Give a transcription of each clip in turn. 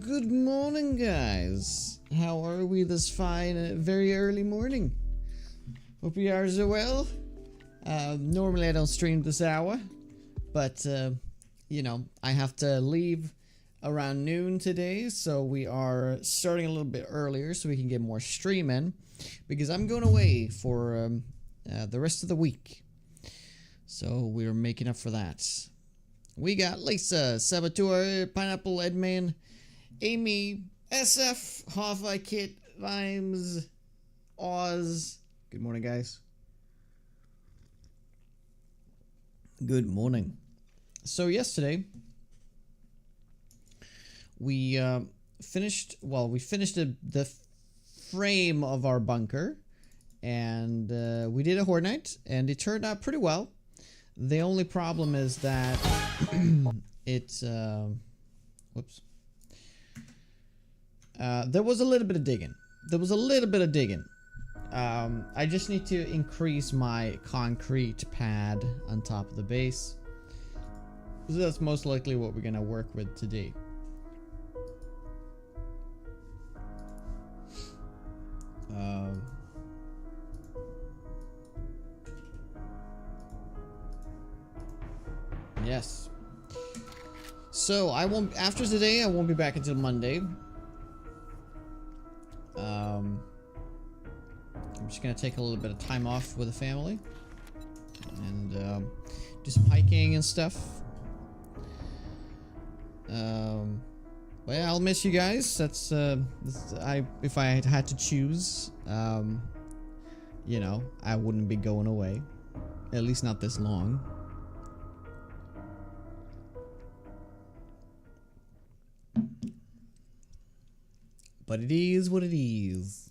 Good morning, guys. How are we this fine, very early morning? Hope you are so well. Normally I don't stream this hour, but you know, I have to leave around noon today, so we are starting a little bit earlier so we can get more stream in, because I'm going away for the rest of the week. So we're making up for that. We got Lisa, Saboteur, Pineapple, Edman, Amy, SF, Hoffa, Kit, Vimes, Oz. Good morning, guys. Good morning. So yesterday, we finished the frame of our bunker, and we did a Horde Night, and it turned out pretty well. The only problem is that it's whoops. There was a little bit of digging. I just need to increase my concrete pad on top of the base. So that's most likely what we're gonna work with today. Yes. So after today, I won't be back until Monday. I'm just gonna take a little bit of time off with the family and do some hiking and stuff. Well, I'll miss you guys. That's if I had to choose, you know, I wouldn't be going away, at least not this long. But it is what it is.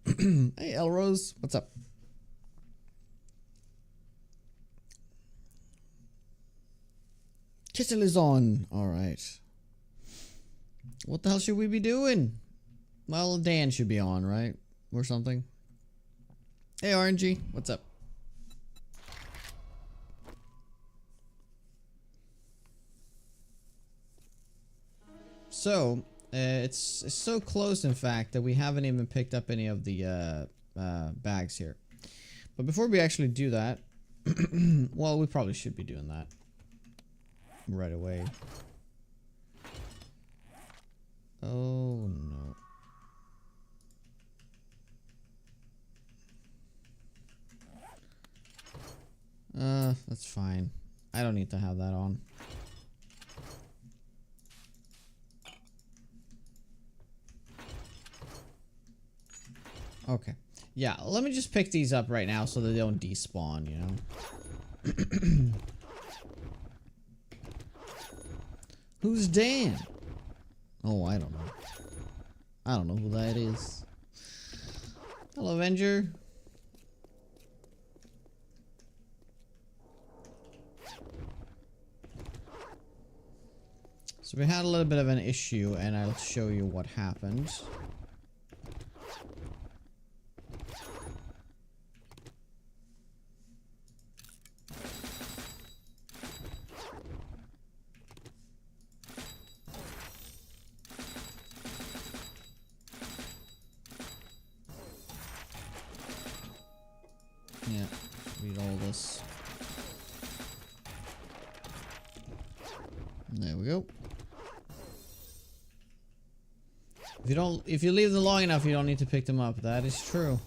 Hey, Elrose, what's up? Kittle is on. Alright. What the hell should we be doing? Well, Dan should be on, right? Or something. Hey, RNG, what's up? So, it's so close, in fact, that we haven't even picked up any of the bags here. But before we actually do that, well, we probably should be doing that right away. Oh no. That's fine. I don't need to have that on. Okay. Yeah, let me just pick these up right now so they don't despawn, you know? Who's Dan? Oh, I don't know. I don't know who that is. Hello, Avenger. So we had a little bit of an issue, and I'll show you what happened. Yeah, read all this. There we go. If you leave them long enough, you don't need to pick them up. That is true.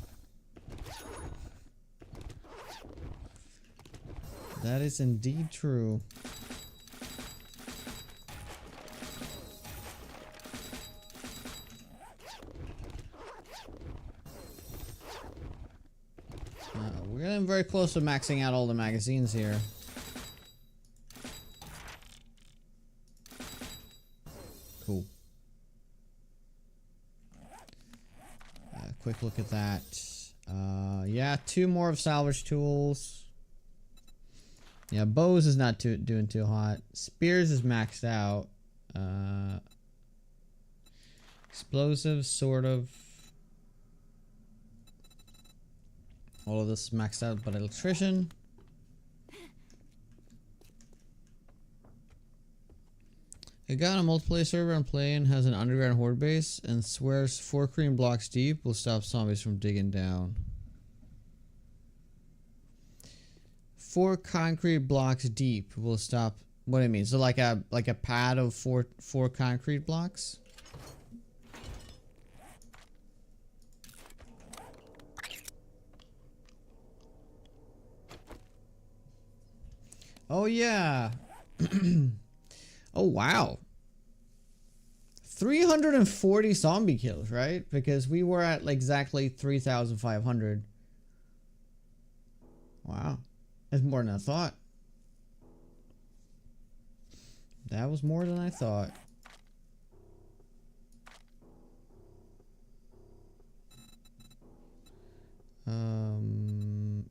That is indeed true. We're getting very close to maxing out all the magazines here. Cool. Quick look at that. Yeah, 2 more of salvage tools. Yeah, bows is not doing too hot. Spears is maxed out. Explosives, sort of. All of this is maxed out, but electrician. A guy on a multiplayer server I'm playing has an underground horde base and swears 4 cream blocks deep will stop zombies from digging down. 4 concrete blocks deep will stop. What do you mean? So like a pad of four concrete blocks? Oh yeah. Oh wow. 340 zombie kills, right? Because we were at like exactly 3,500. Wow. That's more than I thought. That was more than I thought.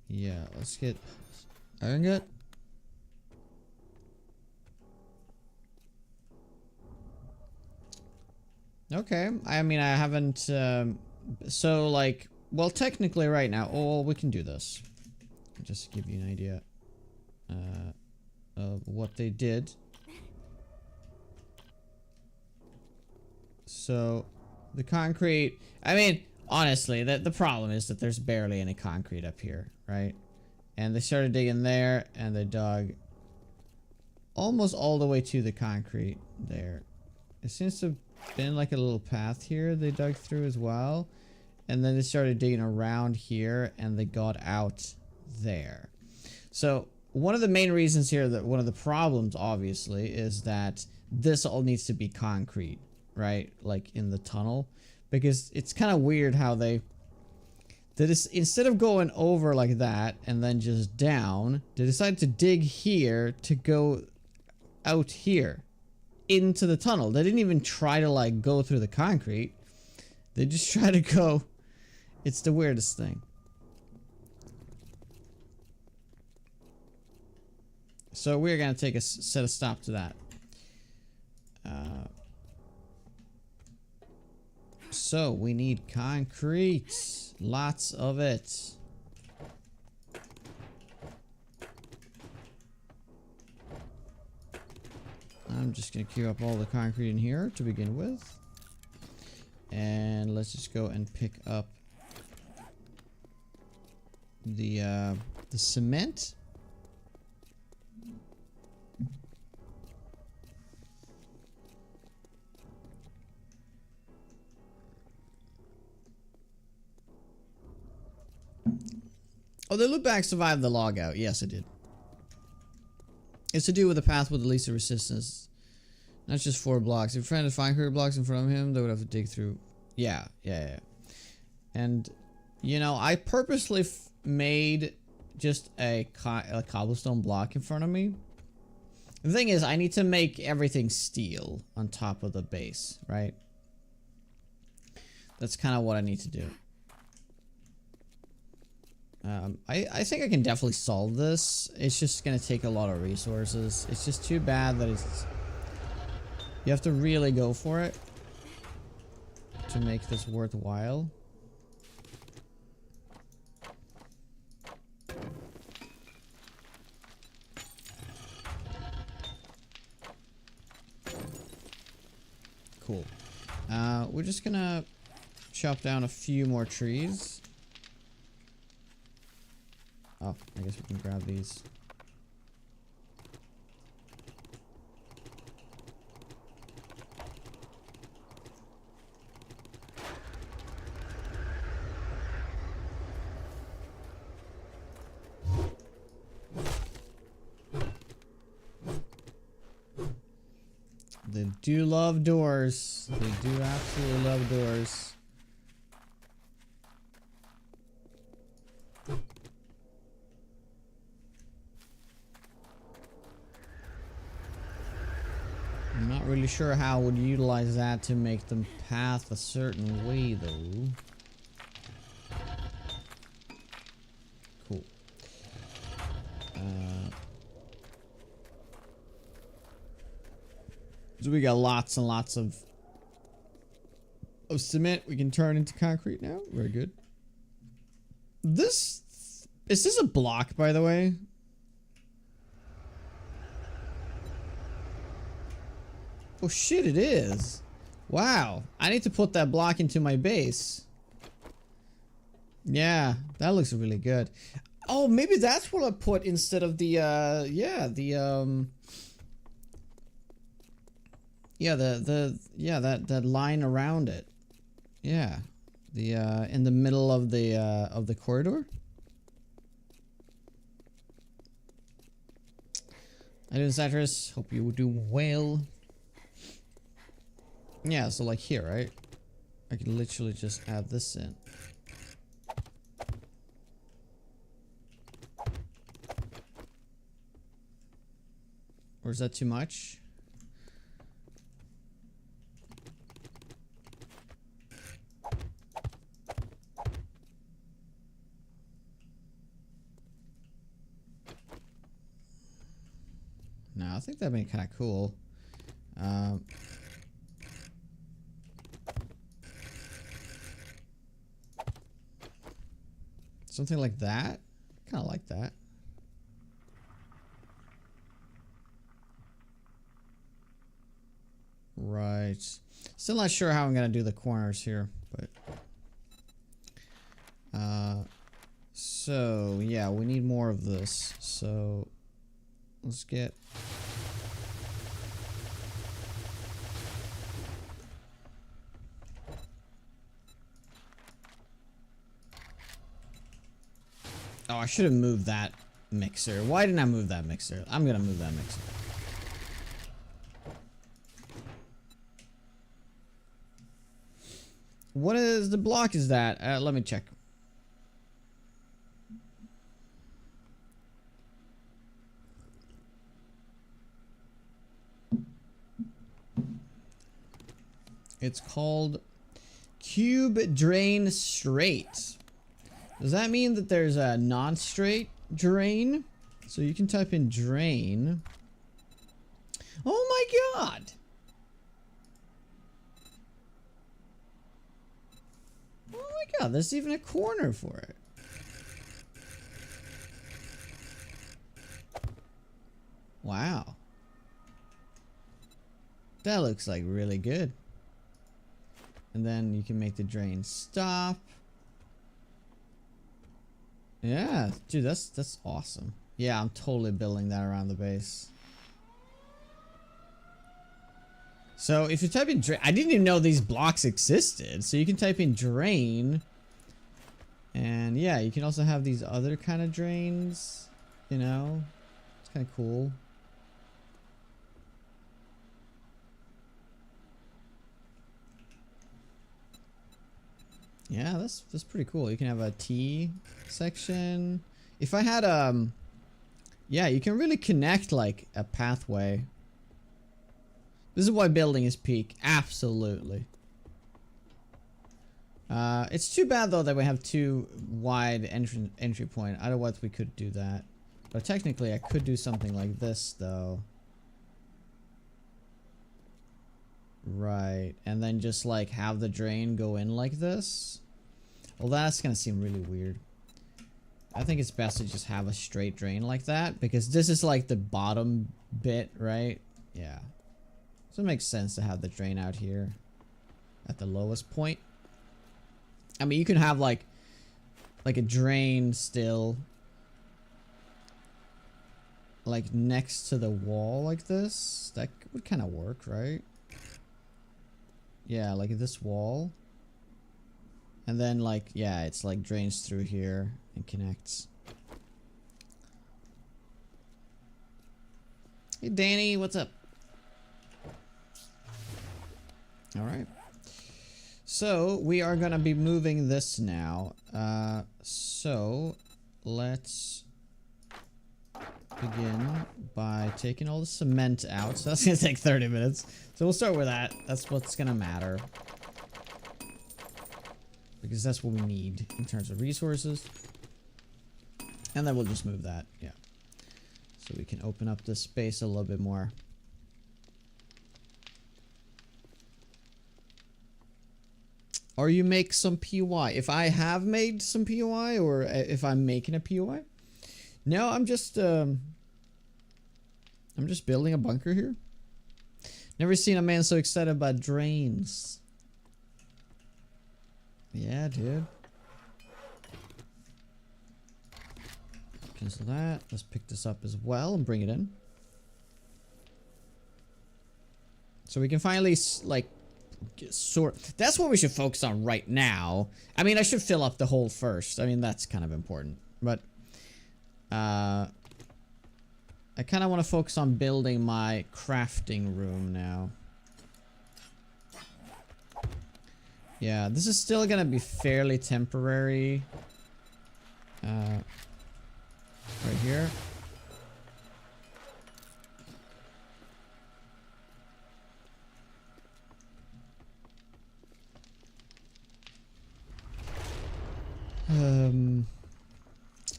Yeah, let's get iron gut. Okay, I mean, I haven't, so like, well, technically right now, oh, we can do this. Just to give you an idea, of what they did. So, the concrete, I mean, honestly, the problem is that there's barely any concrete up here, right? And they started digging there, and they dug almost all the way to the concrete there. It seems to have been like a little path here they dug through as well. And then they started digging around here, and they got out there. So, one of the main reasons here, that one of the problems, obviously, is that this all needs to be concrete, right? Like in the tunnel. Because it's kind of weird how they instead of going over like that and then just down, they decided to dig here to go out here into the tunnel. They didn't even try to like go through the concrete. They just try to go. It's the weirdest thing. So we're gonna take a set a stop to that. So we need concrete, lots of it. I'm just gonna queue up all the concrete in here to begin with, and let's just go and pick up the cement. Oh, the loot bag survived the log out. Yes, it did. It's to do with the path with the least resistance. Not just 4 blocks. If a friend had 5 concrete blocks in front of him, they would have to dig through. Yeah. And, you know, I purposely made just a cobblestone block in front of me. The thing is, I need to make everything steel on top of the base, right? That's kind of what I need to do. I think I can definitely solve this. It's just gonna take a lot of resources. It's just too bad that you have to really go for it to make this worthwhile. Cool. We're just gonna chop down a few more trees. Oh, I guess we can grab these. They do love doors. They do absolutely love doors. I'm not really sure how I would utilize that to make them path a certain way, though. Cool. So we got lots and lots of cement we can turn into concrete now. Very good. Is this a block, by the way? Oh shit, it is. Wow. I need to put that block into my base. Yeah, that looks really good. Oh, maybe that's what I put instead of the, yeah, that line around it. Yeah. The, in the middle of the corridor. Hi, Satyrus. Hope you do well. Yeah, so like here, right? I can literally just add this in. Or is that too much? No, I think that'd be kind of cool. Something like that. Kind of like that. Right. Still not sure how I'm gonna do the corners here, but so yeah, we need more of this. So let's get oh, I should have moved that mixer. Why didn't I move that mixer? I'm gonna move that mixer. What is the block is that? Let me check. It's called Cube Drain Straight. Does that mean that there's a non-straight drain? So you can type in drain. Oh my god! Oh my god, there's even a corner for it. Wow. That looks like really good. And then you can make the drain stop. Yeah, dude, that's awesome. Yeah, I'm totally building that around the base. So if you type in drain, I didn't even know these blocks existed. So you can type in drain. And yeah, you can also have these other kind of drains. You know, it's kind of cool. Yeah, that's pretty cool. You can have a T section. If I had yeah, you can really connect like a pathway. This is why building is peak. Absolutely. It's too bad though that we have too wide entry point. Otherwise we could do that. But technically I could do something like this though. Right, and then just like have the drain go in like this. Well, that's gonna seem really weird. I think it's best to just have a straight drain like that because this is like the bottom bit, right? Yeah. So it makes sense to have the drain out here at the lowest point. I mean, you can have like a drain still like next to the wall like this. That would kind of work, right? Yeah, like this wall. And then like, yeah, it's like drains through here and connects. Hey Danny, what's up? Alright. So we are gonna be moving this now. So let's begin by taking all the cement out. So that's gonna take 30 minutes. So we'll start with that. That's what's gonna matter. Because that's what we need in terms of resources. And then we'll just move that, yeah. So we can open up this space a little bit more. Or you make some POI. If I have made some POI or if I'm making a POI. No, I'm just building a bunker here. Never seen a man so excited about drains. Yeah, dude. Cancel that. Let's pick this up as well and bring it in. So we can finally, like, sort. That's what we should focus on right now. I mean, I should fill up the hole first. I mean, that's kind of important. But, I kind of want to focus on building my crafting room now. Yeah, this is still gonna be fairly temporary. Right here.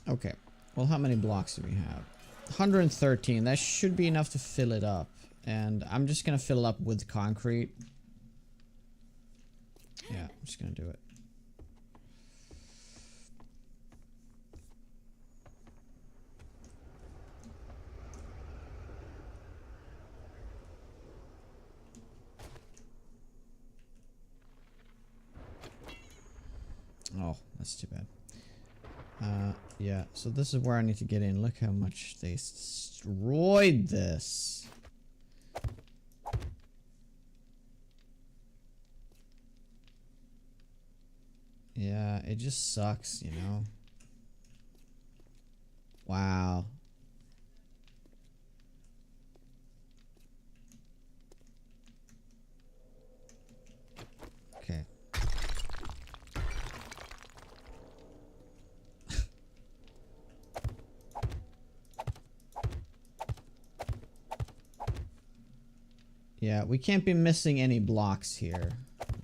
Okay. Well, how many blocks do we have? 113. That should be enough to fill it up. And I'm just gonna fill it up with concrete. Yeah, I'm just gonna do it. Oh, that's too bad. Yeah, so this is where I need to get in. Look how much they destroyed this. Yeah, it just sucks, you know? Wow. Okay. Yeah, we can't be missing any blocks here.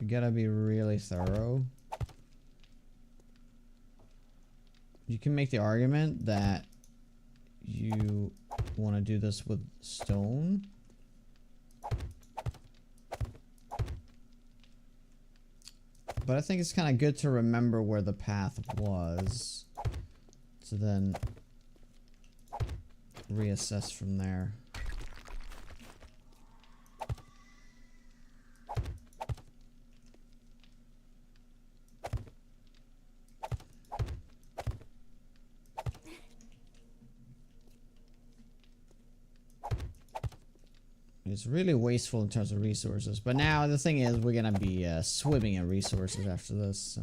We gotta be really thorough. You can make the argument that you want to do this with stone. But I think it's kind of good to remember where the path was, to then reassess from there. It's really wasteful in terms of resources, but now the thing is we're gonna be swimming in resources after this, so.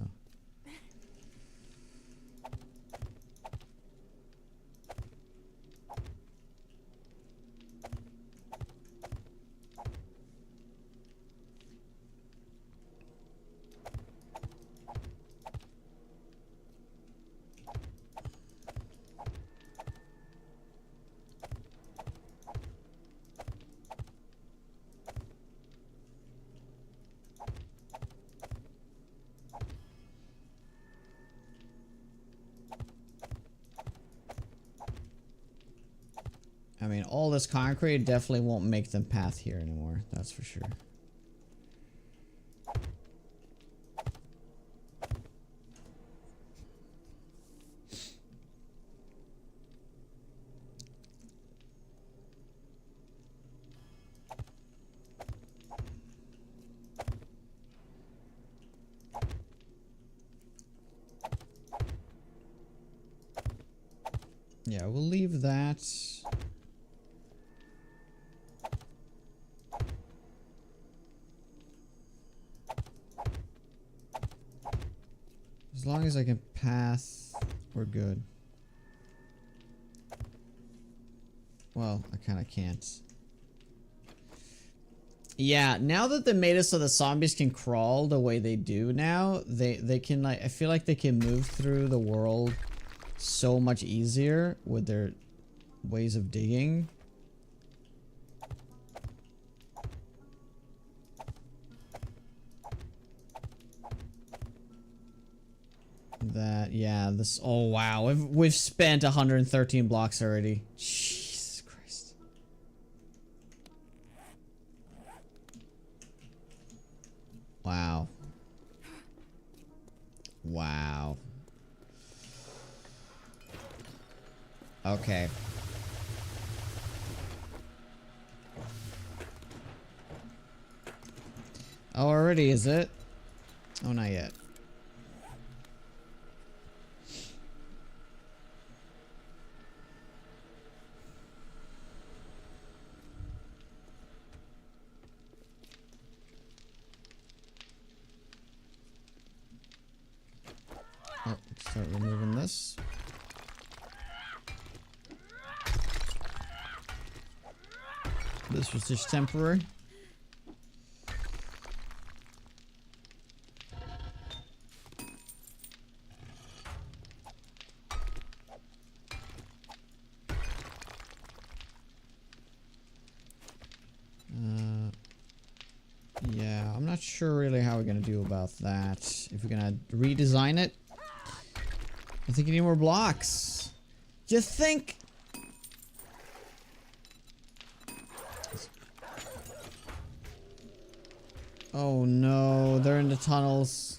I mean, all this concrete definitely won't make them path here anymore, that's for sure. Yeah, we'll leave that. As long as I can path, we're good. Well, I kind of can't. Yeah, now that they made it so the zombies can crawl the way they do now, they can, like, I feel like they can move through the world so much easier with their ways of digging. That, yeah, this, oh wow, we've spent 113 blocks already. Jesus Christ. Wow. Wow. Okay. Oh, already is it? Oh, not yet. Oh, let's start removing this. This was just temporary. Yeah, I'm not sure really how we're gonna do about that. If we're gonna redesign it. I think you need more blocks. Just think. Oh no, they're in the tunnels.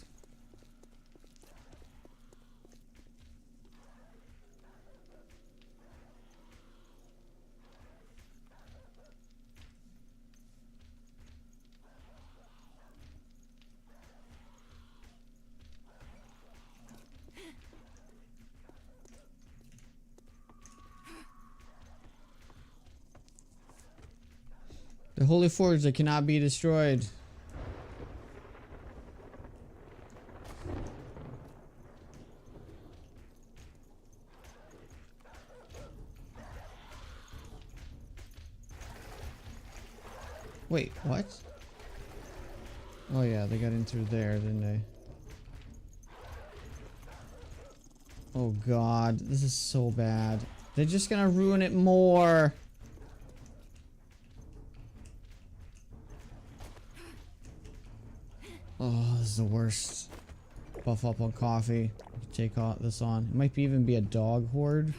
The holy forge that cannot be destroyed. Wait, what? Oh yeah, they got in through there, didn't they? Oh god, this is so bad. They're just gonna ruin it more. Oh, this is the worst. Buff up on coffee. Take this on. It might even be a dog horde.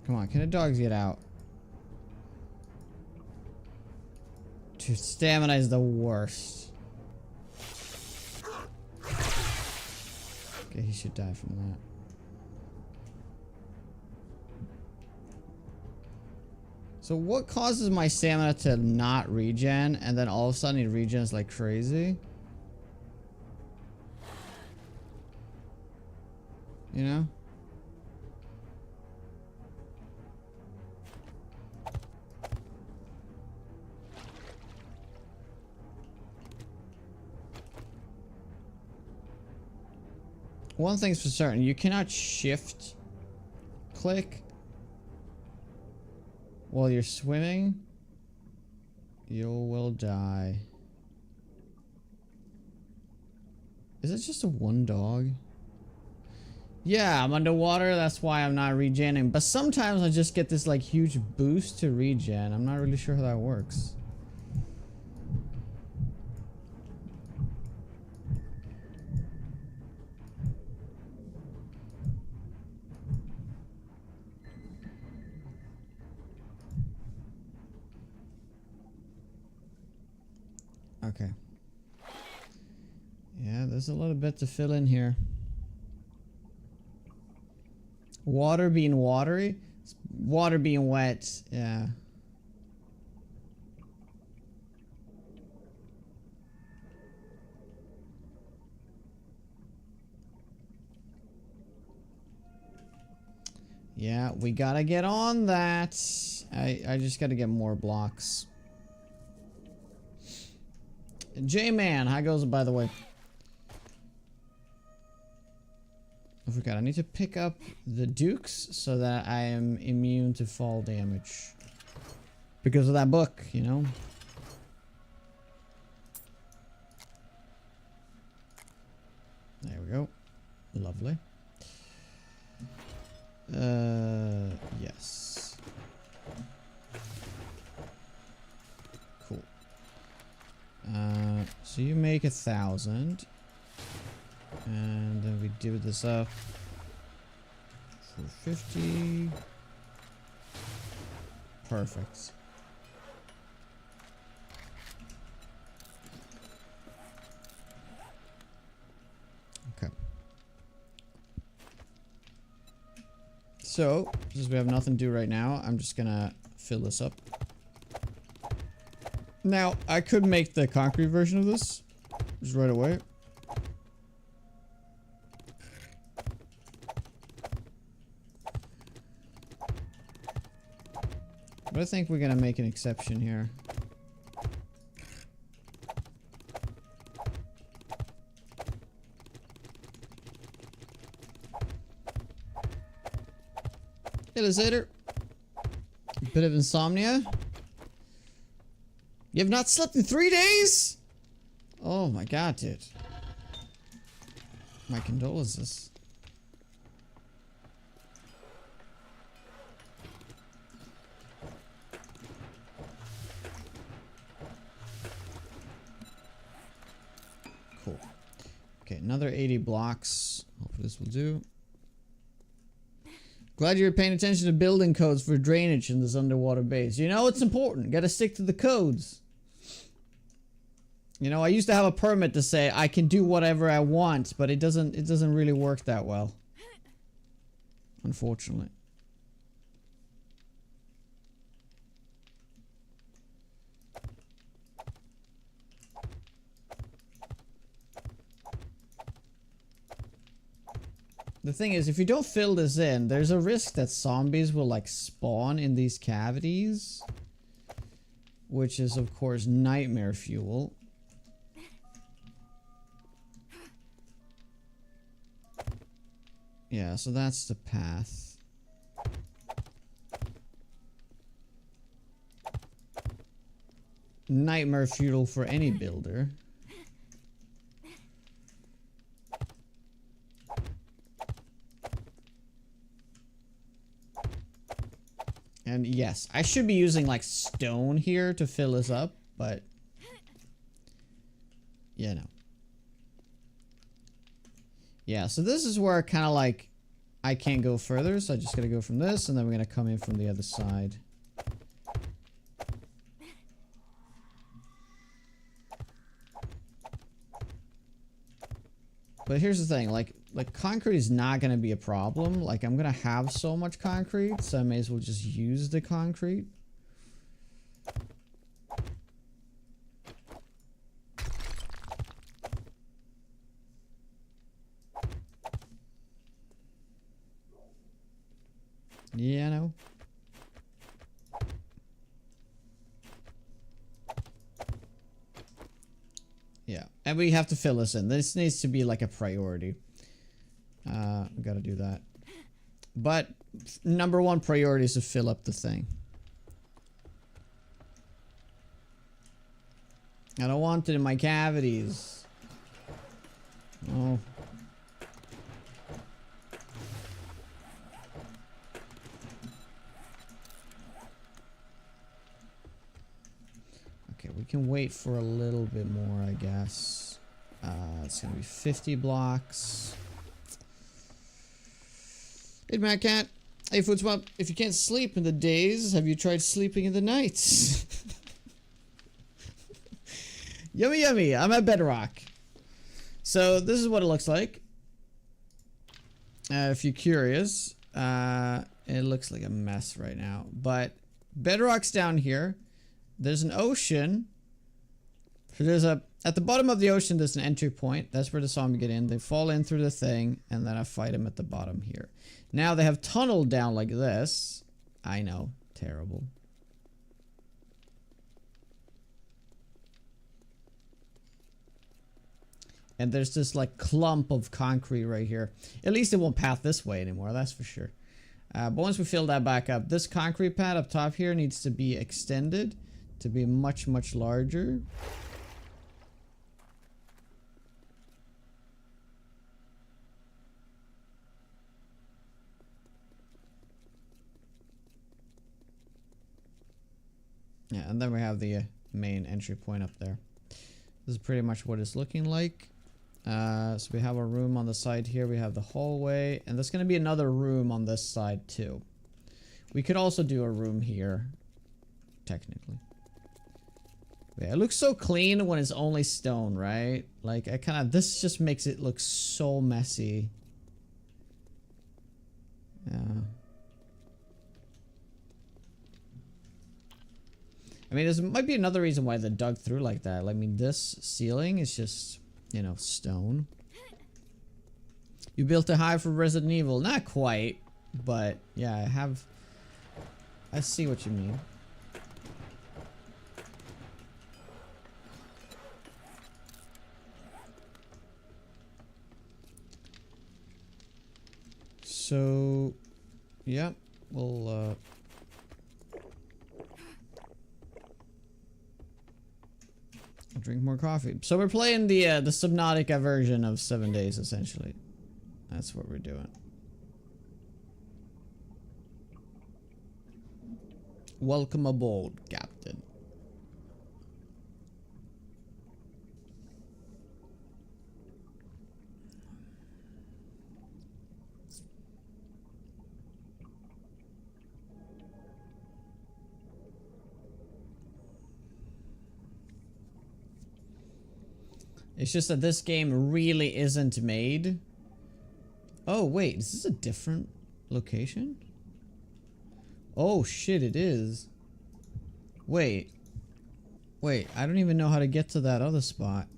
Come on, can the dogs get out? Dude, stamina is the worst. Okay, he should die from that. So what causes my stamina to not regen and then all of a sudden it regens like crazy? You know? One thing's for certain, you cannot shift click while you're swimming. You will die. Is it just a one dog? Yeah, I'm underwater, that's why I'm not regenning. But sometimes I just get this like huge boost to regen. I'm not really sure how that works. Okay. Yeah, there's a little bit to fill in here. Water being watery, water being wet, yeah. Yeah, we gotta get on that. I just gotta get more blocks. J-Man, how goes it by the way? I forgot, I need to pick up the Dukes so that I am immune to fall damage. Because of that book, you know? There we go. Lovely. Yes. Cool. So you make 1,000. And then we do this up. 450. Perfect. Okay. So, since we have nothing to do right now, I'm just gonna fill this up. Now, I could make the concrete version of this just right away. But I think we're gonna make an exception here. Illustrator. Bit of insomnia. You have not slept in 3 days? Oh my god, dude. My condolences. Cool. Okay, another 80 blocks. Hopefully this will do. Glad you're paying attention to building codes for drainage in this underwater base. You know, it's important. Gotta stick to the codes. You know, I used to have a permit to say I can do whatever I want, but it doesn't really work that well. Unfortunately. The thing is, if you don't fill this in, there's a risk that zombies will like spawn in these cavities. Which is of course nightmare fuel. Yeah, so that's the path. Nightmare fuel for any builder. And yes, I should be using like stone here to fill this up, but yeah, no. Yeah, so this is where kind of like I can't go further, so I just gotta go from this, and then we're gonna come in from the other side. But here's the thing, like concrete is not gonna be a problem. Like I'm gonna have so much concrete, so I may as well just use the concrete. Yeah, no. Yeah, and we have to fill this in. This needs to be like a priority. We gotta do that. But number one priority is to fill up the thing. I don't want it in my cavities. Oh. Okay, we can wait for a little bit more, I guess. It's gonna be 50 blocks. Hey, Mad Cat. Hey, Food Swap. If you can't sleep in the days, have you tried sleeping in the nights? Yummy, yummy. I'm at Bedrock. So this is what it looks like. If you're curious, it looks like a mess right now. But Bedrock's down here. There's an ocean. So there's at the bottom of the ocean, there's an entry point. That's where the zombies get in. They fall in through the thing, and then I fight them at the bottom here. Now they have tunneled down like this. I know, terrible. And there's this like clump of concrete right here. At least it won't path this way anymore, that's for sure. But once we fill that back up, this concrete pad up top here needs to be extended to be much, much larger. Yeah, and then we have the main entry point up there. This is pretty much what it's looking like. So we have a room on the side here. We have the hallway, and there's going to be another room on this side too. We could also do a room here, technically. Yeah, it looks so clean when it's only stone, right? Like, this just makes it look so messy. Yeah. I mean, there might be another reason why they dug through like that. I mean, this ceiling is just, you know, stone. You built a hive for Resident Evil. Not quite, but yeah, I see what you mean. So, yeah, we'll, drink more coffee. So we're playing the Subnautica version of 7 Days, essentially. That's what we're doing. Welcome aboard, Captain. It's just that this game really isn't made. Oh, wait, is this a different location? Oh, shit, it is. Wait. Wait, I don't even know how to get to that other spot.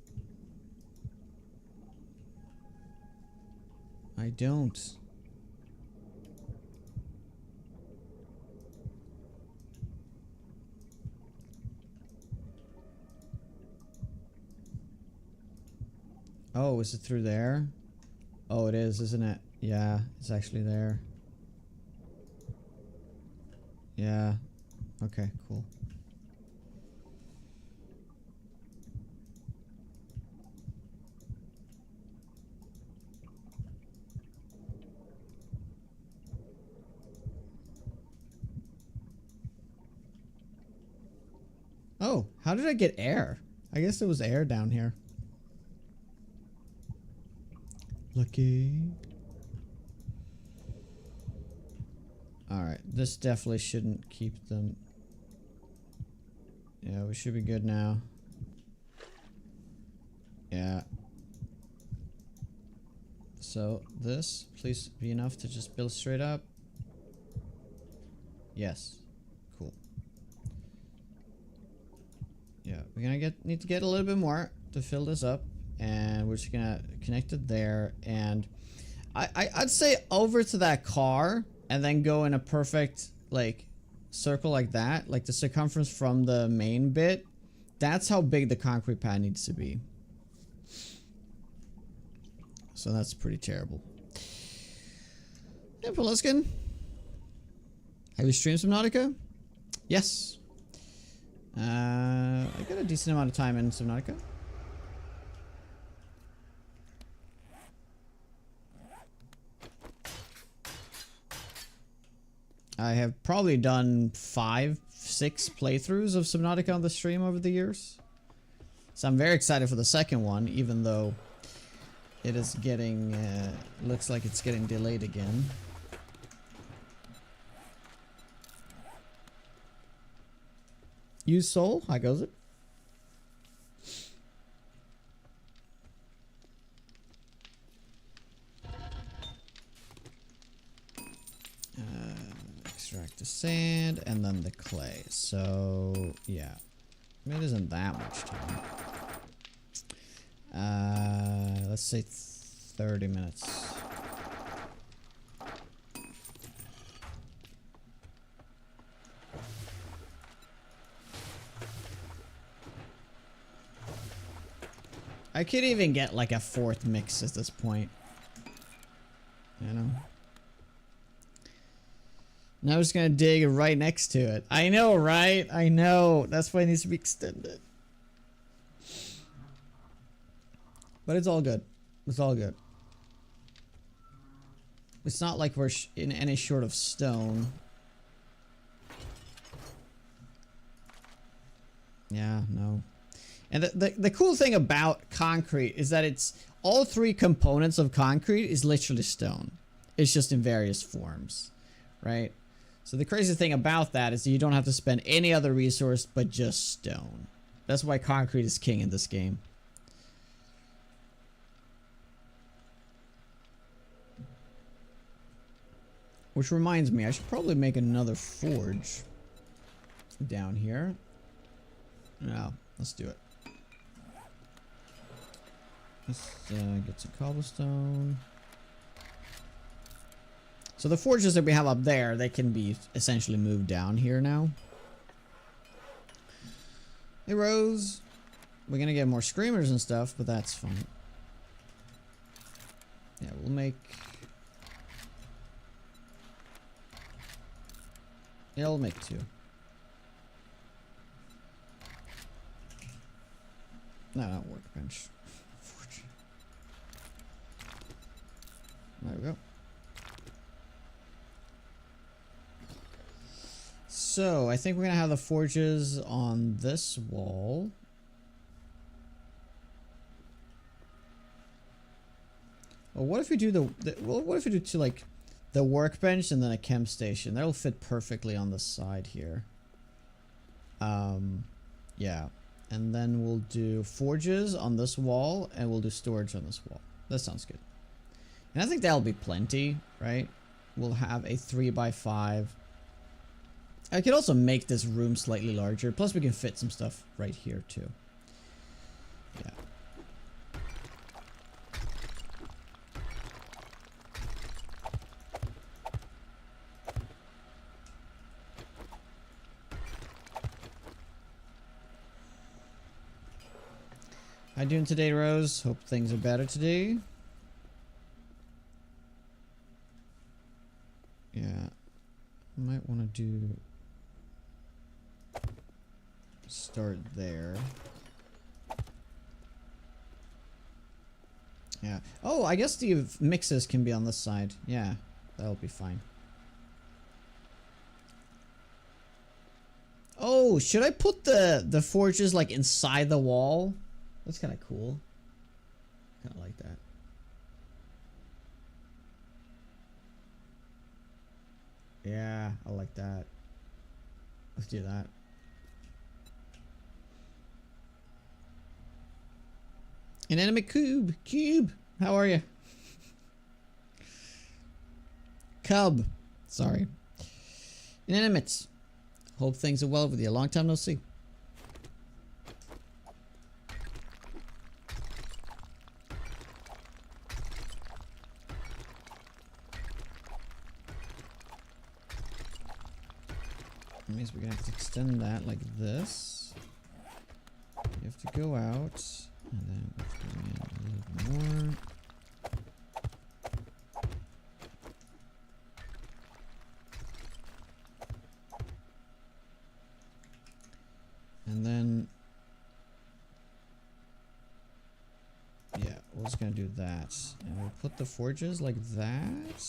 I don't. Oh, is it through there? Oh, it is, isn't it? Yeah, it's actually there. Yeah. Okay, cool. Oh, how did I get air? I guess there was air down here. Lucky. Alright, this definitely shouldn't keep them. Yeah, we should be good now. Yeah. So, this, please be enough to just build straight up. Yes. Cool. Yeah, we're gonna need to get a little bit more to fill this up. And we're just gonna connect it there, and I'd say over to that car and then go in a perfect like circle like that, like the circumference from the main bit. That's how big the concrete pad needs to be. So that's pretty terrible. Hey, Poliskin. Have you streamed Subnautica? Yes. I got a decent amount of time in Subnautica. I have probably done 5, 6 playthroughs of Subnautica on the stream over the years. So I'm very excited for the second one, even though it is getting, looks like it's getting delayed again. Use Soul? How goes it? Extract the sand and then the clay. So, yeah. It isn't that much time. Let's say 30 minutes. I could even get like a 4th mix at this point. You know? Now I'm just gonna dig right next to it. I know, right? I know. That's why it needs to be extended. But it's all good. It's all good. It's not like we're in any short of stone. Yeah, no. And the cool thing about concrete is that it's all three components of concrete is literally stone. It's just in various forms, right? So the crazy thing about that is that you don't have to spend any other resource but just stone. That's why concrete is king in this game. Which reminds me, I should probably make another forge down here. No, let's do it. Let's get some cobblestone. So the forges that we have up there, they can be essentially moved down here now. Hey Rose. We're gonna get more screamers and stuff, but that's fine. Yeah, we'll make... Yeah, we'll make 2. No, not workbench. Forge. There we go. So, I think we're gonna have the forges on this wall. Well, what if we do what if we do to like the workbench and then a chem station? That'll fit perfectly on the side here. Yeah. And then we'll do forges on this wall and we'll do storage on this wall. That sounds good. And I think that'll be plenty, right? We'll have a 3x5. I could also make this room slightly larger. Plus we can fit some stuff right here too. Yeah. How you doing today, Rose? Hope things are better today. Yeah. I might want to do... start there. Yeah. Oh, I guess the mixes can be on this side. Yeah, that'll be fine. Oh, should I put the forges like inside the wall? That's kind of cool. Kind of like that. Yeah, I like that. Let's do that. Inanimate Cube, how are you? Cub, sorry. Inanimates, hope things are well with you. Long time no see. That means we're gonna have to extend that like this. You have to go out. And then let's bring in a little more. And then, yeah, we're just gonna do that. And we'll put the forges like that.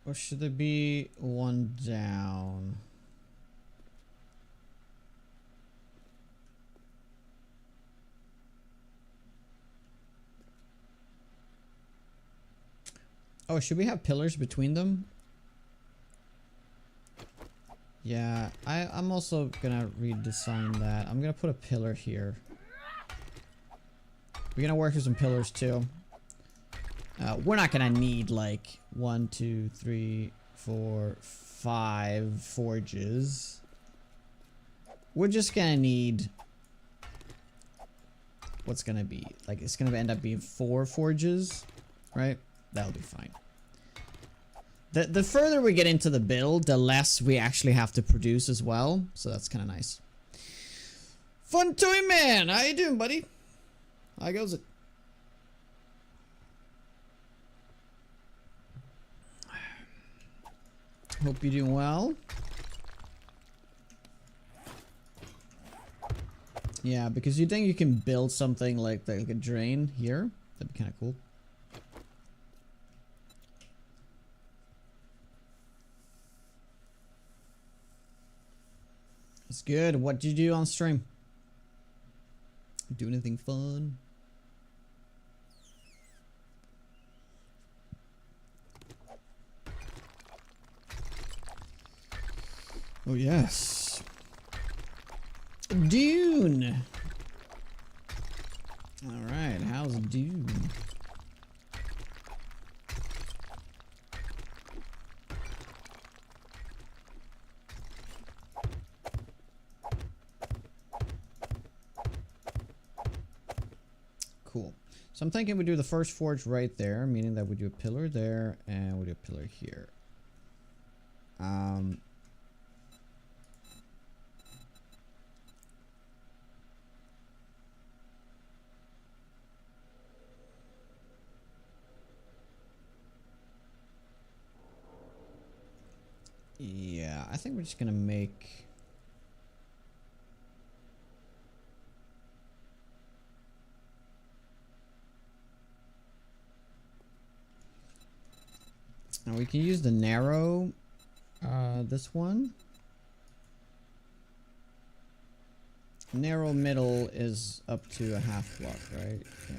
Or should there be one down? Oh, should we have pillars between them? Yeah, I'm also gonna redesign that. I'm gonna put a pillar here. We're gonna work with some pillars too. We're not gonna need like 1, 2, 3, 4, 5 forges. We're just gonna need what's gonna be like, it's gonna end up being 4 forges, right? That'll be fine. The further we get into the build, the less we actually have to produce as well, so that's kind of nice. Fun Toy Man, how you doing, buddy? How goes it? Hope you're doing well. Yeah, because you think you can build something like a drain here? That'd be kind of cool. It's good. What did you do on stream? Do anything fun? Oh yes. Dune. All right, how's Dune? Cool. So I'm thinking we do the first forge right there, meaning that we do a pillar there and we do a pillar here. Yeah, I think we're just gonna make... Now we can use the narrow, this one. Narrow middle is up to a half block, right? Yeah.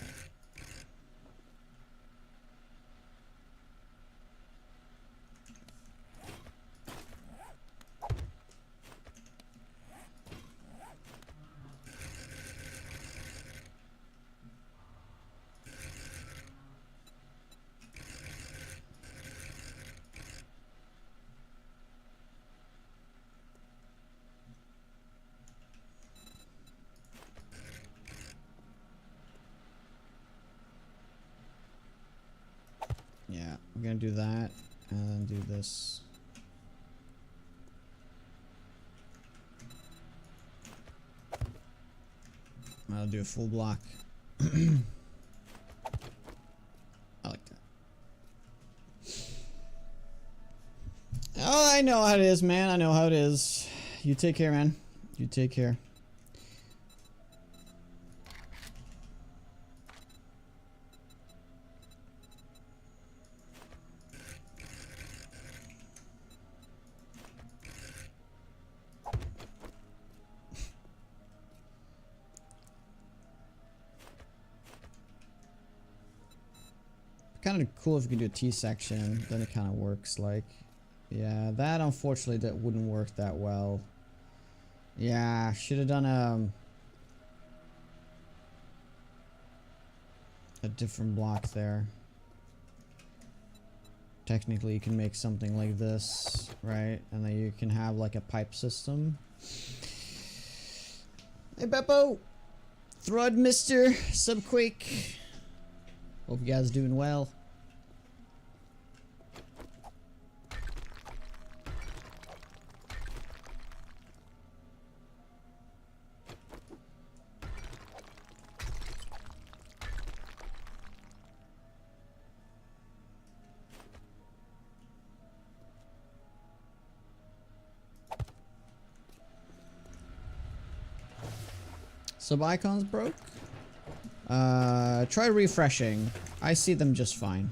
Yeah, we're gonna do that and then do this. I'll do a full block. I like that. Oh, I know how it is, man. I know how it is. You take care, man. You take care. Kind of cool if you could do a T-section, then it kind of works like... Yeah, that unfortunately that wouldn't work that well. Yeah, should have done a different block there. Technically you can make something like this, right? And then you can have like a pipe system. Hey Beppo! Thrud Mr. Subquake. Hope you guys doing well. Sub icons broke? Try refreshing. I see them just fine.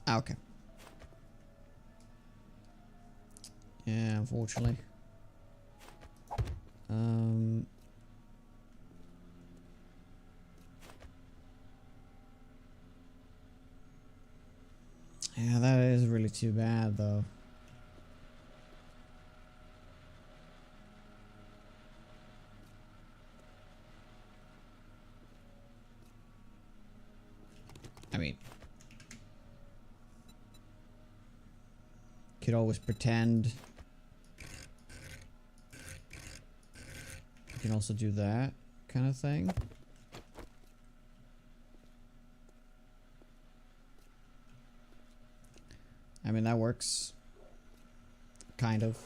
Ah, okay. Yeah, unfortunately. Yeah, that is really too bad, though. I mean, could always pretend. You can also do that kind of thing. I mean, that works. Kind of.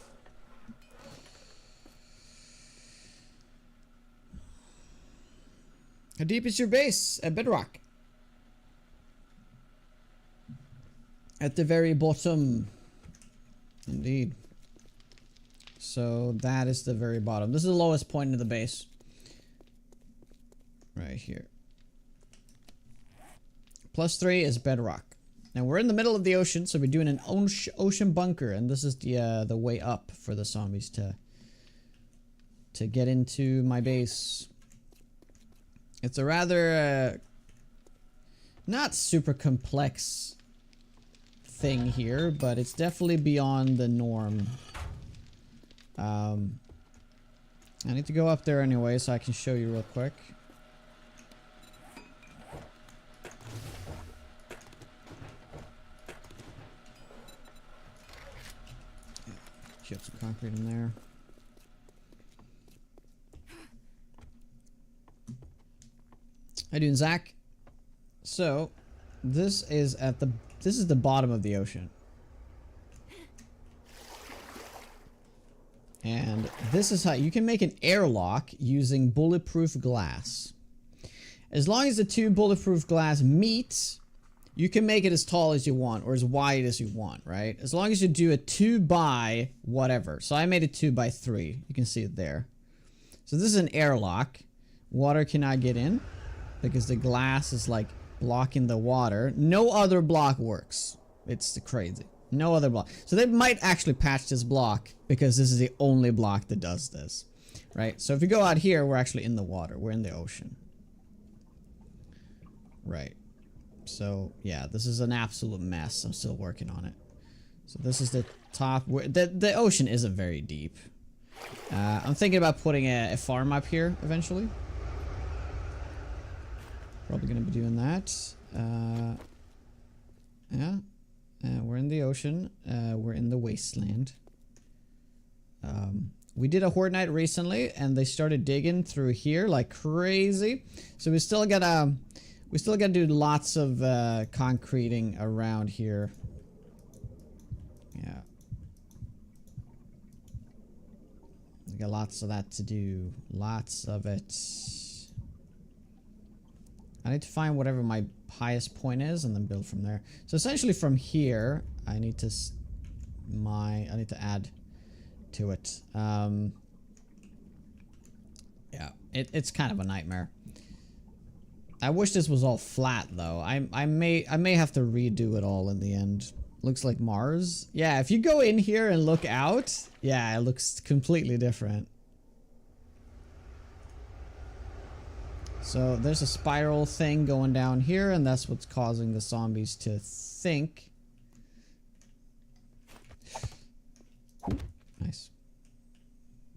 How deep is your base at bedrock? At the very bottom. Indeed. So that is the very bottom. This is the lowest point of the base. Right here. +3 is bedrock. Now we're in the middle of the ocean, so we're doing an ocean bunker, and this is the way up for the zombies to get into my base. It's a rather not super complex thing here, but it's definitely beyond the norm. I need to go up there anyway, so I can show you real quick. Get some concrete in there. How you doing, Zach? So, this is the bottom of the ocean. And this is how you can make an airlock using bulletproof glass. As long as the two bulletproof glass meet, you can make it as tall as you want or as wide as you want, right? As long as you do a 2 by whatever. So I made a 2 by 3. You can see it there. So this is an airlock. Water cannot get in because the glass is like blocking the water. No other block works. It's crazy. No other block. So they might actually patch this block because this is the only block that does this, right? So if you go out here, we're actually in the water. We're in the ocean. Right. So yeah, this is an absolute mess. I'm still working on it. So this is the top. The ocean isn't very deep. I'm thinking about putting a farm up here eventually. Probably gonna be doing that. Yeah. We're in the ocean. We're in the wasteland. We did a Horde Night recently, and they started digging through here like crazy. So we still gotta do lots of concreting around here. Yeah. We got lots of that to do. Lots of it. I need to find whatever my highest point is and then build from there. So essentially from here, I need to add to it. Yeah, it's kind of a nightmare. I wish this was all flat though. I may have to redo it all in the end. Looks like Mars. Yeah, if you go in here and look out, yeah, it looks completely different. So there's a spiral thing going down here, and that's what's causing the zombies to think. Nice.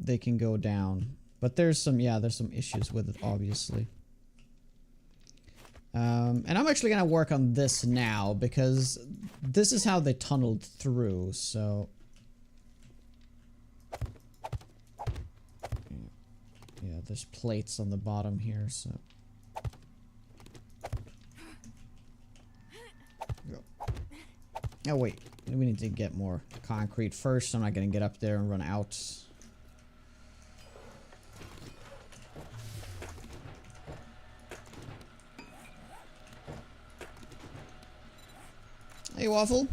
They can go down. But there's some issues with it, obviously. And I'm actually gonna work on this now, because this is how they tunneled through, so... Yeah, there's plates on the bottom here, so... Go. Oh wait, we need to get more concrete first. I'm not gonna get up there and run out. Hey Waffle,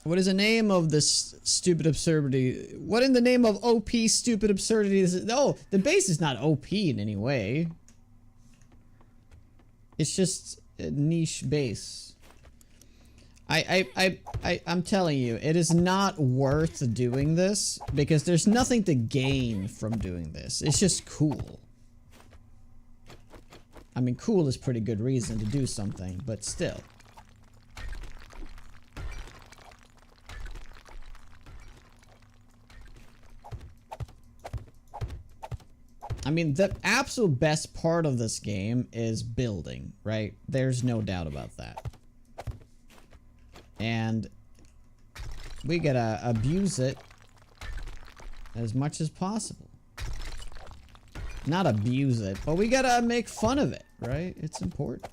what is the name of this stupid absurdity? What in the name of OP stupid absurdity is it? No, the base is not OP in any way. It's just a niche base. I'm telling you, it is not worth doing this because there's nothing to gain from doing this. It's just cool. I mean, cool is pretty good reason to do something, but still. I mean, the absolute best part of this game is building, right? There's no doubt about that. And we gotta abuse it as much as possible. Not abuse it, but we gotta make fun of it, right? It's important.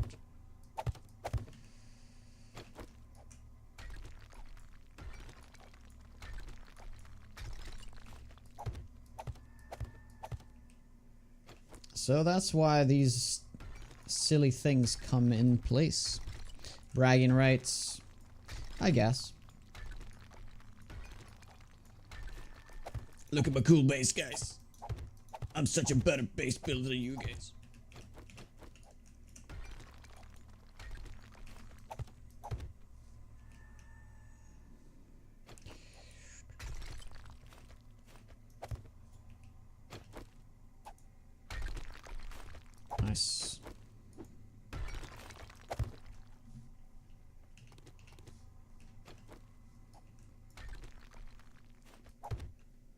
So that's why these silly things come in place. Bragging rights, I guess. Look at my cool base, guys. I'm such a better base builder than you guys. Nice.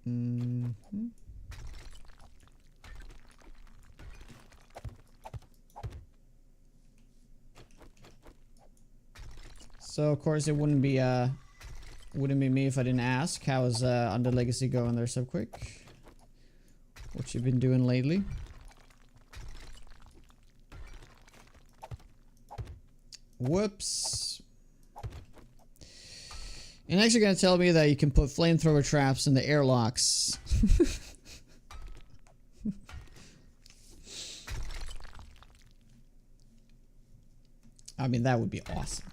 Mm-hmm. So of course it wouldn't be me if I didn't ask. How is Under Legacy going there, Subquick? What you been doing lately? Whoops. And actually gonna tell me that you can put flamethrower traps in the airlocks. I mean, that would be awesome.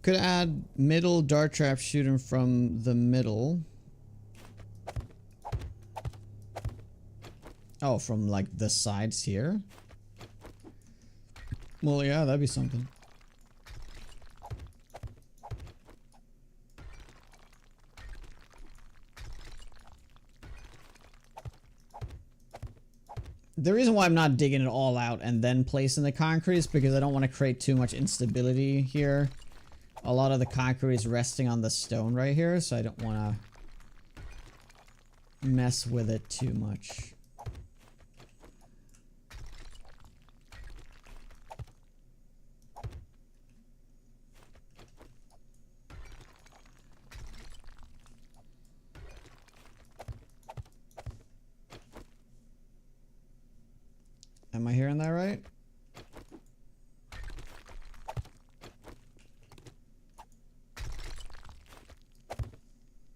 Could add middle dart trap shooting from the middle. Oh, from like the sides here? Well, yeah, that'd be something. The reason why I'm not digging it all out and then placing the concrete is because I don't want to create too much instability here. A lot of the concrete is resting on the stone right here, so I don't want to mess with it too much. Am I hearing that right?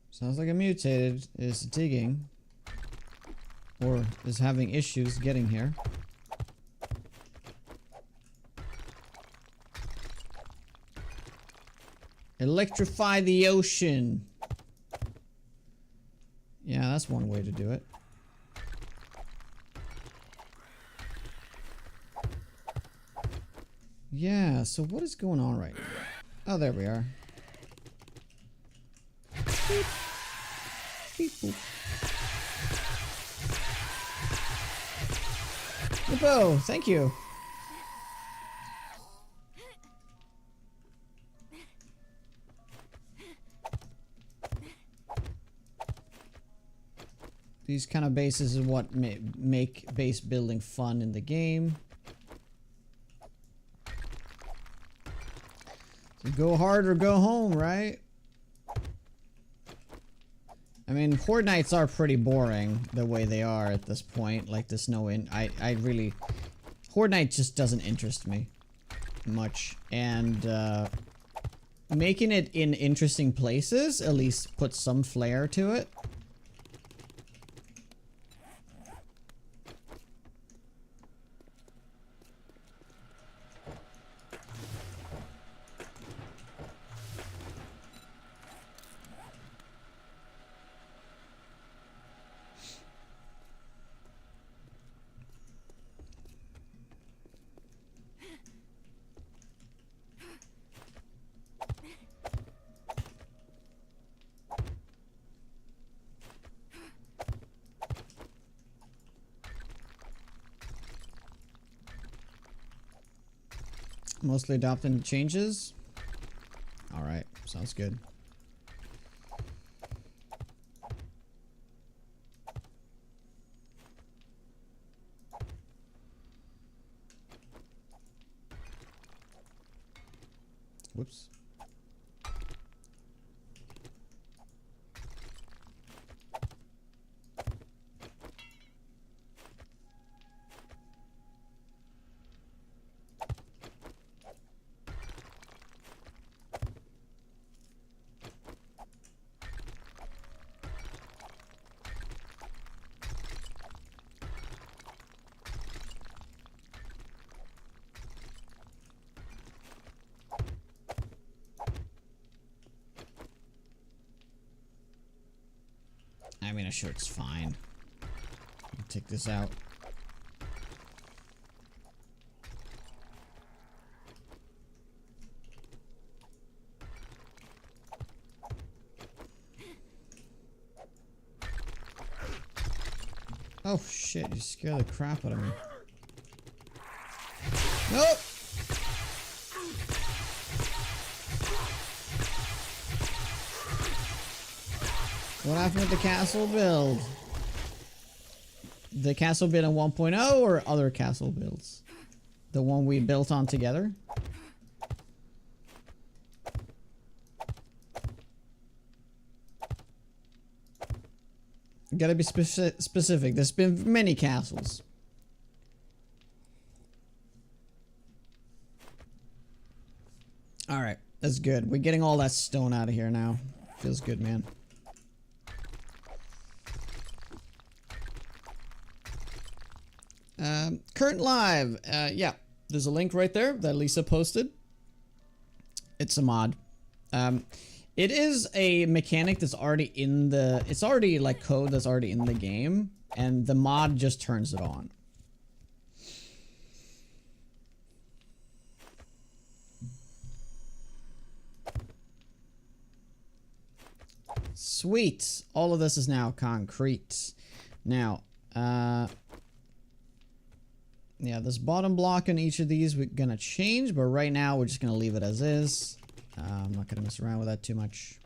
Sounds like a mutated is digging. Or is having issues getting here. Electrify the ocean. Yeah, that's one way to do it. Yeah, so what is going on right now? Oh, there we are. Beep. Beep boop. Hippo, thank you. These kind of bases is what make base building fun in the game. So go hard or go home, right? I mean, Horde Nights are pretty boring the way they are at this point. Like, there's no I really... Horde Night just doesn't interest me much. And, making it in interesting places at least puts some flair to it. Mostly adopting changes. Alright, sounds good. Whoops. Yeah, sure, it's fine. Take this out. Oh shit, you scared the crap out of me. Nope! What happened with the castle build? The castle build in 1.0 or other castle builds? The one we built on together? Gotta be specific. There's been many castles. Alright, that's good. We're getting all that stone out of here now. Feels good, man. Current live. Yeah, there's a link right there that Lisa posted. It's a mod. It is a mechanic that's already in the... It's already like code that's already in the game. And the mod just turns it on. Sweet. All of this is now concrete. Now, yeah, this bottom block in each of these we're gonna change, but right now we're just gonna leave it as is. I'm not gonna mess around with that too much.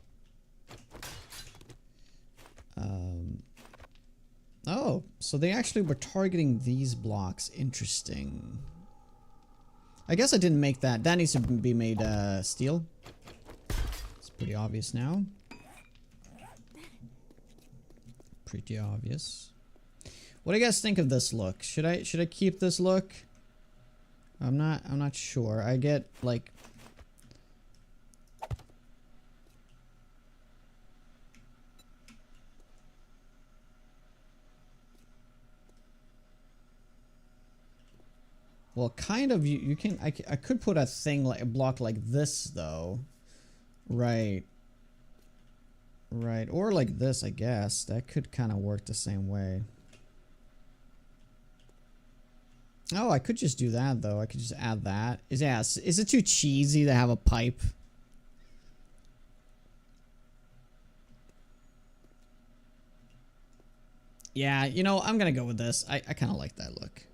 Oh, so they actually were targeting these blocks. Interesting. I guess I didn't make that. That needs to be made steel. It's pretty obvious now. Pretty obvious. What do you guys think of this look? Should I keep this look? I'm not sure. I get like well, kind of you can I could put a thing like a block like this though. Right. Right, or like this, I guess. That could kind of work the same way. Oh, I could just do that though. I could just add that. Is it too cheesy to have a pipe? Yeah, you know, I'm gonna go with this. I kind of like that look.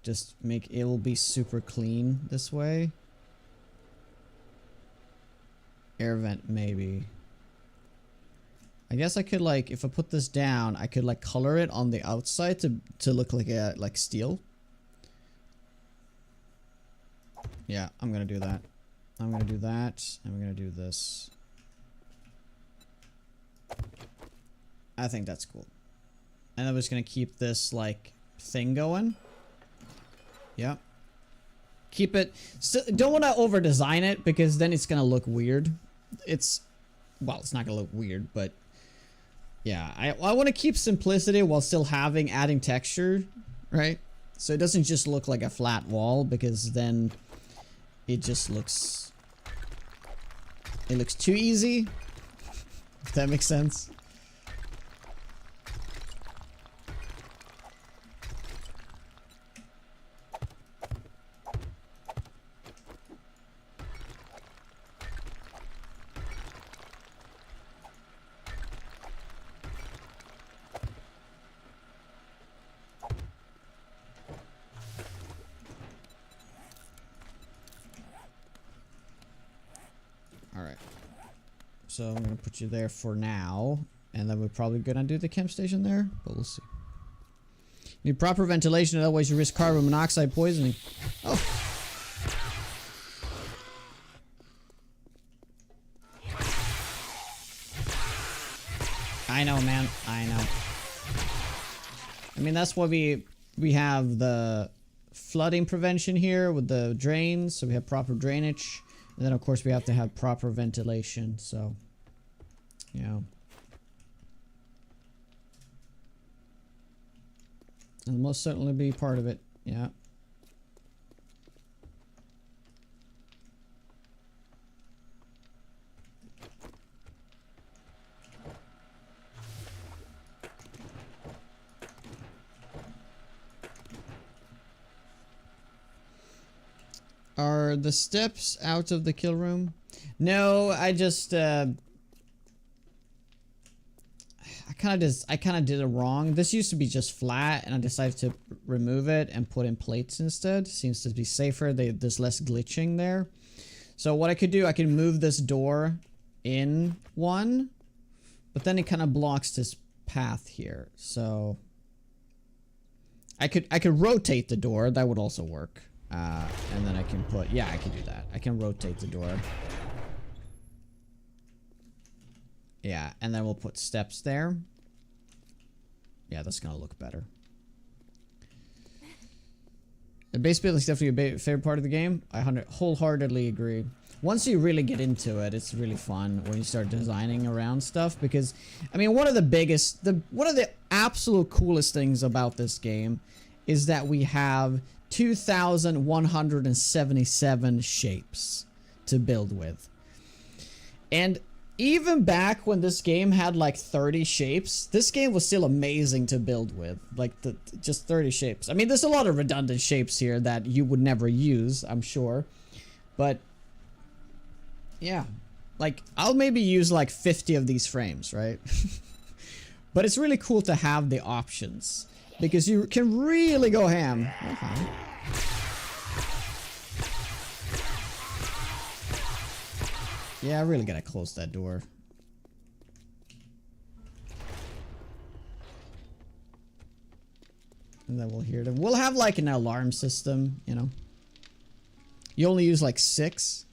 Just make it will be super clean this way. Air vent maybe. I guess I could like, if I put this down, I could like color it on the outside to look like steel. Yeah, I'm gonna do that. I'm gonna do that, and we're gonna do this. I think that's cool. And I'm just gonna keep this like thing going. Yeah. Keep it. Don't want to over design it because then it's gonna look weird. Well, it's not gonna look weird, but yeah, I want to keep simplicity while still adding texture, right? So it doesn't just look like a flat wall because then it just looks too easy. If that makes sense. So I'm gonna put you there for now, and then we're probably gonna do the camp station there, but we'll see. You need proper ventilation, otherwise you risk carbon monoxide poisoning. Oh. I know, man. I know. I mean, that's why we have the flooding prevention here with the drains, so we have proper drainage. And then, of course, we have to have proper ventilation, so, you know. It'll most certainly be part of it, yeah. Are the steps out of the kill room? No, I just I kind of did it wrong. This used to be just flat, and I decided to remove it and put in plates instead. Seems to be safer. There's less glitching there. So what I could do, I could move this door in one, but then it kind of blocks this path here. So I could rotate the door. That would also work. And then I can put, yeah, I can do that. I can rotate the door. Yeah, and then we'll put steps there. Yeah, that's gonna look better. The base build is definitely a favorite part of the game. I wholeheartedly agree. Once you really get into it, it's really fun when you start designing around stuff, because, I mean, one of the absolute coolest things about this game is that we have 2,177 shapes to build with. And even back when this game had like 30 shapes, this game was still amazing to build with. Like, just 30 shapes. I mean, there's a lot of redundant shapes here that you would never use, I'm sure. But, yeah. Like, I'll maybe use like 50 of these frames, right? But it's really cool to have the options, because you can really go ham. Yeah, I really gotta close that door. And then we'll hear them. We'll have like an alarm system, you know. You only use like 6.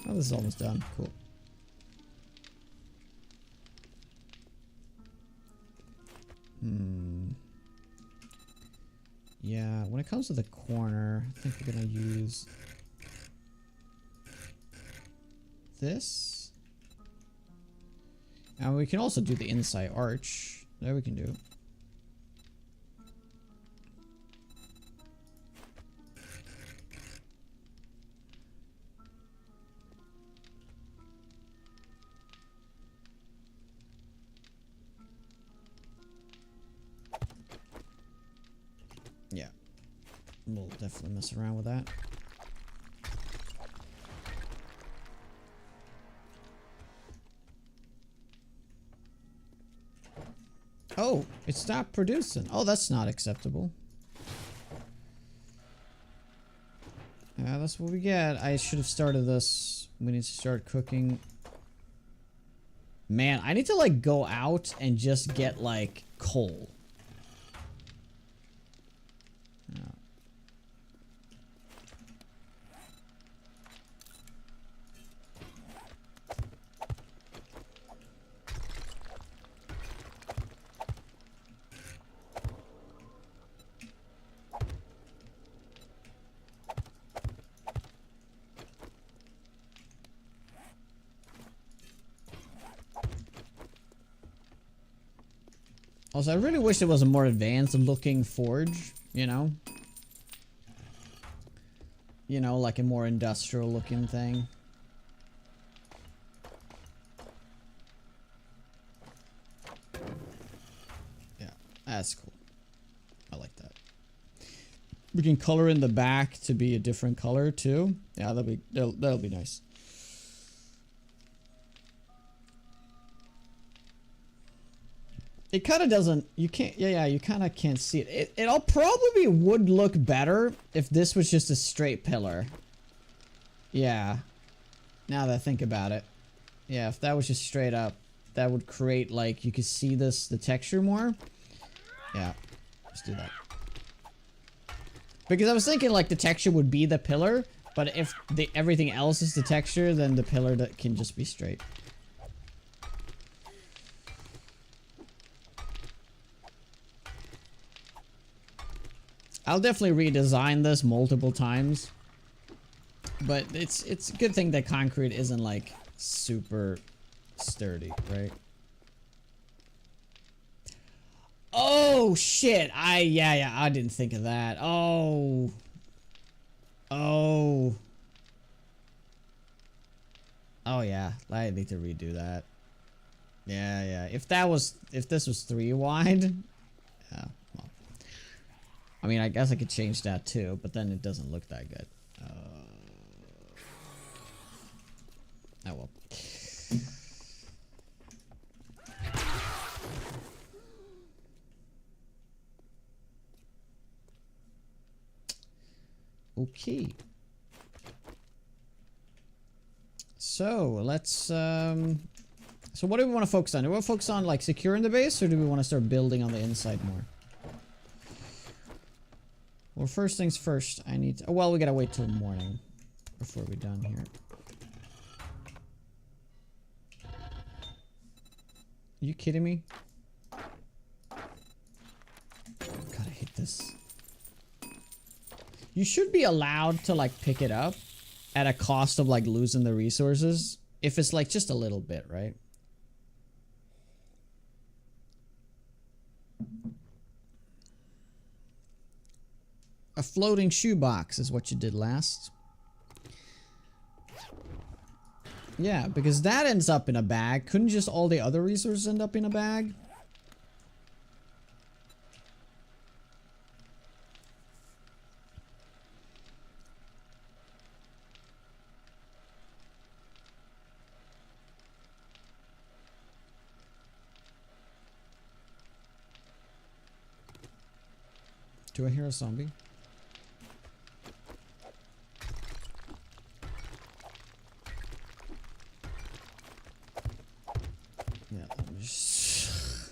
Oh, this is almost done. Cool. Yeah, when it comes to the corner, I think we're gonna use this. And we can also do the inside arch. That we can do. Yeah. We'll definitely mess around with that. Oh, it stopped producing. Oh, that's not acceptable. Yeah, that's what we get. I should have started this. We need to start cooking. Man, I need to like go out and just get like coal. Yeah. Also, I really wish there was a more advanced looking forge, you know? You know, like a more industrial looking thing. Yeah, that's cool. I like that. We can color in the back to be a different color too. Yeah, that'll be nice. It kind of doesn't, you can't, yeah, you kind of can't see it. It all probably would look better if this was just a straight pillar. Yeah. Now that I think about it. Yeah, if that was just straight up, that would create, like, you could see this, the texture more. Yeah, let's do that. Because I was thinking, like, the texture would be the pillar, but if everything else is the texture, then the pillar that can just be straight. I'll definitely redesign this multiple times, but it's a good thing that concrete isn't like super sturdy, right? Oh shit! Yeah, I didn't think of that. Oh, yeah, I need to redo that. Yeah. If this was 3 wide, yeah. I mean, I guess I could change that too, but then it doesn't look that good. Oh well. Okay. So let's so what do we want to focus on? Do we want to focus on like securing the base, or do we want to start building on the inside more? Well, first things first, I need to, oh, well, we gotta wait till morning before we're done here. Are you kidding me? God, I hate this. You should be allowed to like pick it up at a cost of like losing the resources if it's like just a little bit, right? A floating shoebox is what you did last. Yeah, because that ends up in a bag. Couldn't just all the other resources end up in a bag? Do I hear a zombie? Yeah, let me just...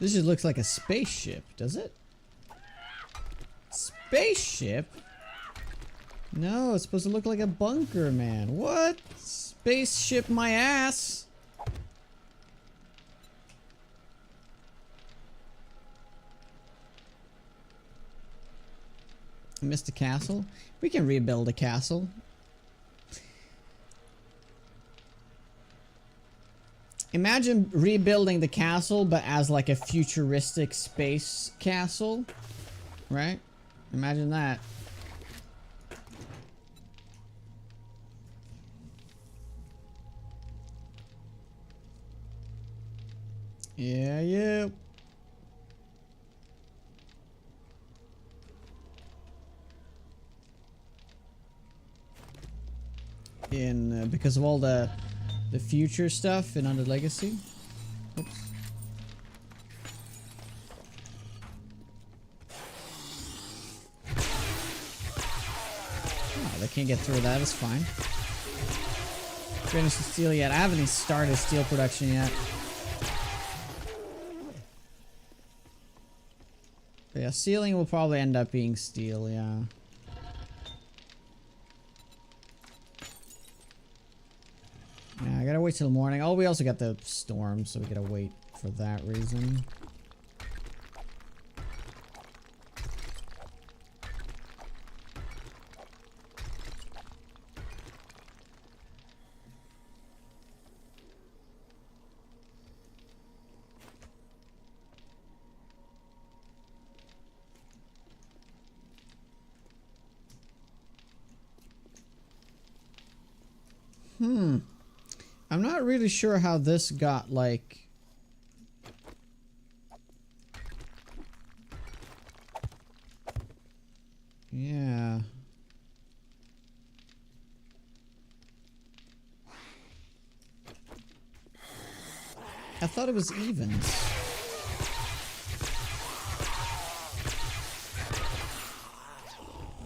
This just looks like a spaceship, does it? Spaceship? No, it's supposed to look like a bunker, man. What? Spaceship my ass! I missed a castle. We can rebuild a castle. Imagine rebuilding the castle, but as like a futuristic space castle. Right? Imagine that. Yeah, yeah. In because of all the future stuff in Under Legacy. Oops. Oh, they can't get through that. It's fine. Finished the steel yet? I haven't even started steel production yet. But yeah, ceiling will probably end up being steel. Yeah. Yeah, I gotta wait till morning. Oh, we also got the storm, so we gotta wait for that reason. I'm not really sure how this got, like... Yeah. I thought it was evens.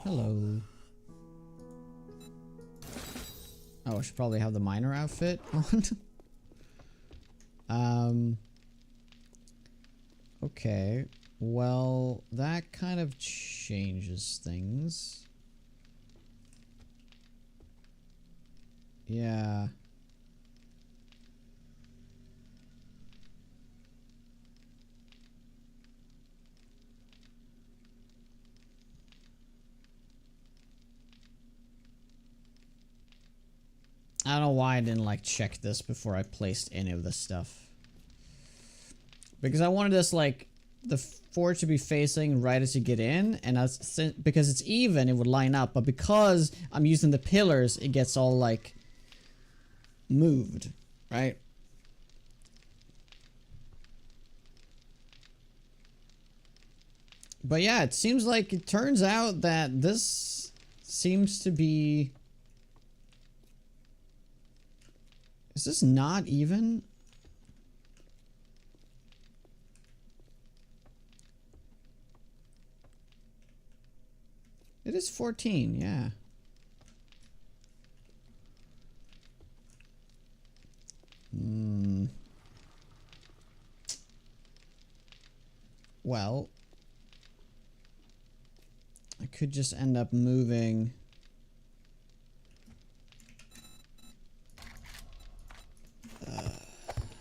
Hello. Oh, I should probably have the miner outfit on. Okay. Well, that kind of changes things. Yeah. I don't know why I didn't like check this before I placed any of this stuff. Because I wanted this like the forge to be facing right as you get in, and because it's even, it would line up. But because I'm using the pillars, it gets all like moved, right? But yeah, it seems like it turns out that this seems to be... Is this not even? It is 14, yeah. Well, I could just end up moving.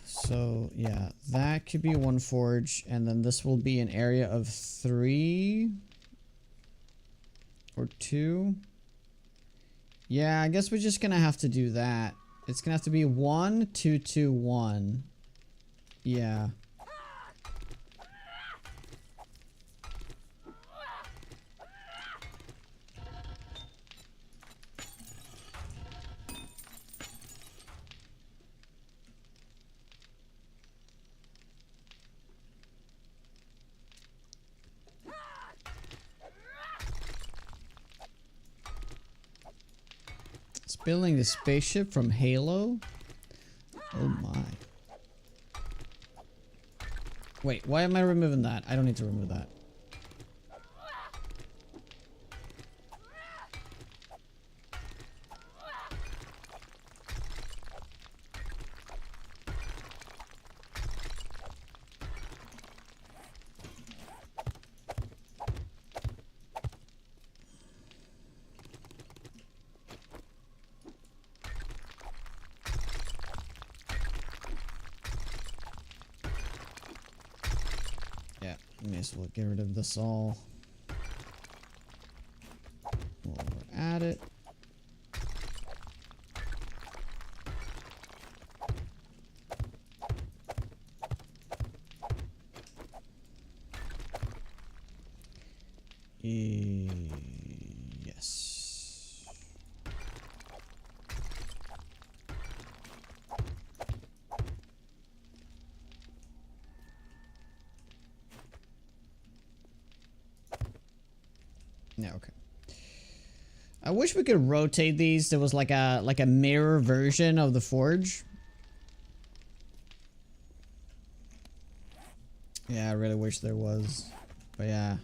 So yeah, that could be one forge, and then this will be an area of 3 or 2. Yeah, I guess we're just gonna have to do that. It's gonna have to be 1, 2, 2, 1. Yeah. It's building the spaceship from Halo? Oh my. Wait, why am I removing that? I don't need to remove that. Yeah, may as well get rid of this all while we're at it. Yes. Yeah, okay. I wish we could rotate these. There was like a mirror version of the forge. Yeah, I really wish there was. But yeah.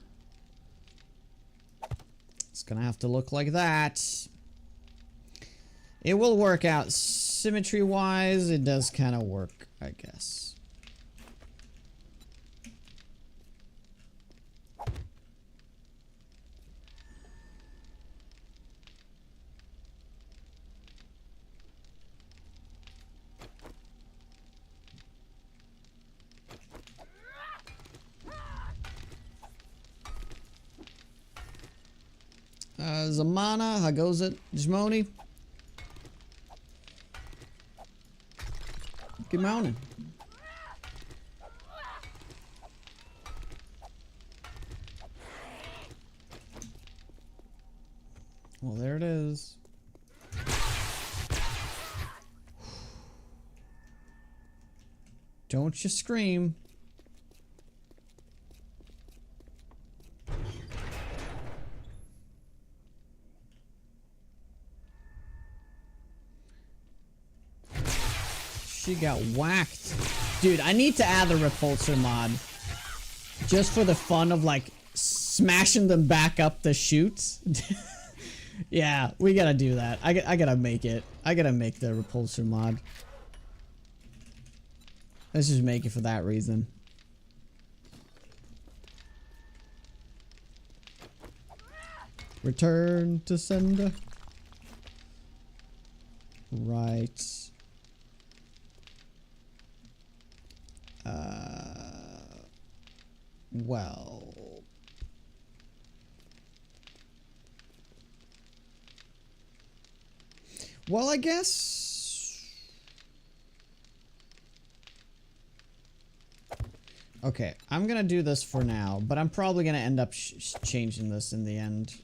It's gonna have to look like that. It will work out symmetry-wise. It does kind of work, I guess. Zamana, how goes it? Jmoni? Good morning. Well, there it is. Don't you scream. She got whacked. Dude, I need to add the repulsor mod. Just for the fun of like smashing them back up the chute. Yeah, we gotta do that. I gotta make it. I gotta make the repulsor mod. Let's just make it for that reason. Return to sender. Right. Well. Well, I guess. Okay, I'm gonna do this for now, but I'm probably gonna end up changing this in the end.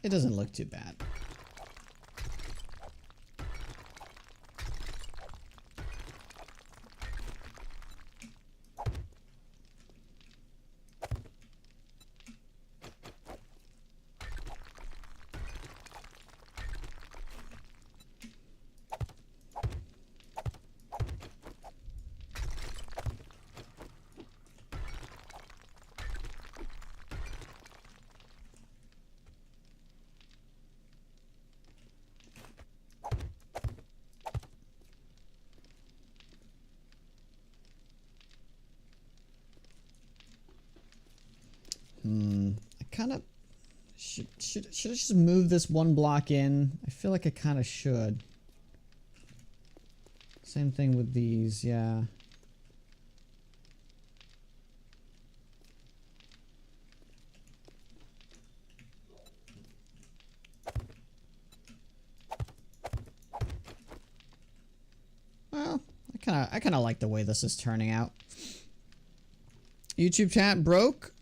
It doesn't look too bad. kind of... Should I just move this one block in? I feel like I kind of should. Same thing with these, yeah. Well, I kind of like the way this is turning out. YouTube chat broke.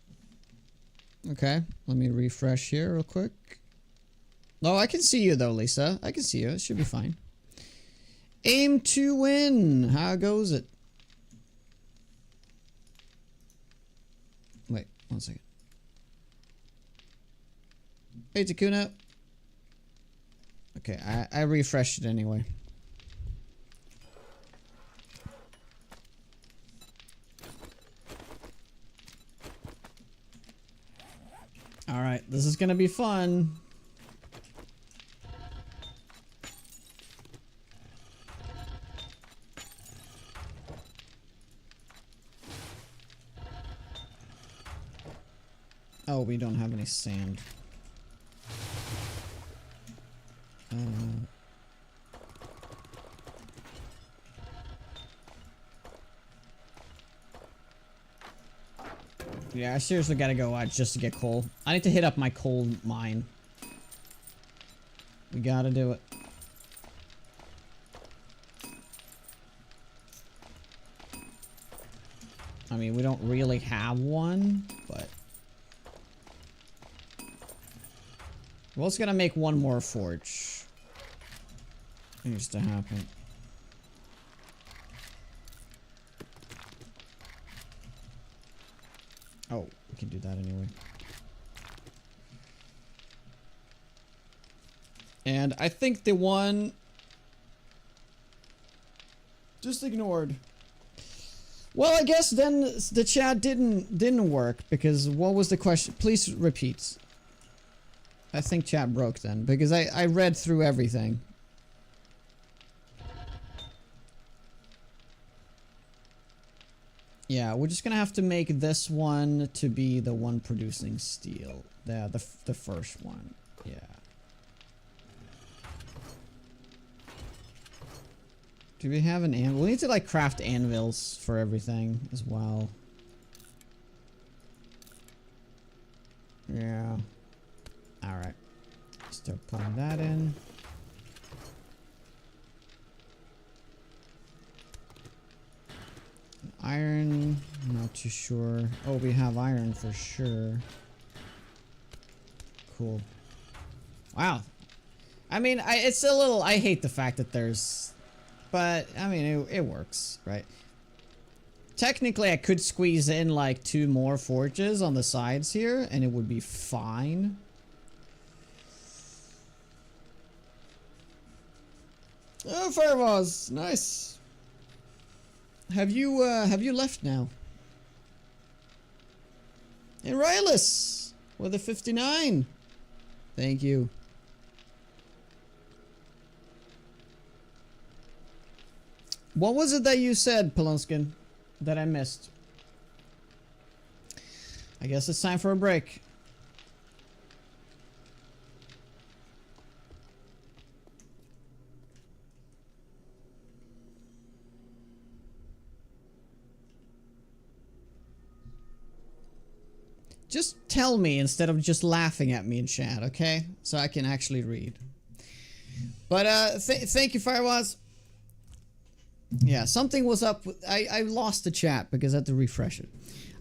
Okay, let me refresh here real quick. Oh, I can see you though, Lisa. I can see you. It should be fine. Aim to win. How goes it? Wait, 1 second. Hey, Takuna. Okay, I refreshed it anyway. Alright, this is gonna be fun. Oh, we don't have any sand. Yeah, I seriously gotta go out just to get coal. I need to hit up my coal mine. We gotta do it. I mean, we don't really have one, but... We're also gonna make one more forge. Needs to happen. Oh, we can do that anyway. And I think the one... just ignored. Well, I guess then the chat didn't work, because what was the question? Please repeat. I think chat broke then, because I read through everything. Yeah, we're just gonna have to make this one to be the one producing steel. The first one. Yeah. Do we have an anvil? We need to like craft anvils for everything as well. Yeah. Alright. Start putting that in. Iron, not too sure. Oh, we have iron for sure. Cool. Wow. I mean, it's a little... I hate the fact that there's... But, I mean, it works, right? Technically, I could squeeze in like 2 more forges on the sides here, and it would be fine. Oh, Firewalls! Nice! Have you left now? And Rylus with a 59. Thank you. What was it that you said, Polonskin, that I missed? I guess it's time for a break. Just tell me instead of just laughing at me in chat, okay? So I can actually read. But thank you, Firewalls. Yeah, something was up. I lost the chat because I had to refresh it.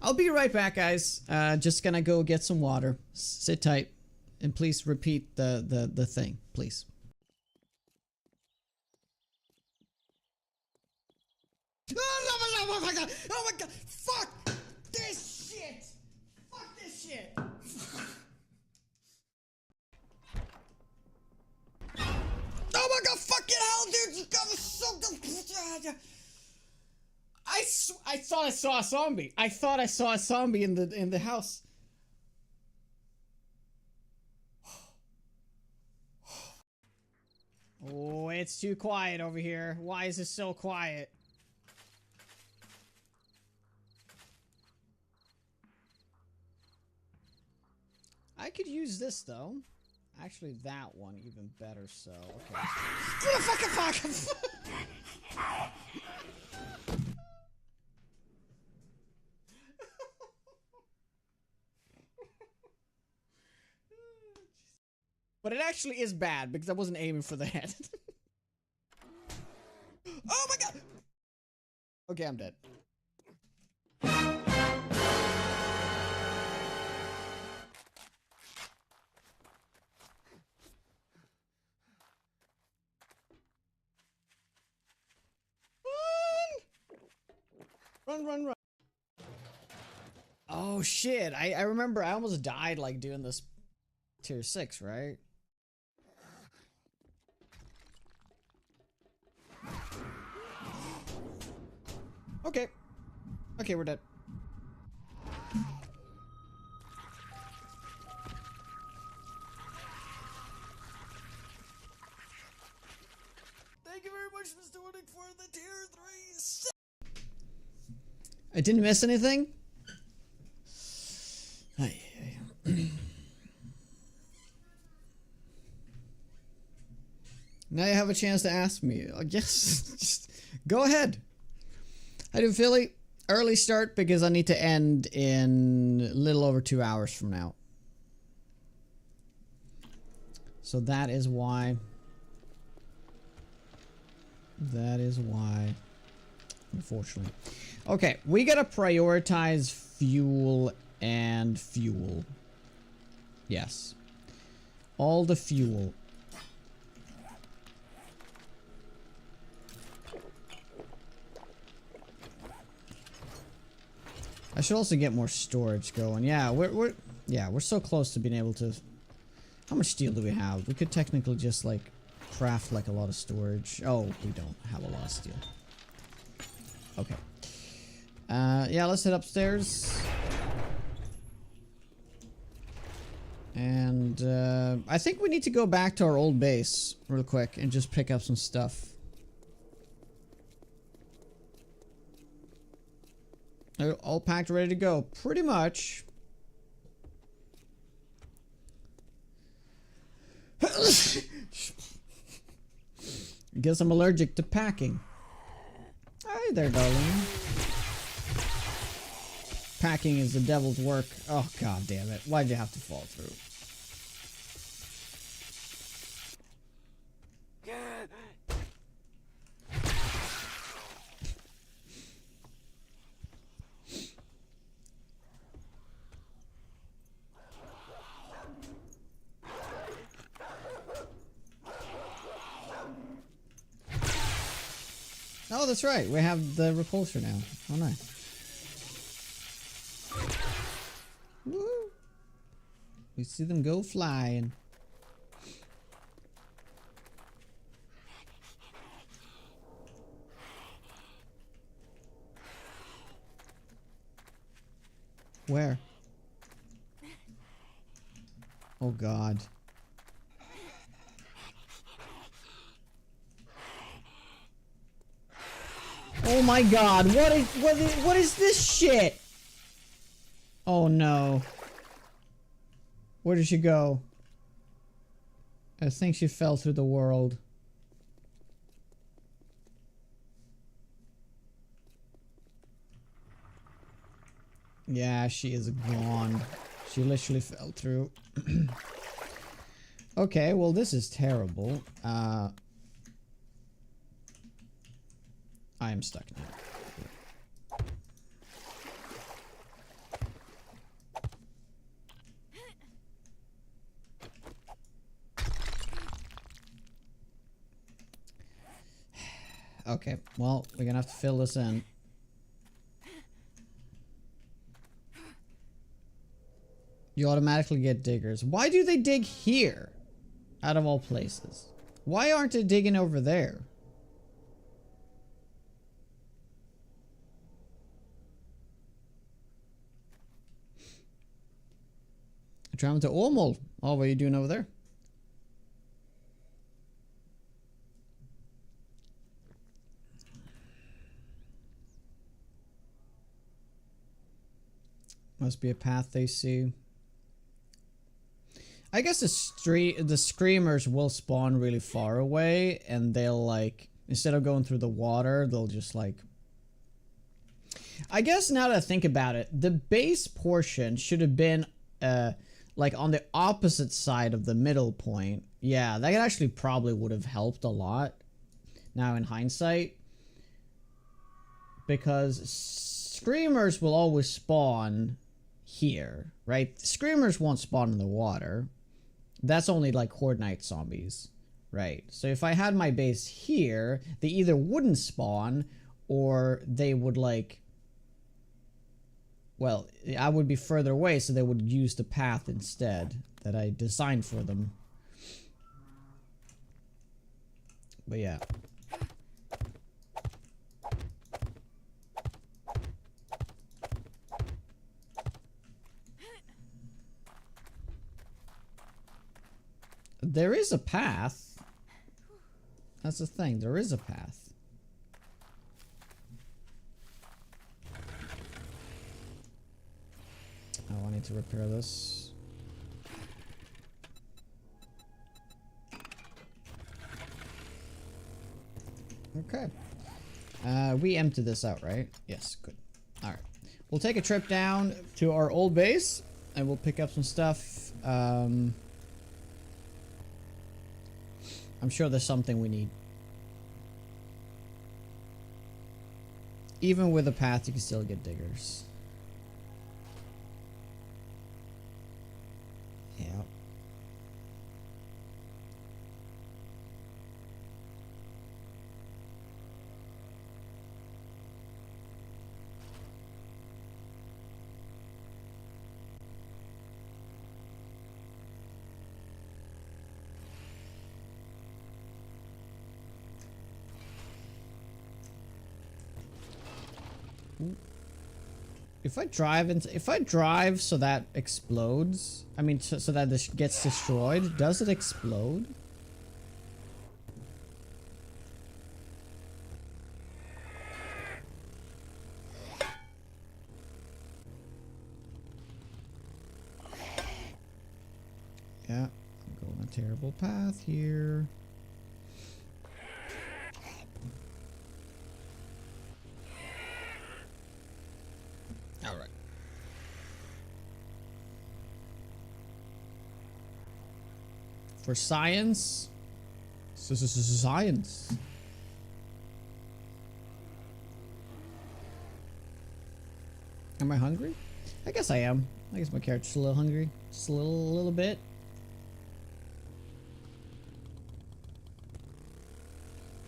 I'll be right back, guys. Just gonna go get some water. Sit tight, and please repeat the thing, please. Oh my god! Oh my god! Fuck this shit! Fuck this shit! Oh my god, fucking hell, dude! You got me so good. I thought I saw a zombie. I thought I saw a zombie in the house. Oh, it's too quiet over here. Why is it so quiet? could use this though. Actually, that one even better. So okay. Fuck. But it actually is bad because I wasn't aiming for the head. Oh my god! Okay, I'm dead. Run. Oh shit, I remember I almost died like doing this tier 6, right? Okay. Okay, we're dead. Thank you very much, Mr. Winnick, for the tier 3. I didn't miss anything? Now you have a chance to ask me. Yes, just go ahead. I do Philly. Early start because I need to end in a little over 2 hours from now. So that is why. That is why. Unfortunately. Okay, we gotta prioritize fuel and fuel. Yes. All the fuel. I should also get more storage going. Yeah, we're so close to being able to. How much steel do we have? We could technically just like craft like a lot of storage. Oh, we don't have a lot of steel. Okay. Yeah, let's head upstairs. And I think we need to go back to our old base real quick and just pick up some stuff. All packed, ready to go. Pretty much. Guess I'm allergic to packing. Hi there, darling. Packing is the devil's work. Oh, god damn it. Why'd you have to fall through? Oh, that's right. We have the repulsor now. Oh, nice. Woo! We see them go flying. Where? Oh, God. Oh my god, what is this shit? Oh no. Where did she go? I think she fell through the world. Yeah, she is gone. She literally fell through. Okay, well this is terrible. I am stuck now. Okay, well, we're gonna have to fill this in. You automatically get diggers. Why do they dig here? Out of all places. Why aren't they digging over there? Travel to Åmål. Oh, what are you doing over there? Must be a path they see. I guess the screamers will spawn really far away, and they'll like, instead of going through the water, they'll just like... I guess now that I think about it, the base portion should have been like on the opposite side of the middle point. Yeah, that actually probably would have helped a lot now in hindsight. Because screamers will always spawn here, right? Screamers won't spawn in the water. That's only like Horde Night zombies, right? So if I had my base here, they either wouldn't spawn or they would like... Well, I would be further away, so they would use the path instead that I designed for them. But yeah. There is a path. That's the thing, there is a path. Oh, I need to repair this. Okay. We emptied this out, right? Yes, good. Alright. We'll take a trip down to our old base, and we'll pick up some stuff. I'm sure there's something we need. Even with a path, you can still get diggers. Yeah. If I drive so that explodes, I mean so that this gets destroyed, does it explode? Yeah, I'm going a terrible path here. All right. For science? Science. Am I hungry? I guess I am. I guess my character's a little hungry. Just a little bit.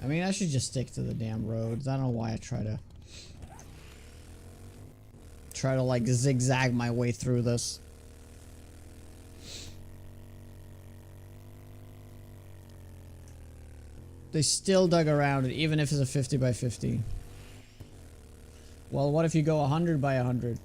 I mean, I should just stick to the damn roads. I don't know why I try to like zigzag my way through this. They still dug around it, even if it's a 50 by 50. Well, what if you go 100 by 100?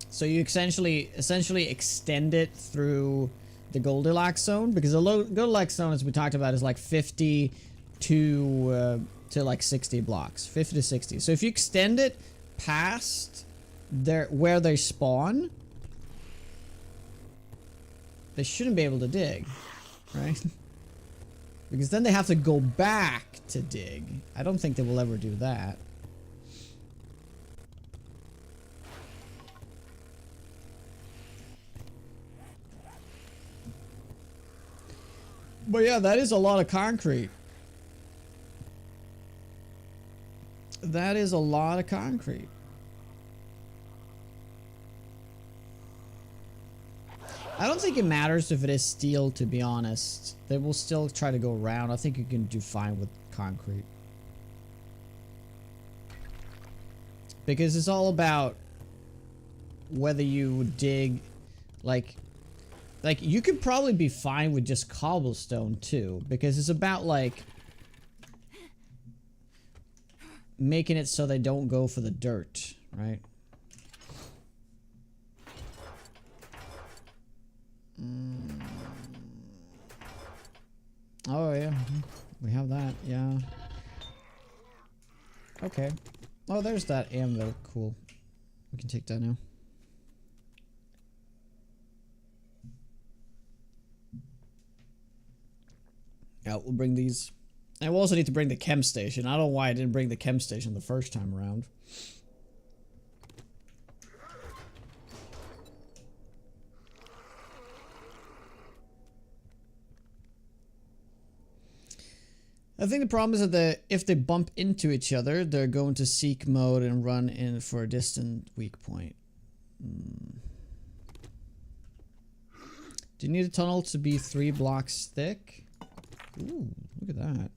So you essentially extend it through the Goldilocks zone, because the Goldilocks zone, as we talked about, is like 50 to like 60 blocks, 50 to 60. So if you extend it past where they spawn, they shouldn't be able to dig, right? Because then they have to go back to dig. I don't think they will ever do that. But yeah, that is a lot of concrete. That is a lot of concrete. I don't think it matters if it is steel, to be honest. They will still try to go around. I think you can do fine with concrete. Because it's all about whether you dig, like you could probably be fine with just cobblestone too, because it's about like making it so they don't go for the dirt, right? Oh yeah, we have that, yeah. Okay. Oh, there's that anvil. Cool. We can take that now. Yeah, we'll bring these. And we'll also need to bring the chem station. I don't know why I didn't bring the chem station the first time around. I think the problem is that if they bump into each other, they're going to seek mode and run in for a distant weak point. Do you need a tunnel to be 3 blocks thick? Ooh, look at that.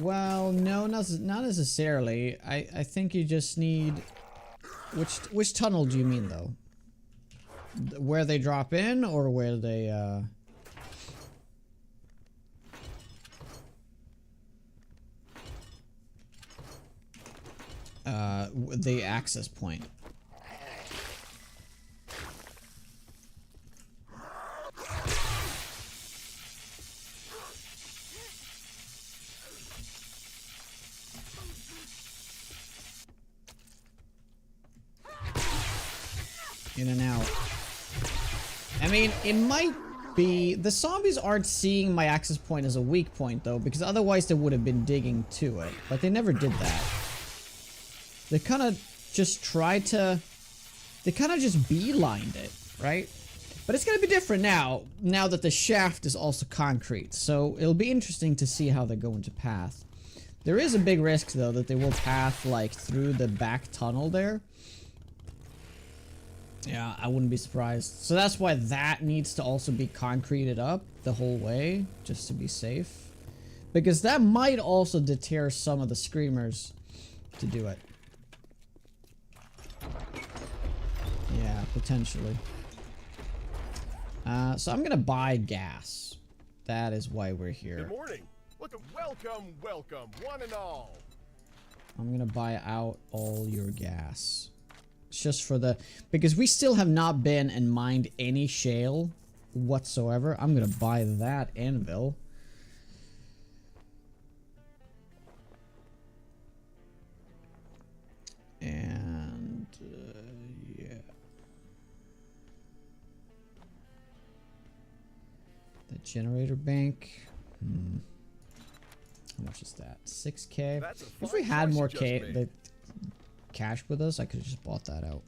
Well, no, not necessarily. I think you just need... Which tunnel do you mean, though? Where they drop in, or where they, the access point. In and out. I mean, it might be... The zombies aren't seeing my access point as a weak point, though, because otherwise they would have been digging to it. But they never did that. They kind of just tried to... They kind of just beelined it, right? But it's going to be different now that the shaft is also concrete. So it'll be interesting to see how they go into path. There is a big risk, though, that they will path, like, through the back tunnel there. Yeah, I wouldn't be surprised. So that's why that needs to also be concreted up the whole way, just to be safe. Because that might also deter some of the screamers to do it. Yeah, potentially. So I'm gonna buy gas. That is why we're here. Good morning. Welcome, welcome, one and all. I'm gonna buy out all your gas. It's just for the... Because we still have not been and mined any shale whatsoever. I'm gonna buy that anvil. And... yeah. The generator bank. How much is that? 6K. If we had more the cash with us, I could have just bought that out.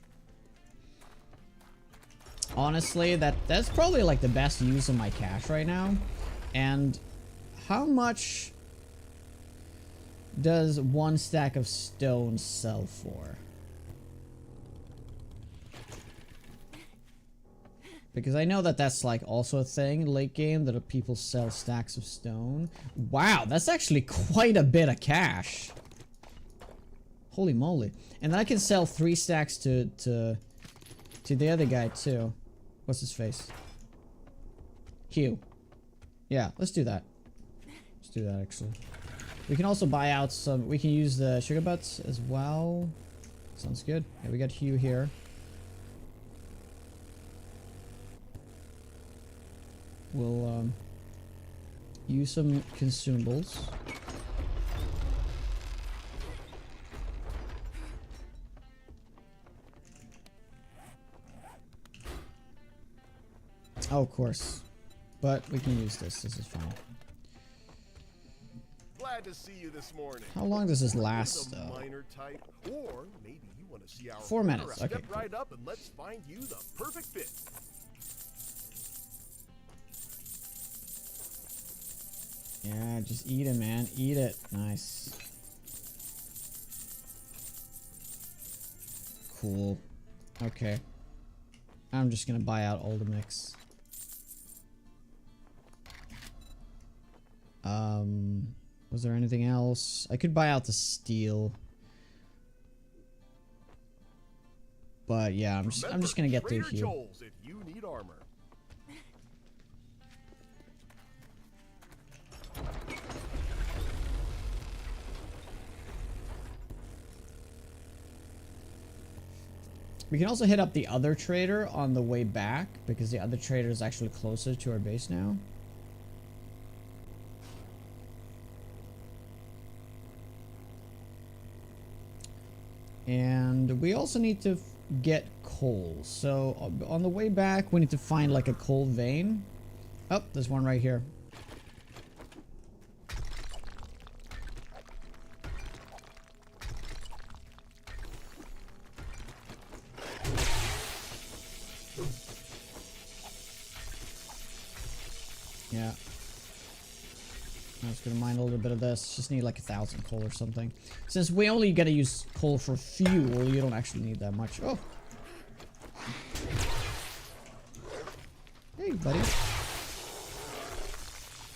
Honestly, that's probably like the best use of my cash right now. And how much does 1 stack of stone sell for? Because I know that that's like also a thing late game, that people sell stacks of stone. Wow, that's actually quite a bit of cash. Holy moly. And then I can sell 3 stacks to the other guy too. What's his face? Hugh. Yeah, let's do that. Let's do that actually. We can also buy out some, we can use the sugar butts as well. Sounds good. Yeah, we got Hugh here. We'll use some consumables. Oh, of course. But we can use this. This is fine. Glad to see you this morning. How long does this last, though? Minor type, or maybe you want to see our 4 minutes. Okay. Step right up and let's find you the perfect fit. Yeah, just eat it, man. Eat it. Nice. Cool. Okay. I'm just gonna buy out all the mix. Was there anything else? I could buy out the steel. But yeah, I'm just gonna get through here. If you need armor. We can also hit up the other trader on the way back, because the other trader is actually closer to our base now. And we also need to get coal. So on the way back, we need to find like a coal vein. Oh, there's one right here. Yeah. I'm just gonna mine a little bit of this. Just need like 1,000 coal or something. Since we only gotta use coal for fuel, you don't actually need that much. Oh! Hey, buddy.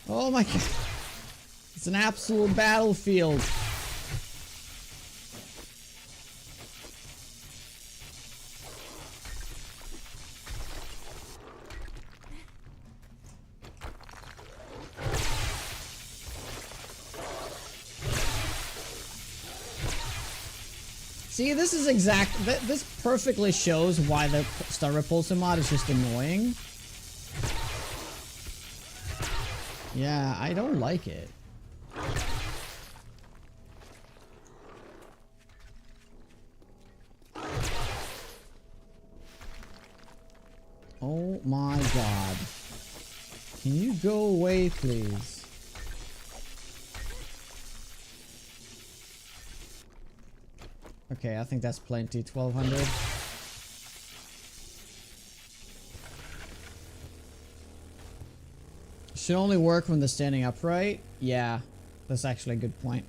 Oh my god. It's an absolute battlefield. See, this is this perfectly shows why the Star Repulsor mod is just annoying. Yeah, I don't like it. Oh my god. Can you go away, please? Okay, I think that's plenty. 1,200. Should only work when they're standing upright. Yeah, that's actually a good point.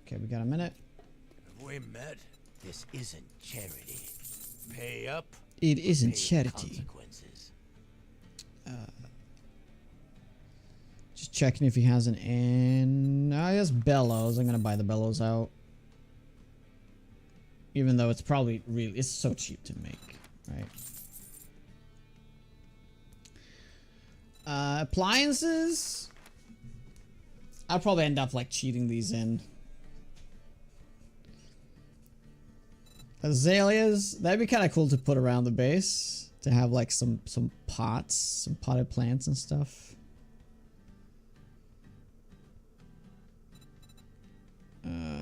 Okay, we got a minute. Have we met? This isn't charity. Pay up. It isn't pay charity. Consequences. Just checking if he has an he has bellows. I'm gonna buy the bellows out. Even though it's probably it's so cheap to make, right? Appliances. I'll probably end up like cheating these in. Azaleas, that'd be kind of cool to put around the base, to have like some pots, some potted plants and stuff.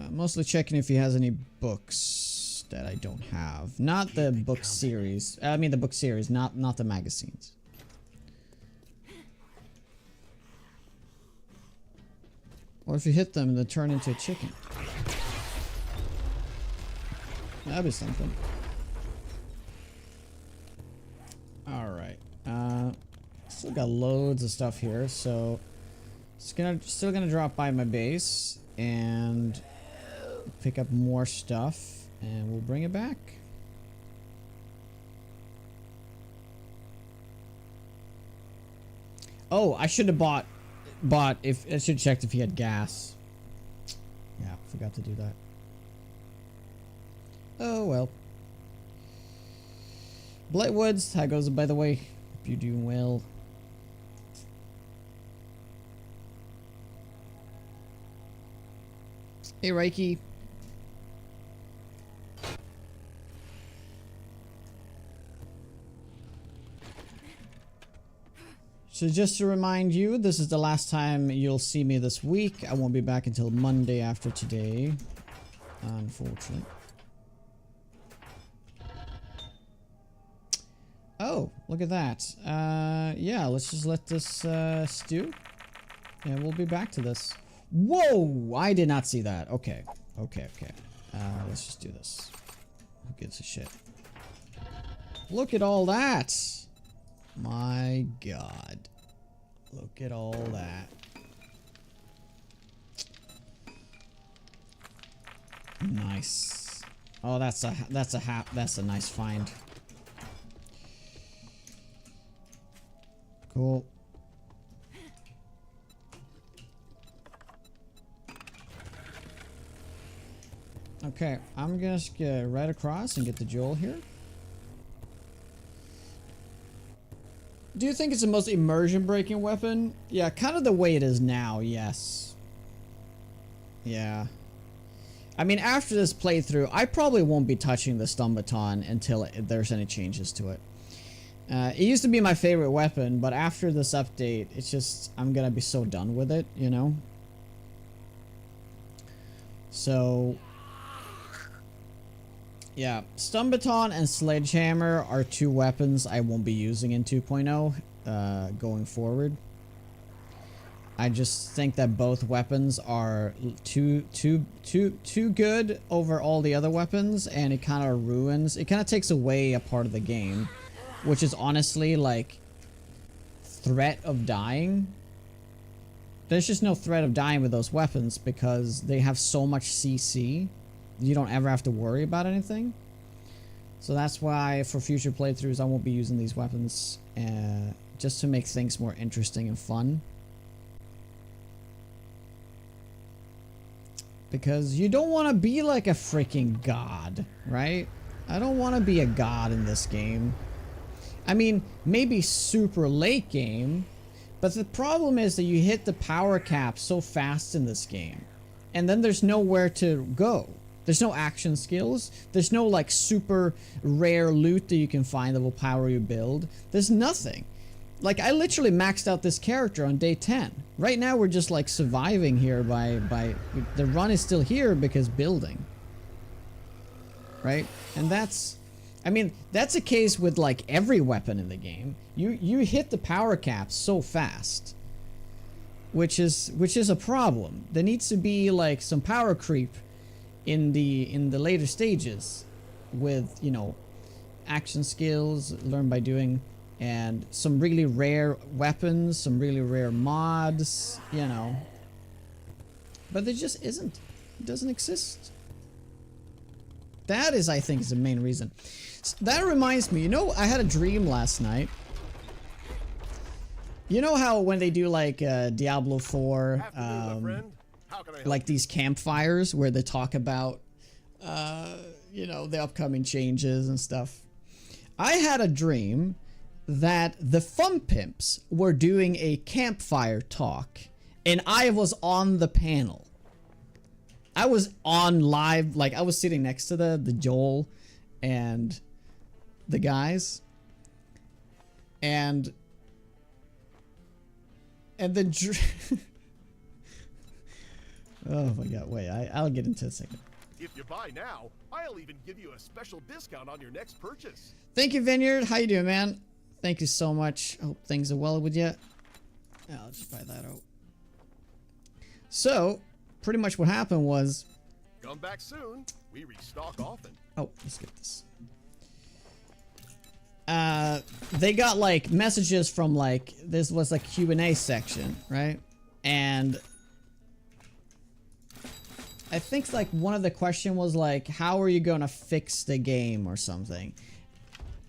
Mostly checking if he has any books that I don't have. Not the book series. I mean the book series, not the magazines. Or if you hit them, they turn into a chicken. That'd be something. Alright. Still got loads of stuff here, so still gonna drop by my base and pick up more stuff, and we'll bring it back. Oh, I should have bought if I should have checked if he had gas. Yeah, forgot to do that. Oh well. Blightwoods, how goes it by the way? Hope you're doing well. Hey Reiki. So just to remind you, this is the last time you'll see me this week. I won't be back until Monday after today. Unfortunately. Oh, look at that. Yeah, let's just let this stew. And we'll be back to this. Whoa! I did not see that. Okay. Okay. Let's just do this. Who gives a shit? Look at all that! My god. Look at all that. Nice. Oh, that's a nice find. Cool. Okay, I'm gonna just get right across and get the Joel here. Do you think it's the most immersion breaking weapon? Yeah, kind of the way it is now, yes. Yeah. I mean, after this playthrough, I probably won't be touching the stun baton until there's any changes to it. It used to be my favorite weapon, but after this update, it's just, I'm gonna be so done with it, you know? So, Yeah, Stun Baton and Sledgehammer are two weapons I won't be using in 2.0 going forward. I just think that both weapons are too good over all the other weapons, and it kind of takes away a part of the game, which is honestly like threat of dying. There's just no threat of dying with those weapons because they have so much CC. You don't ever have to worry about anything. So that's why for future playthroughs I won't be using these weapons, just to make things more interesting and fun. Because you don't want to be like a freaking god, right? I don't want to be a god in this game. I mean, maybe super late game, but the problem is that you hit the power cap so fast in this game, and then there's nowhere to go. There's no action skills. There's no like super rare loot that you can find that will power your build. There's nothing. Like, I literally maxed out this character on day 10. Right now we're just like surviving here by the run is still here because building. Right? And that's, I mean, that's a case with like every weapon in the game. You hit the power cap so fast. Which is a problem. There needs to be like some power creep in the later stages with, you know, action skills learned by doing, and some really rare weapons, some really rare mods, you know. But there just isn't. It doesn't exist. That is, I think, is the main reason. That reminds me, you know, I had a dream last night. You know how when they do like Diablo 4, like these campfires where they talk about, you know, the upcoming changes and stuff. I had a dream that the Fun Pimps were doing a campfire talk, and I was on the panel. I was on live, like I was sitting next to the Joel and the guys, and the oh my god, wait, I'll get into it in a second. If you buy now, I'll even give you a special discount on your next purchase. Thank you, Vineyard. How you doing, man? Thank you so much. Hope things are well with you. Yeah, I'll just buy that out. So, pretty much what happened was... Come back soon. We restock often. Oh, let's get this. They got like messages from like, this was like Q&A section, right? And I think like one of the question was like, how are you gonna fix the game or something?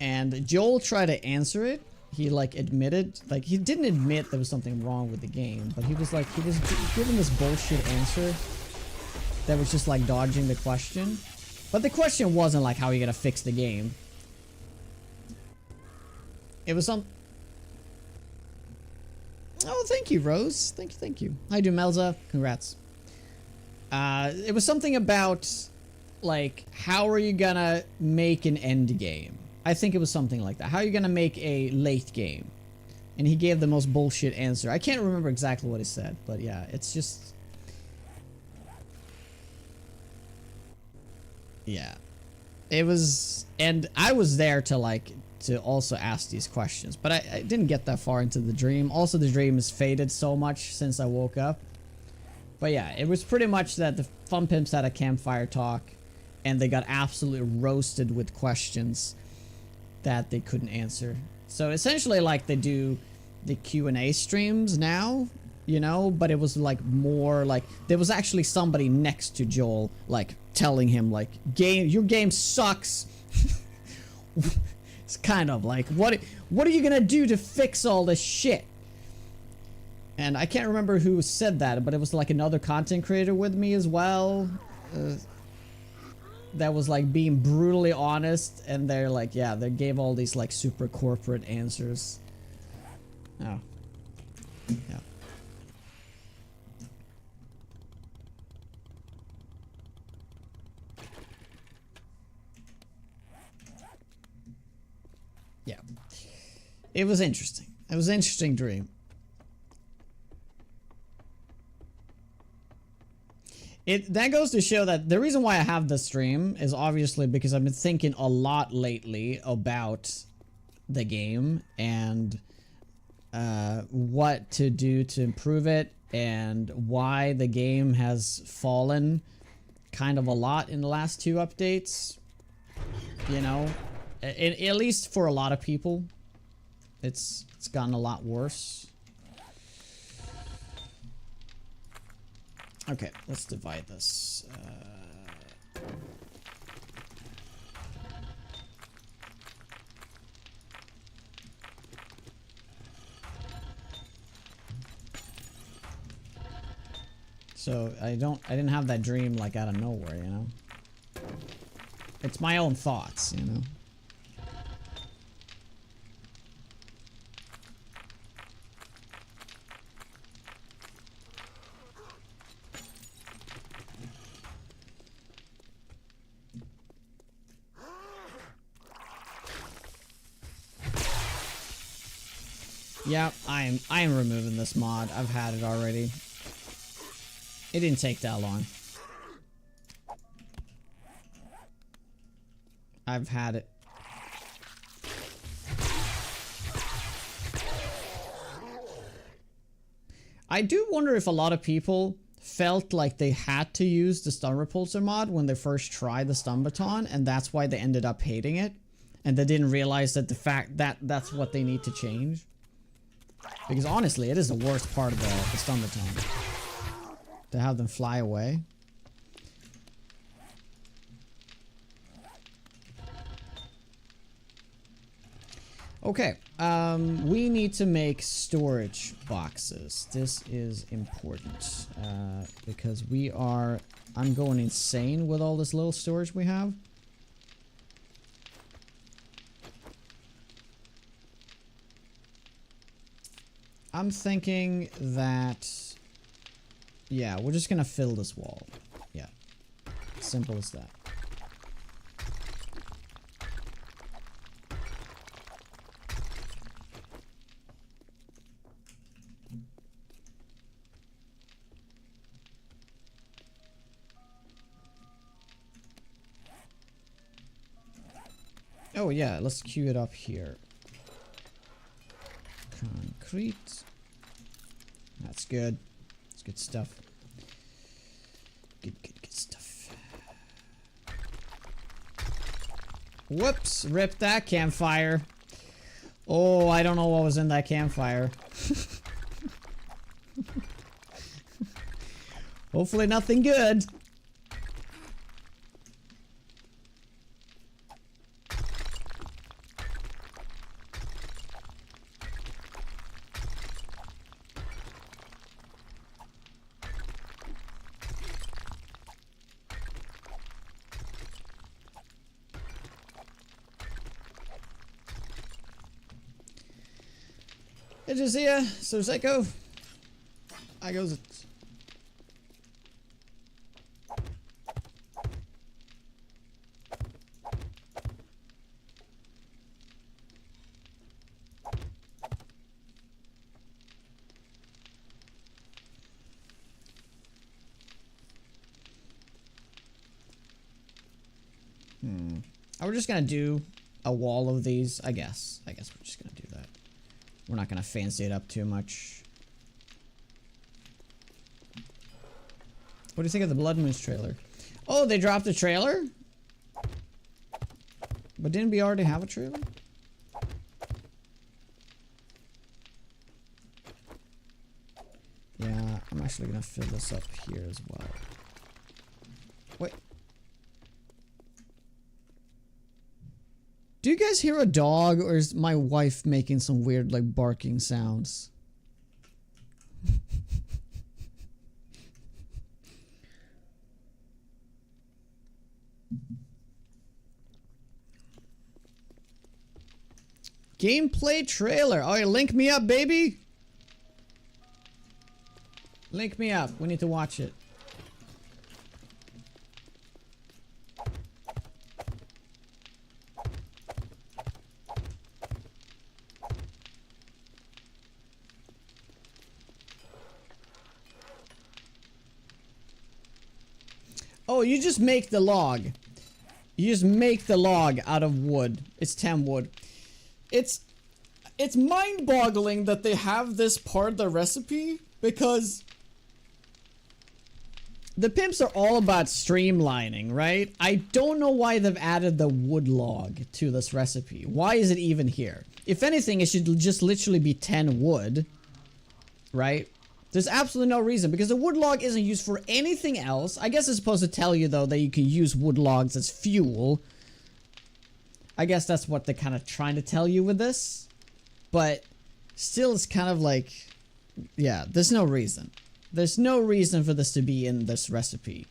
And Joel tried to answer it. He like admitted, like he didn't admit there was something wrong with the game, but he was like, he was giving this bullshit answer that was just like dodging the question. But the question wasn't like, how are you gonna fix the game? It was some... Oh, thank you, Rose. Thank you. Hi, Dumelza. Congrats. It was something about, like, how are you gonna make an end game? I think it was something like that. How are you gonna make a late game? And he gave the most bullshit answer. I can't remember exactly what he said, but yeah, it's just... Yeah. It was... And I was there to, like, to also ask these questions, but I didn't get that far into the dream. Also, the dream has faded so much since I woke up. But yeah, it was pretty much that the Fun Pimps had a campfire talk, and they got absolutely roasted with questions that they couldn't answer. So essentially, like, they do the Q&A streams now, you know, but it was like more like there was actually somebody next to Joel, like telling him like, your game sucks. It's kind of like, what are you gonna do to fix all this shit? And I can't remember who said that, but it was like another content creator with me as well. That was like being brutally honest, and they're like, yeah, they gave all these like super corporate answers. Oh. Yeah. Yeah. It was interesting. It was an interesting dream. That goes to show that the reason why I have the stream is obviously because I've been thinking a lot lately about the game and what to do to improve it and why the game has fallen kind of a lot in the last 2 updates. You know, at least for a lot of people, it's gotten a lot worse. Okay, let's divide this. So I didn't have that dream like out of nowhere, you know? It's my own thoughts, you know? Yeah, I am removing this mod. I've had it already. It didn't take that long. I've had it. I do wonder if a lot of people felt like they had to use the stun repulsor mod when they first tried the stun baton, and that's why they ended up hating it, and they didn't realize that the fact that that's what they need to change. Because honestly, it is the worst part of the stun baton. To have them fly away. Okay, we need to make storage boxes. This is important because I'm going insane with all this little storage we have. I'm thinking that, yeah, we're just gonna fill this wall. Yeah, simple as that. Oh yeah, let's queue it up here. Concrete. That's good. That's good stuff. Good stuff. Whoops, ripped that campfire. Oh, I don't know what was in that campfire. Hopefully nothing good. Hey, Jazia, so Seiko. I goes it. We're just gonna do a wall of these, I guess. I guess we're just gonna do that. We're not gonna fancy it up too much. What do you think of the Blood Moose trailer? Oh, they dropped a trailer? But didn't we already have a trailer? Yeah, I'm actually gonna fill this up here as well. Wait. Do you guys hear a dog, or is my wife making some weird, like, barking sounds? Gameplay trailer. Oh, link me up, baby. Link me up. We need to watch it. Oh, you just make the log. You just make the log out of wood. It's 10 wood. It's mind-boggling that they have this part of the recipe, because the pimps are all about streamlining, right? I don't know why they've added the wood log to this recipe. Why is it even here? If anything, it should just literally be 10 wood, right? There's absolutely no reason, because the wood log isn't used for anything else. I guess it's supposed to tell you, though, that you can use wood logs as fuel. I guess that's what they're kind of trying to tell you with this. But still, it's kind of like, yeah, there's no reason. There's no reason for this to be in this recipe.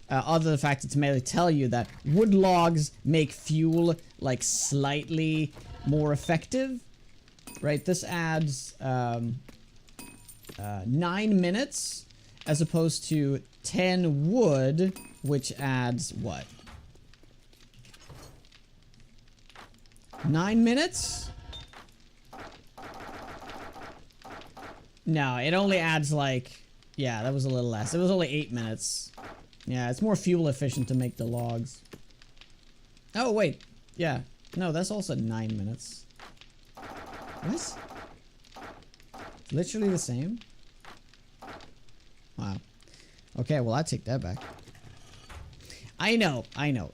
Other than the fact it's merely tell you that wood logs make fuel like slightly more effective. Right, this adds 9 minutes as opposed to 10 wood, which adds what? 9 minutes? No, it only adds like... Yeah, that was a little less. It was only 8 minutes. Yeah, it's more fuel efficient to make the logs. Oh, wait. Yeah. No, that's also 9 minutes. What? Literally the same? Wow. Okay, well, I take that back. I know.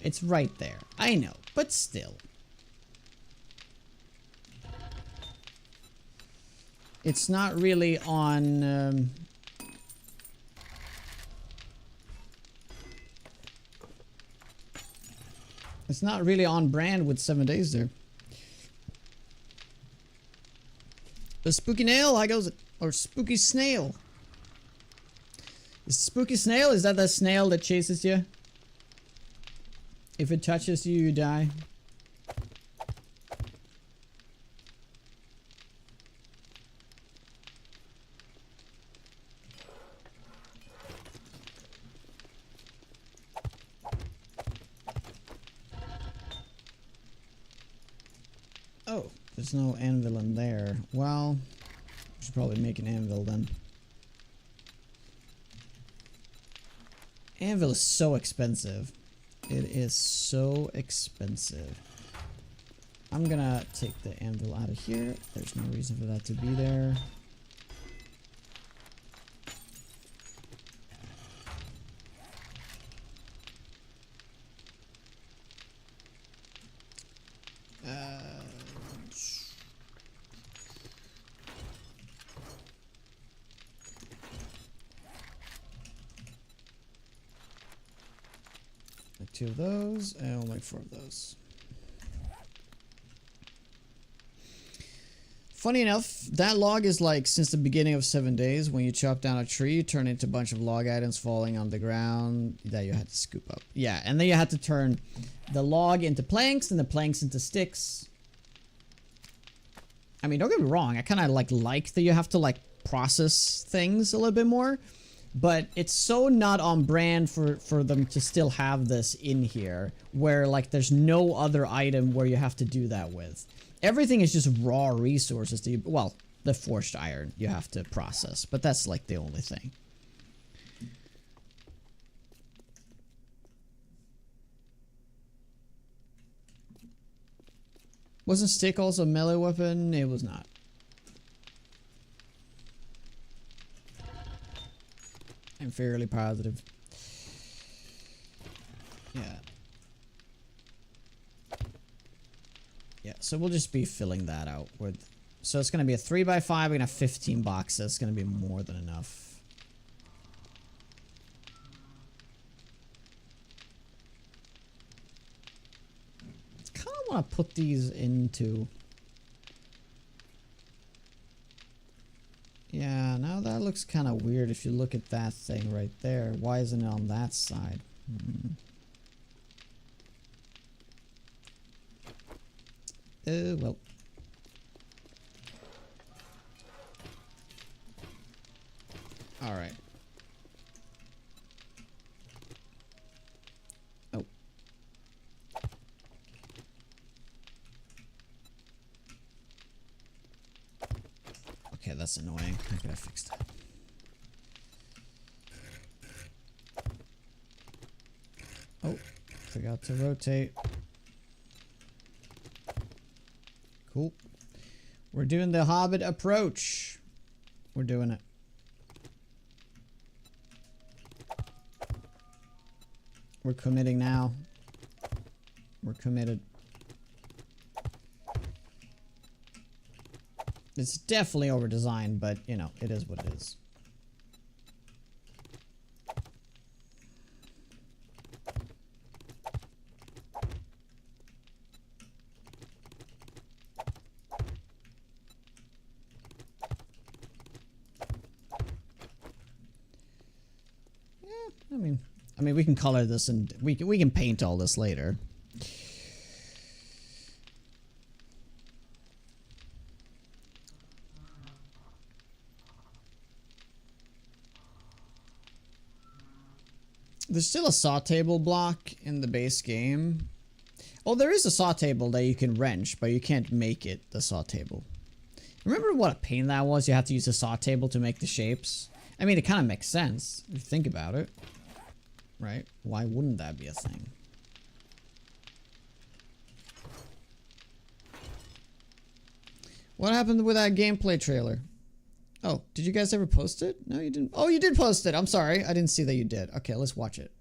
It's right there. I know, but still. It's not really on... It's not really on brand with 7 days there. The spooky nail, how goes it? Or spooky snail. The spooky snail, is that the snail that chases you? If it touches you, you die. Oh, there's no anvil in there. Well, we should probably make an anvil then. Anvil is so expensive. It is so expensive. I'm gonna take the anvil out of here. There's no reason for that to be there. Make 2 of those, and I'll make 4 of those. Funny enough, that log is like since the beginning of 7 days. When you chop down a tree, you turn it into a bunch of log items falling on the ground that you had to scoop up. Yeah, and then you had to turn the log into planks and the planks into sticks. I mean, don't get me wrong, I kind of like that you have to like process things a little bit more. But it's so not on brand for them to still have this in here, where like there's no other item where you have to do that with. Everything is just raw resources that you, well, the forged iron you have to process, but that's like the only thing. Wasn't stick also a melee weapon? It was not. I'm fairly positive. Yeah. Yeah, so we'll just be filling that out with... So it's going to be a 3x5. We're going to have 15 boxes. It's going to be more than enough. I kind of want to put these into... Yeah, now that looks kind of weird if you look at that thing right there. Why isn't it on that side? Well. Alright. Oh. Okay, that's annoying. I gotta fix that. Oh, forgot to rotate. Cool. We're doing the Hobbit approach. We're doing it. We're committing now. We're committed. It's definitely over-designed, but, you know, it is what it is. I mean, we can color this and we can paint all this later. There's still a saw table block in the base game. Oh, there is a saw table that you can wrench, but you can't make it the saw table. Remember what a pain that was? You have to use a saw table to make the shapes. I mean, it kind of makes sense if you think about it. Right? Why wouldn't that be a thing? What happened with that gameplay trailer? Oh, did you guys ever post it? No, you didn't. Oh, you did post it. I'm sorry. I didn't see that you did. Okay, let's watch it.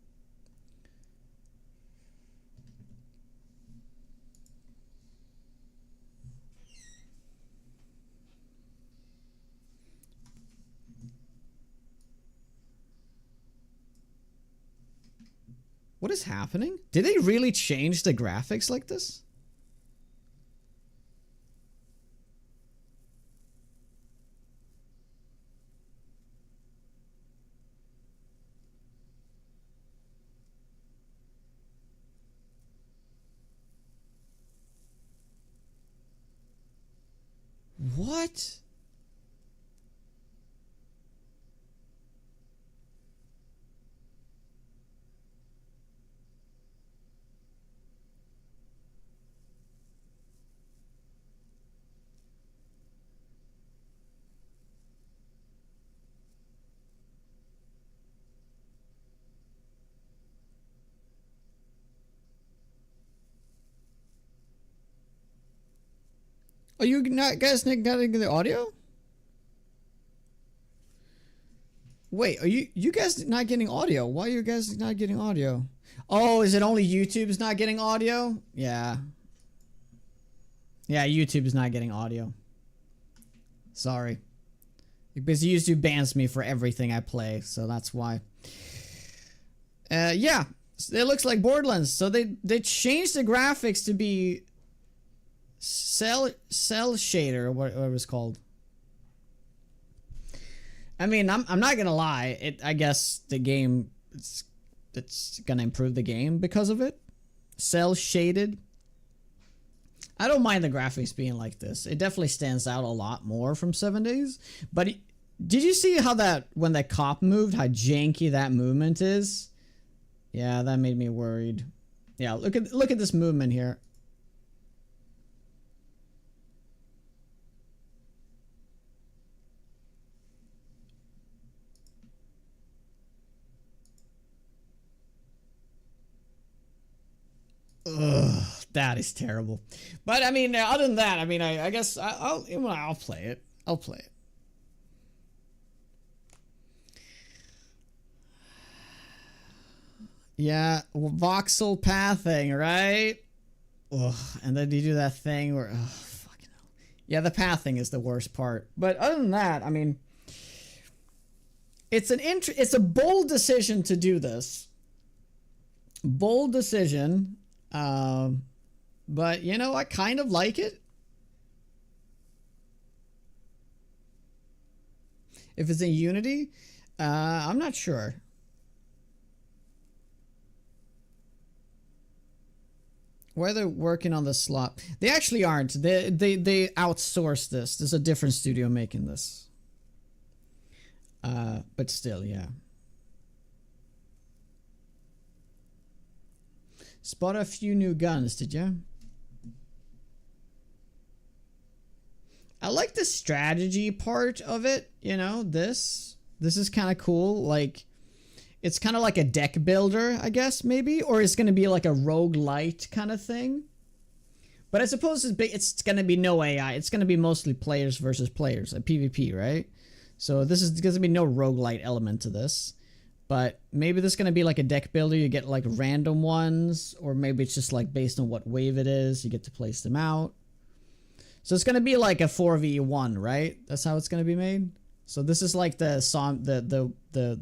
What is happening? Did they really change the graphics like this? What? Are you not guys not getting the audio? Wait, are you guys not getting audio? Why are you guys not getting audio? Oh, is it only YouTube's not getting audio? Yeah. Yeah, YouTube is not getting audio. Sorry. Because YouTube bans me for everything I play, so that's why. Yeah. It looks like Borderlands. So they changed the graphics to be cell shader, or whatever it's called. I mean, I'm not gonna lie. I guess the game it's gonna improve the game because of it. Cell shaded. I don't mind the graphics being like this. It definitely stands out a lot more from 7 Days. But did you see how that when that cop moved, how janky that movement is? Yeah, that made me worried. Yeah, look at this movement here. Ugh, that is terrible. But I mean, other than that, I mean, I guess I'll play it. I'll play it. Yeah, voxel pathing, right? Ugh, and then you do that thing where, oh, fucking hell. Yeah, the pathing is the worst part. But other than that, I mean, it's a bold decision to do this. Bold decision. But you know, I kind of like it. If it's in Unity, I'm not sure. Why they're working on the slot? They actually aren't. They outsource this. There's a different studio making this. But still, yeah. Spot a few new guns, did you? I like the strategy part of it, you know, this is kind of cool. Like, It's kind of like a deck builder, I guess, maybe, or it's going to be like a roguelite kind of thing. But I suppose it's going to be no AI. It's going to be mostly players versus players, a PvP, right? So this is going to be no roguelite element to this. But maybe this is going to be like a deck builder. You get like random ones, or maybe it's just like based on what wave it is. You get to place them out. So it's going to be like a 4v1, right? That's how it's going to be made. So this is like the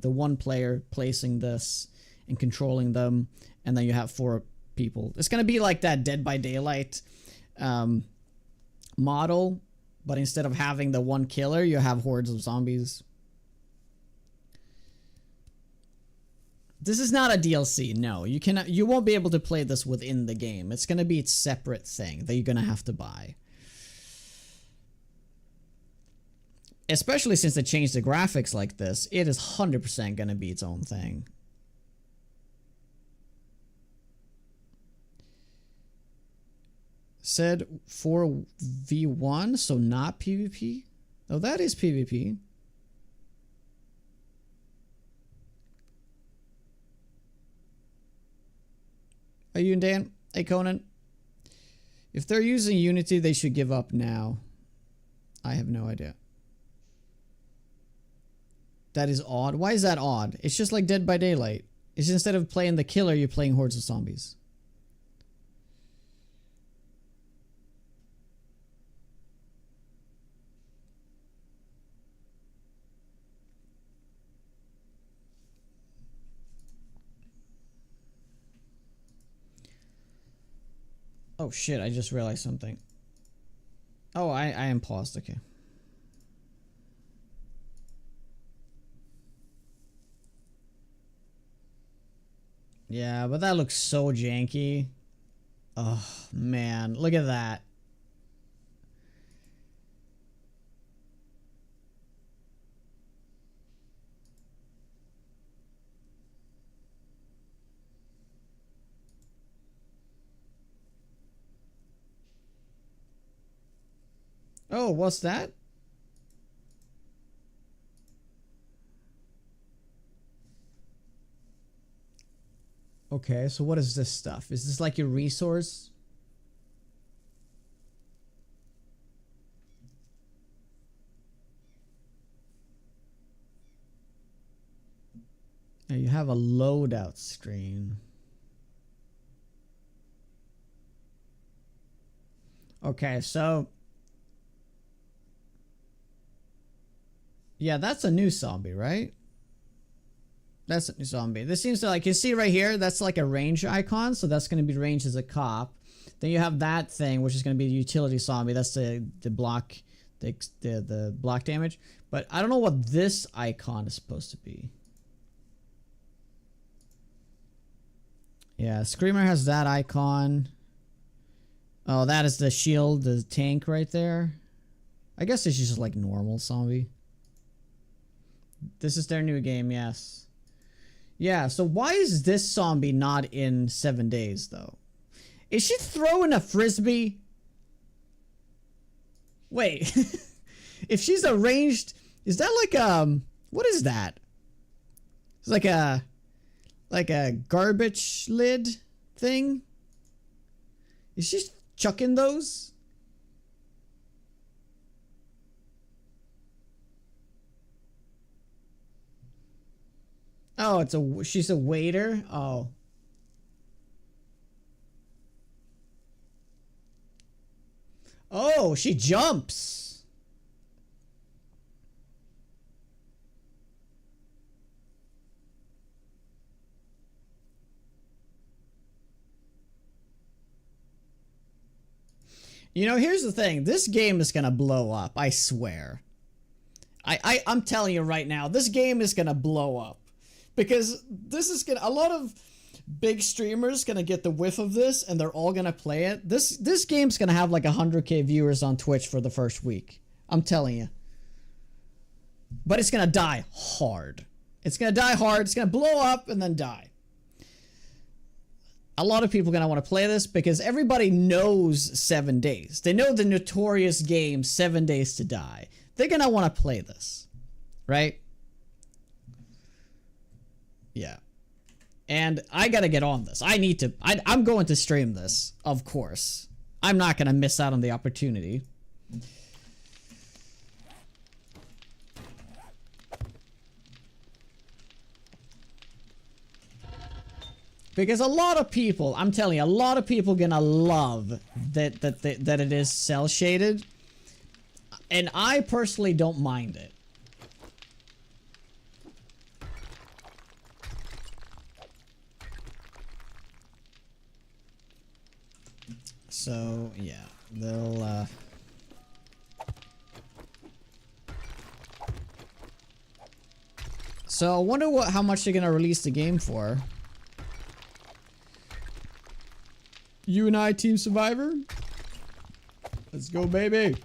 one player placing this and controlling them, and then you have 4 people. It's going to be like that Dead by Daylight model, but instead of having the one killer, you have hordes of zombies. This is not a DLC. No, you won't be able to play this within the game. It's going to be its separate thing that you're going to have to buy. Especially since they changed the graphics like this, it is 100% going to be its own thing. Said 4v1, so not PvP? Oh, that is PvP. Are you and Dan? Hey, Conan. If they're using Unity, they should give up now. I have no idea. That is odd. Why is that odd? It's just like Dead by Daylight. It's instead of playing the killer, you're playing hordes of zombies. Oh shit, I just realized something. Oh, I am paused, okay. Yeah, but that looks so janky. Oh, man. Look at that. Oh, what's that? Okay, so what is this stuff? Is this like your resource? Now you have a loadout screen. Okay, so yeah, that's a new zombie, right? That's a new zombie. This seems to, like, you see right here, that's like a range icon, so that's going to be ranged as a cop. Then you have that thing, which is going to be the utility zombie. That's the block, the block damage. But I don't know what this icon is supposed to be. Yeah, Screamer has that icon. Oh, that is the shield, the tank right there. I guess it's just like normal zombie. This is their new game, yes. Yeah, so why is this zombie not in 7 days, though? Is she throwing a frisbee? Wait. If she's a ranged... Is that like, what is that? It's like a garbage lid thing? Is she chucking those? Oh, she's a waiter? Oh. Oh, she jumps. You know, here's the thing. This game is gonna blow up, I swear. I'm telling you right now, this game is gonna blow up. Because this is gonna, a lot of big streamers gonna get the whiff of this and they're all gonna play it. This game's gonna have like 100k viewers on Twitch for the first week. I'm telling you. But it's gonna die hard. It's gonna die hard, it's gonna blow up and then die. A lot of people are gonna want to play this because everybody knows 7 days. They know the notorious game 7 Days to Die. They're gonna want to play this. Right? Yeah. And I gotta get on this. I need to. I'm going to stream this, of course. I'm not gonna miss out on the opportunity. Because a lot of people, I'm telling you, a lot of people gonna love that it is cell shaded. And I personally don't mind it. So, yeah, they'll, So, I wonder how much they're gonna release the game for. You and I, Team Survivor? Let's go, baby!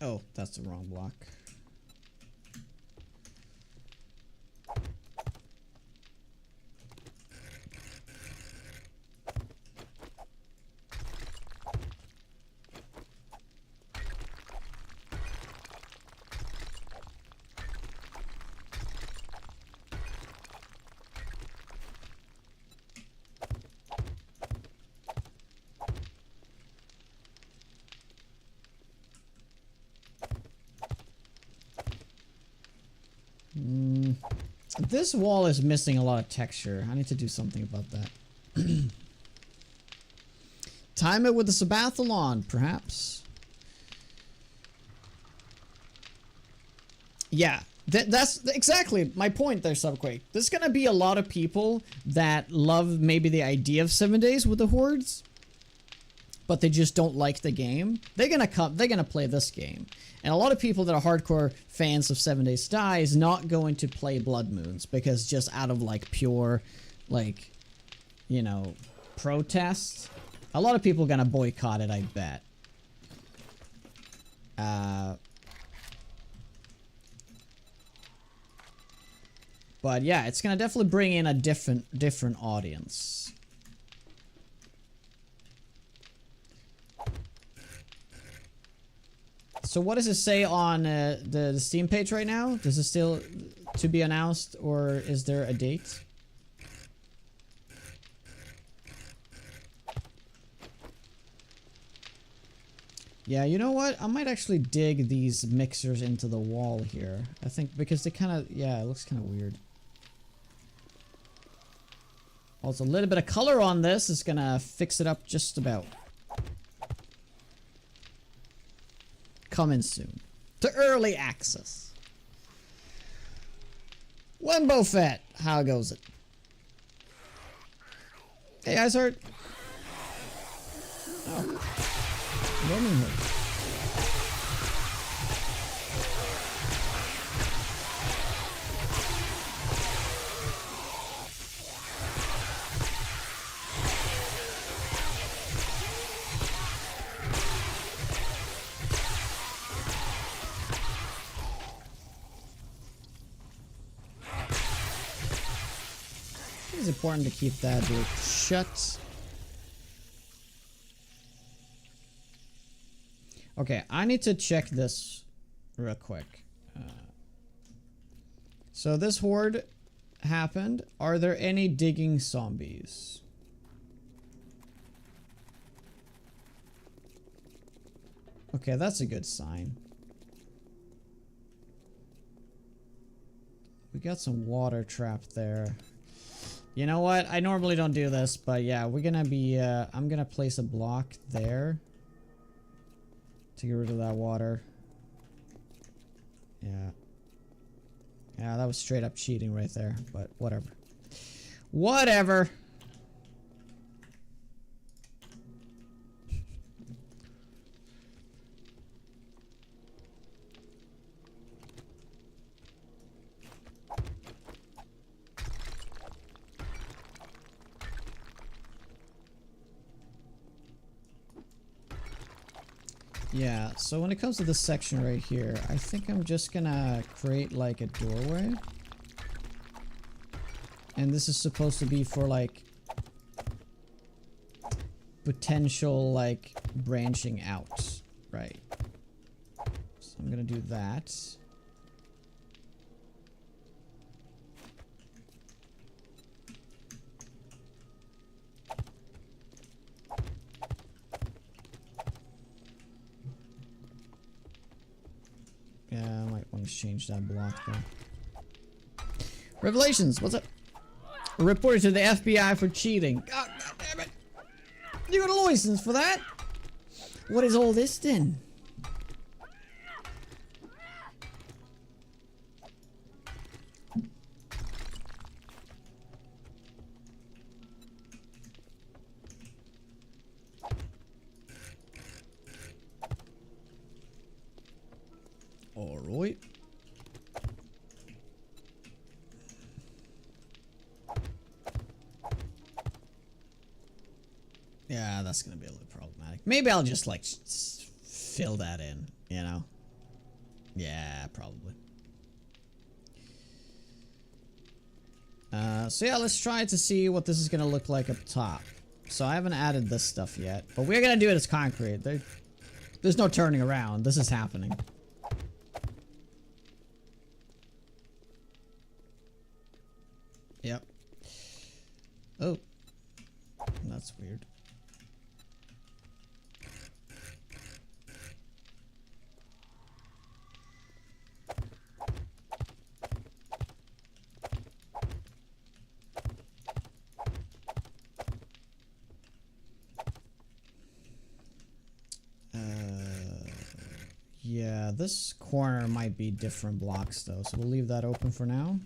Oh, that's the wrong block. This wall is missing a lot of texture. I need to do something about that. Time it with the Sabathlon, perhaps. Yeah, that's exactly my point there, Subquake. There's gonna be a lot of people that love maybe the idea of 7 days with the hordes, but they just don't like the game. They're gonna play this game. And a lot of people that are hardcore fans of 7 Days to Die is not going to play Blood Moons because just out of like pure, like, you know, protest. A lot of people are gonna boycott it, I bet. But yeah, it's gonna definitely bring in a different audience. So what does it say on the Steam page right now? Does it still to be announced, or is there a date? Yeah, you know what? I might actually dig these mixers into the wall here. I think because they kind of, yeah, it looks kind of weird. Also, a little bit of color on this is gonna fix it up just about. Coming soon to early access. Wembo Fett, how goes it? Hey, Izard. Oh, Roman Hood. It's important to keep that door shut. Okay, I need to check this real quick. So this horde happened. Are there any digging zombies? Okay, that's a good sign. We got some water trapped there. You know what? I normally don't do this, but yeah, we're gonna be, I'm gonna place a block there to get rid of that water. Yeah. Yeah, that was straight up cheating right there, but whatever. Whatever. Yeah, so when it comes to this section right here, I think I'm just gonna create like a doorway. And this is supposed to be for like potential like branching out. Right. So I'm gonna do that. Yeah, I might want to change that block though. Revelations, what's up? Reported to the FBI for cheating. God damn it! You got a license for that? What is all this then? All right. Yeah, that's gonna be a little problematic. Maybe I'll just like fill that in, you know? Yeah, probably. So yeah, let's try to see what this is gonna look like up top. So I haven't added this stuff yet, but we're gonna do it as concrete. There's no turning around. This is happening. Yep. Oh. That's weird. Yeah, this corner might be different blocks though, so we'll leave that open for now.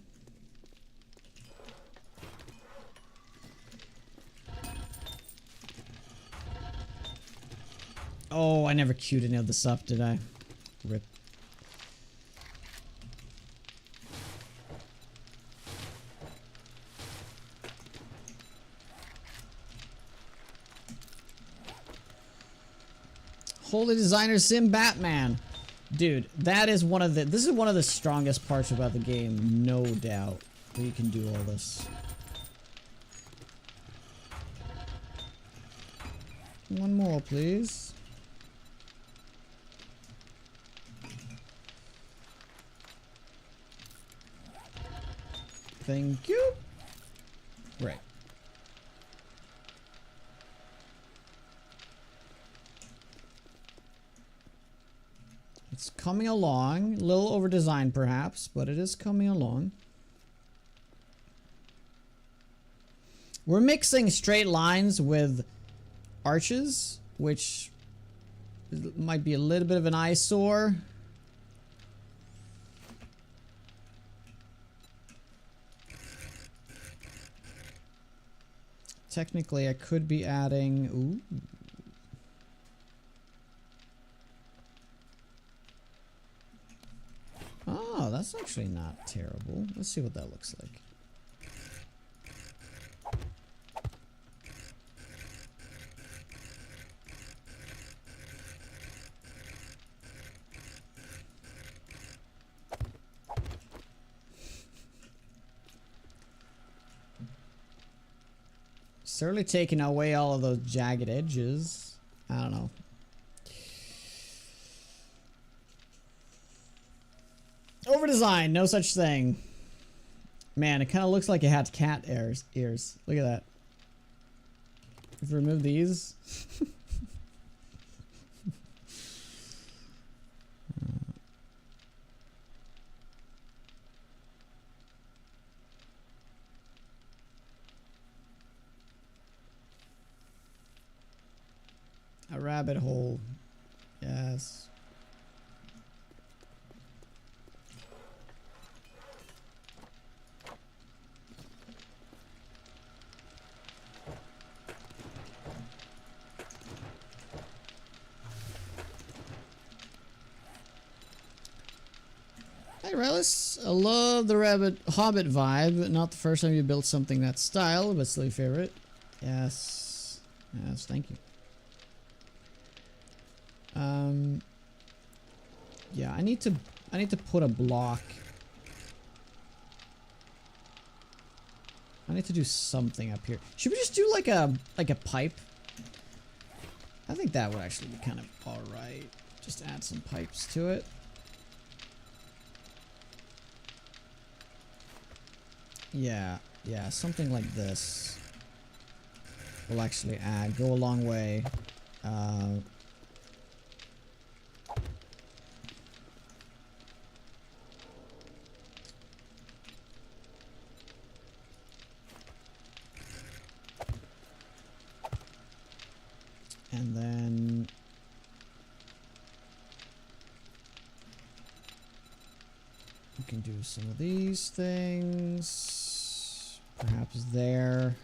Oh, I never queued any of this up, did I? Rip. Holy Designer Sim Batman. Dude, that is one of the... This is one of the strongest parts about the game, no doubt. That you can do all this. One more, please. Thank you. Right. It's coming along. A little over-designed perhaps, but it is coming along. We're mixing straight lines with arches, which might be a little bit of an eyesore. Technically, I could be adding... Ooh. Oh, that's actually not terrible. Let's see what that looks like. Certainly taking away all of those jagged edges. I don't know. Over design, no such thing. Man, it kind of looks like it had cat ears. Look at that. If we remove these. A rabbit hole. Yes. Hey Relish, I love the Hobbit vibe. Not the first time you built something that style, but still your favorite. Yes. Yes, thank you. Yeah, I need to put a block. I need to do something up here. Should we just do like a pipe? I think that would actually be kind of alright. Just add some pipes to it. Yeah, something like this will actually go a long way. And then we can do some of these things, perhaps there.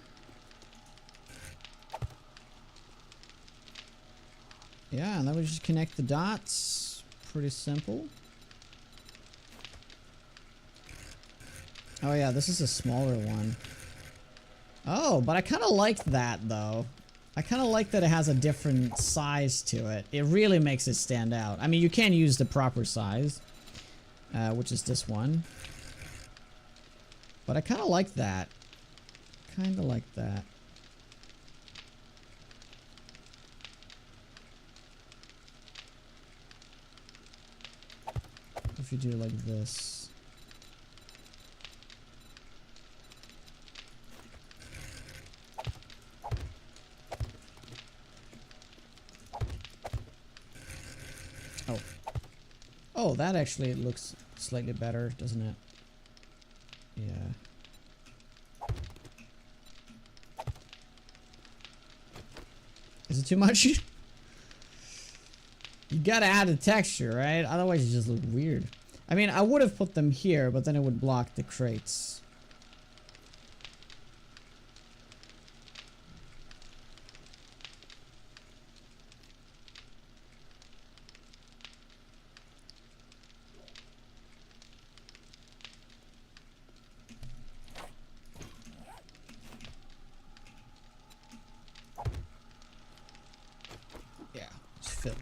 Yeah, and then we just connect the dots. Pretty simple. Oh yeah, this is a smaller one. Oh, but I kind of like that though. I kind of like that it has a different size to it. It really makes it stand out. I mean, you can use the proper size, which is this one. But I kind of like that. Kind of like that. If you do it like this. Oh, that actually looks slightly better, doesn't it? Yeah. Is it too much? You gotta add a texture, right? Otherwise you just look weird. I mean, I would have put them here, but then it would block the crates.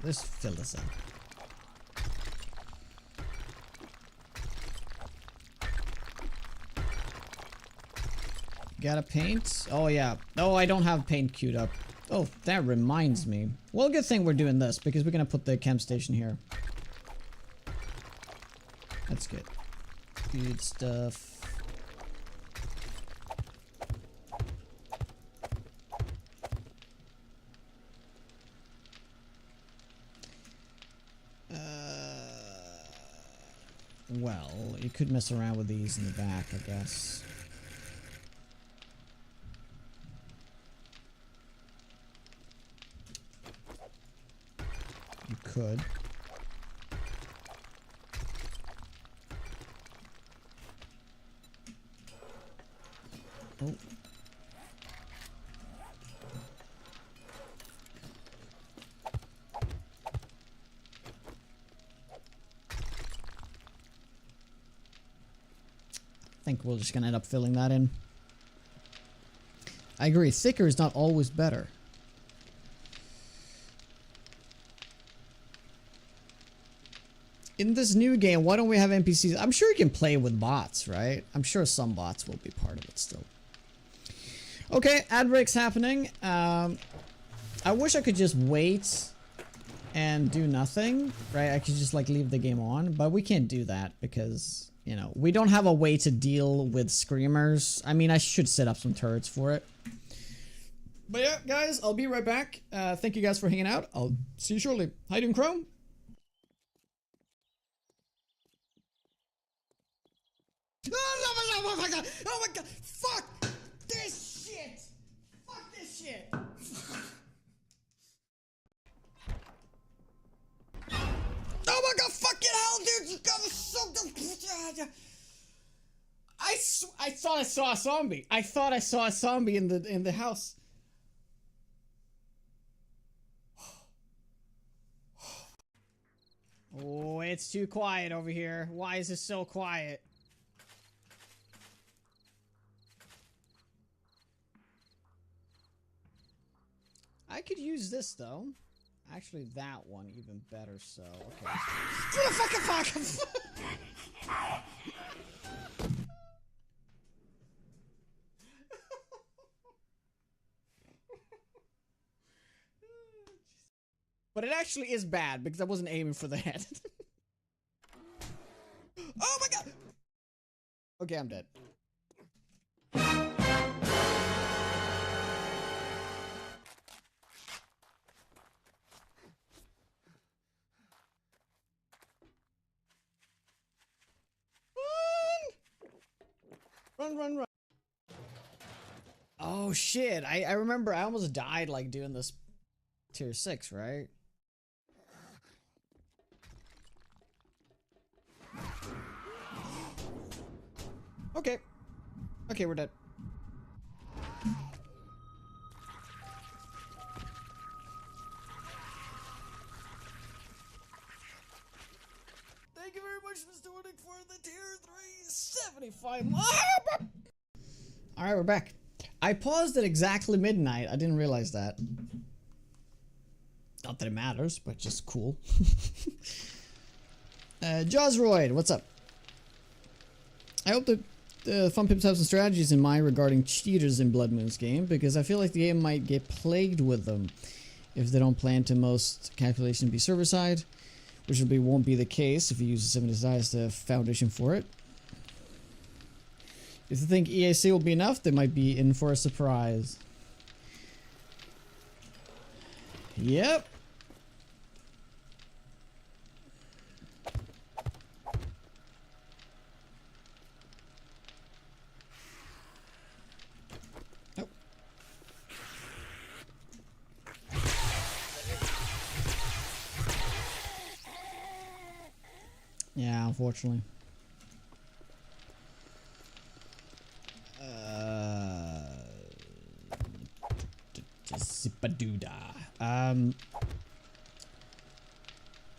Let's fill this in. Gotta paint? Oh yeah. Oh, I don't have paint queued up. Oh, that reminds me. Well, good thing we're doing this because we're gonna put the camp station here. That's good. Good stuff. Well, you could mess around with these in the back, I guess. You could. Oh. I think we're just gonna end up filling that in. I agree, thicker is not always better. In this new game, why don't we have NPCs? I'm sure you can play with bots, right? I'm sure some bots will be part of it still. Okay, ad break's happening. I wish I could just wait and do nothing, right? I could just like leave the game on, but we can't do that because, you know, we don't have a way to deal with screamers. I mean, I should set up some turrets for it. But yeah, guys, I'll be right back. Thank you guys for hanging out. I'll see you shortly. How you doing, Chrome? Oh my god! Oh my god! Fuck this shit! Fuck this shit! Oh my god! Fucking hell, dude! You got so. I thought I saw a zombie. I thought I saw a zombie in the house. Oh, it's too quiet over here. Why is it so quiet? I could use this though. Actually, that one even better. So, okay. But it actually is bad because I wasn't aiming for the head. Oh my god! Okay, I'm dead. Run, run, run. Oh shit, I remember I almost died like doing this tier 6, right? Okay. Okay, we're dead. Thank you very much, Mr. Woodick, for the tier 3 75. Alright, we're back. I paused at exactly midnight. I didn't realize that. Not that it matters, but just cool. Jawsroid, what's up? I hope that Fun Pips have some strategies in mind regarding cheaters in Blood Moon's game, because I feel like the game might get plagued with them if they don't plan to most calculation be server-side, which won't be the case if you use the 70 as the foundation for it. If they think EAC will be enough, they might be in for a surprise. Yep. Oh. Yeah, unfortunately.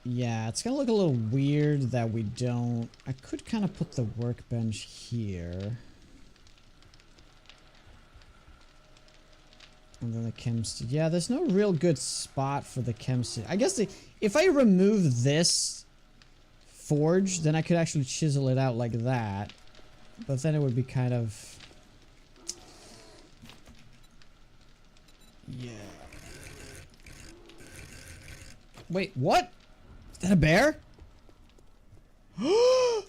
Yeah, it's gonna look a little weird that we don't. I could kind of put the workbench here. And then the chemistry. Yeah, there's no real good spot for the chemistry. I guess if I remove this forge, then I could actually chisel it out like that. But then it would be kind of... Yeah. Wait, what? Is that a bear? Oh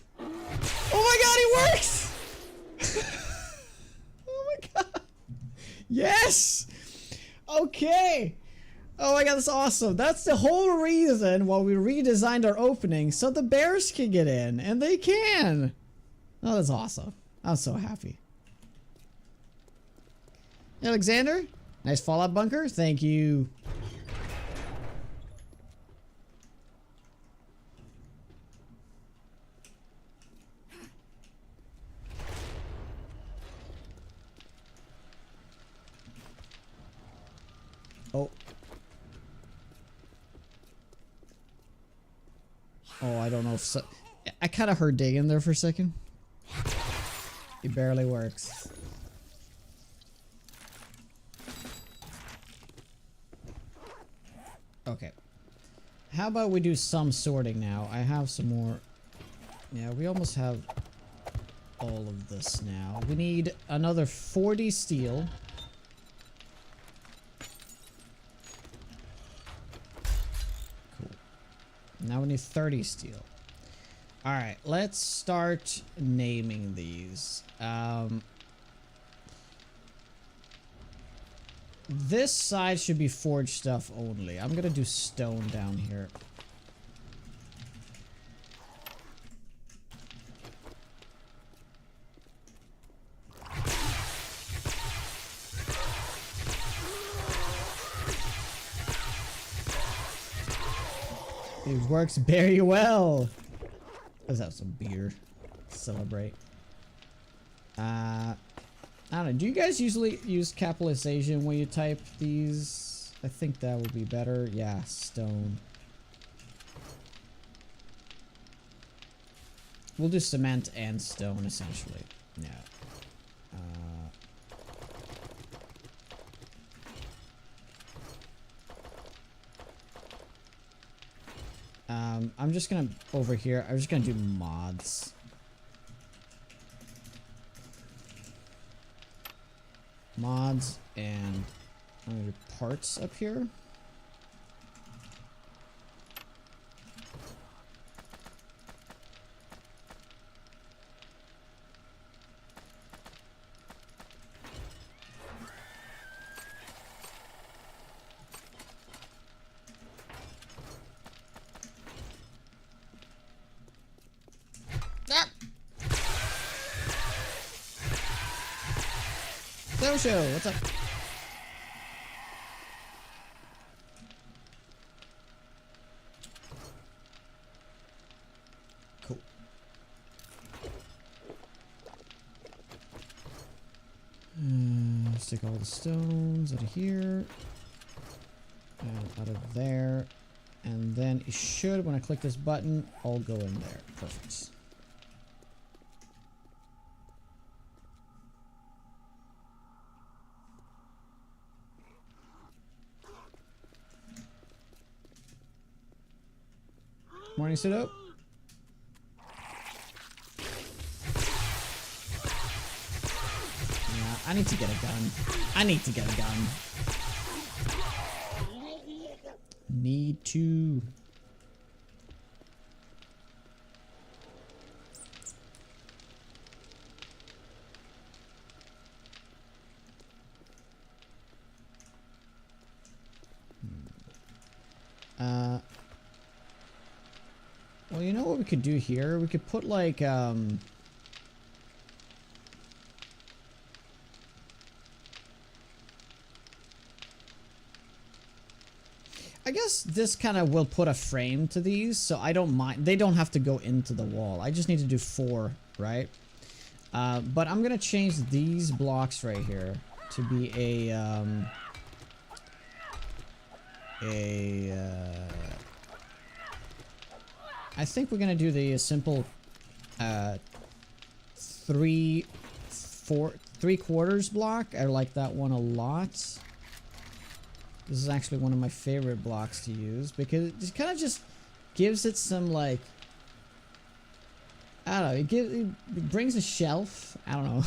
my god, he works! Oh my god. Yes! Okay! Oh my god, that's awesome. That's the whole reason why we redesigned our opening, so the bears can get in, and they can! Oh, that's awesome. I'm so happy. Alexander? Nice Fallout bunker. Thank you. Oh. Oh, I don't know if so. I kind of heard dig in there for a second. It barely works. Okay. How about we do some sorting now? I have some more. Yeah, we almost have all of this now. We need another 40 steel. Cool. Now we need 30 steel. Alright, let's start naming these. This side should be forged stuff only. I'm gonna do stone down here. It works very well. Let's have some beer. Celebrate. I don't know. Do you guys usually use capitalization when you type these? I think that would be better. Yeah, stone. We'll do cement and stone essentially. Yeah. I'm just gonna over here. I'm just gonna do mods. Mods and I'm gonna do parts up here. Snow Show, what's up? Cool. Let's take all the stones out of here. And out of there. And then it should, when I click this button, all go in there. Perfect. Morning, sit up. Yeah, I need to get a gun. I need to get a gun. Need to. Well, you know what we could do here? We could put like, I guess this kind of will put a frame to these, so I don't mind. They don't have to go into the wall. I just need to do 4, right? But I'm gonna change these blocks right here to be I think we're gonna do the simple 3/4 block. I like that one a lot. This is actually one of my favorite blocks to use because it kind of just gives it some, like, I don't know, it brings a shelf. I don't know.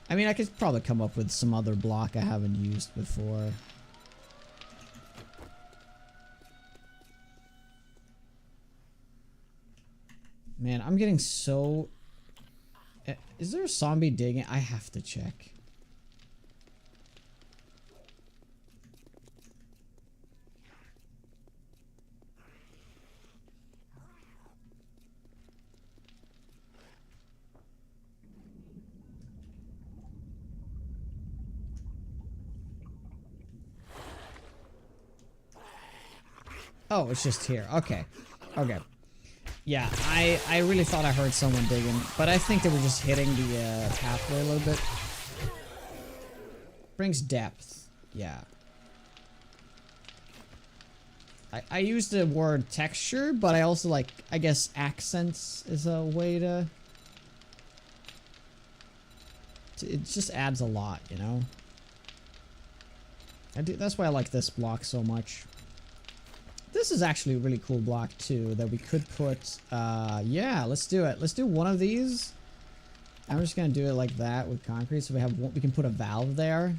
I mean, I could probably come up with some other block I haven't used before. Man, I'm getting so... Is there a zombie digging? I have to check. Oh, it's just here. Okay. Okay. Yeah, I really thought I heard someone digging, but I think they were just hitting the pathway a little bit. Brings depth. Yeah. I use the word texture, but I also like, I guess accents is a way to it just adds a lot, you know? That's why I like this block so much. This is actually a really cool block too that we could put, yeah, let's do it. Let's do one of these. I'm just gonna do it like that with concrete, so we can put a valve there.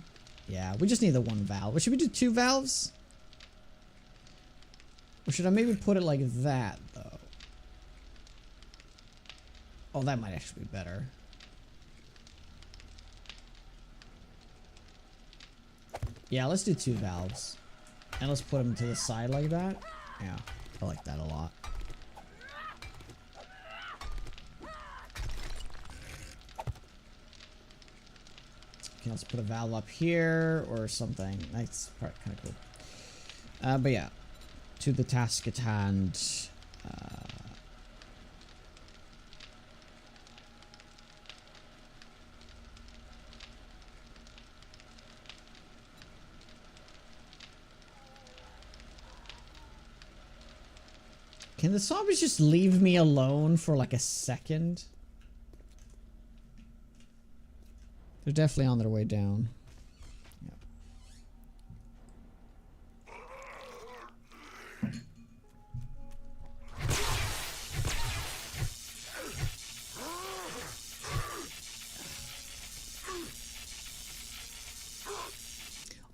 Yeah, we just need the one valve. Or should we do 2 valves? Or should I maybe put it like that though? Oh, that might actually be better. Yeah, let's do 2 valves. And let's put them to the side like that. Yeah, I like that a lot. Okay, let's put a valve up here or something. That's kind of cool. But yeah, to the task at hand. Can the zombies just leave me alone for like a second? They're definitely on their way down. Yep.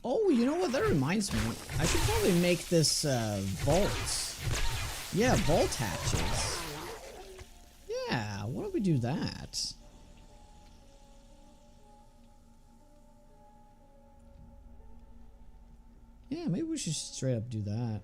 Oh, you know what? That reminds me. I should probably make this vaults. Yeah, vault hatches. Yeah, why don't we do that? Yeah, maybe we should straight up do that.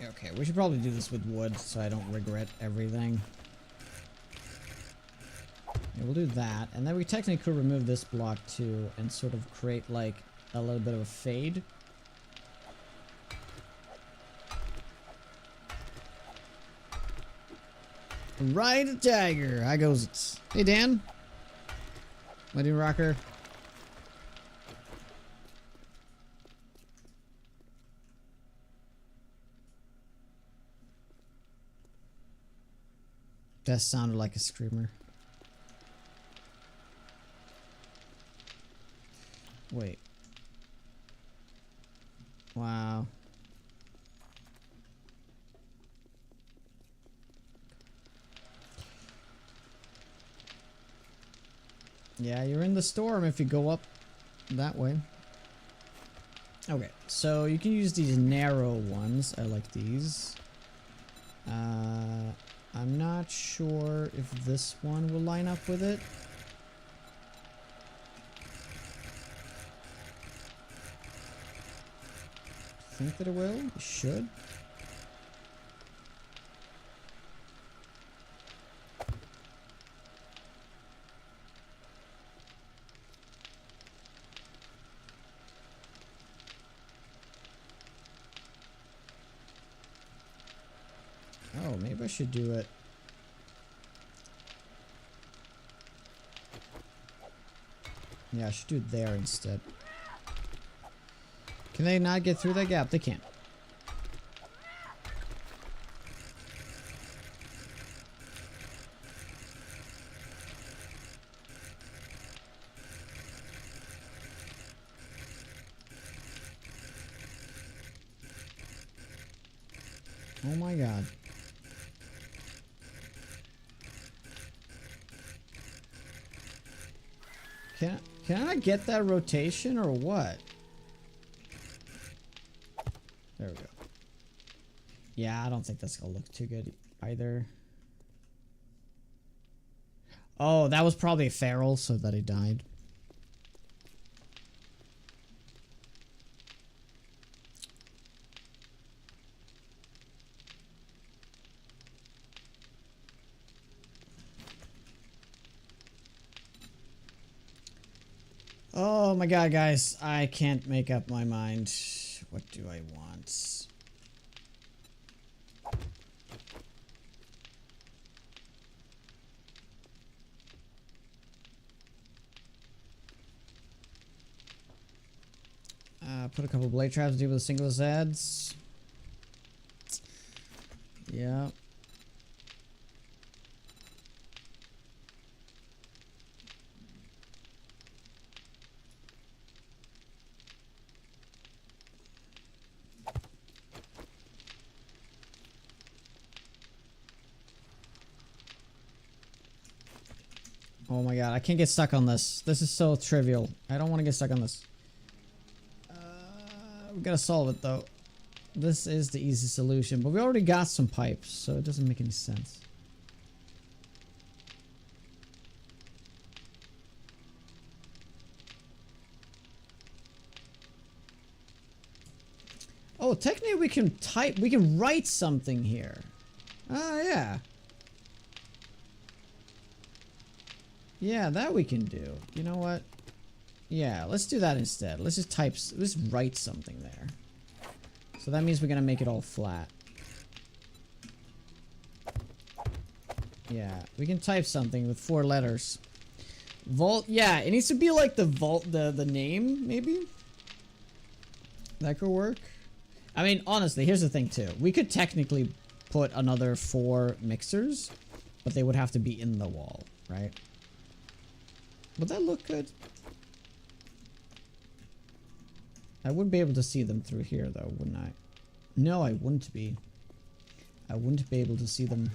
Okay, we should probably do this with wood so I don't regret everything. Yeah, we'll do that, and then we technically could remove this block too and sort of create like a little bit of a fade. Right, Tiger. How goes it? Hey, Dan. My new rocker. That sounded like a screamer. Wait. Wow. Yeah, you're in the storm if you go up that way. Okay, so you can use these narrow ones. I like these. I'm not sure if this one will line up with it. Think that it will? It should. Oh, maybe I should do it. Yeah, I should do it there instead. Can they not get through that gap? They can't. Oh my god. Can I get that rotation or what? There we go. Yeah, I don't think that's gonna look too good either. Oh, that was probably a feral, so that he died. Oh my god, guys. I can't make up my mind. What do I want? Put a couple blade traps to deal with the single Zeds. Yeah. Oh my god, I can't get stuck on this. This is so trivial. I don't want to get stuck on this. We gotta solve it though. This is the easy solution, but we already got some pipes, so it doesn't make any sense. Oh, technically we can write something here. Ah, yeah. Yeah, that we can do. You know what? Yeah, let's do that instead. Let's just write something there. So that means we're gonna make it all flat. Yeah, we can type something with 4 letters. Vault, yeah, it needs to be like the vault, the name, maybe? That could work. I mean, honestly, here's the thing too. We could technically put another 4 mixers, but they would have to be in the wall, right? Would that look good? I would be able to see them through here though, wouldn't I? No, I wouldn't be. I wouldn't be able to see them.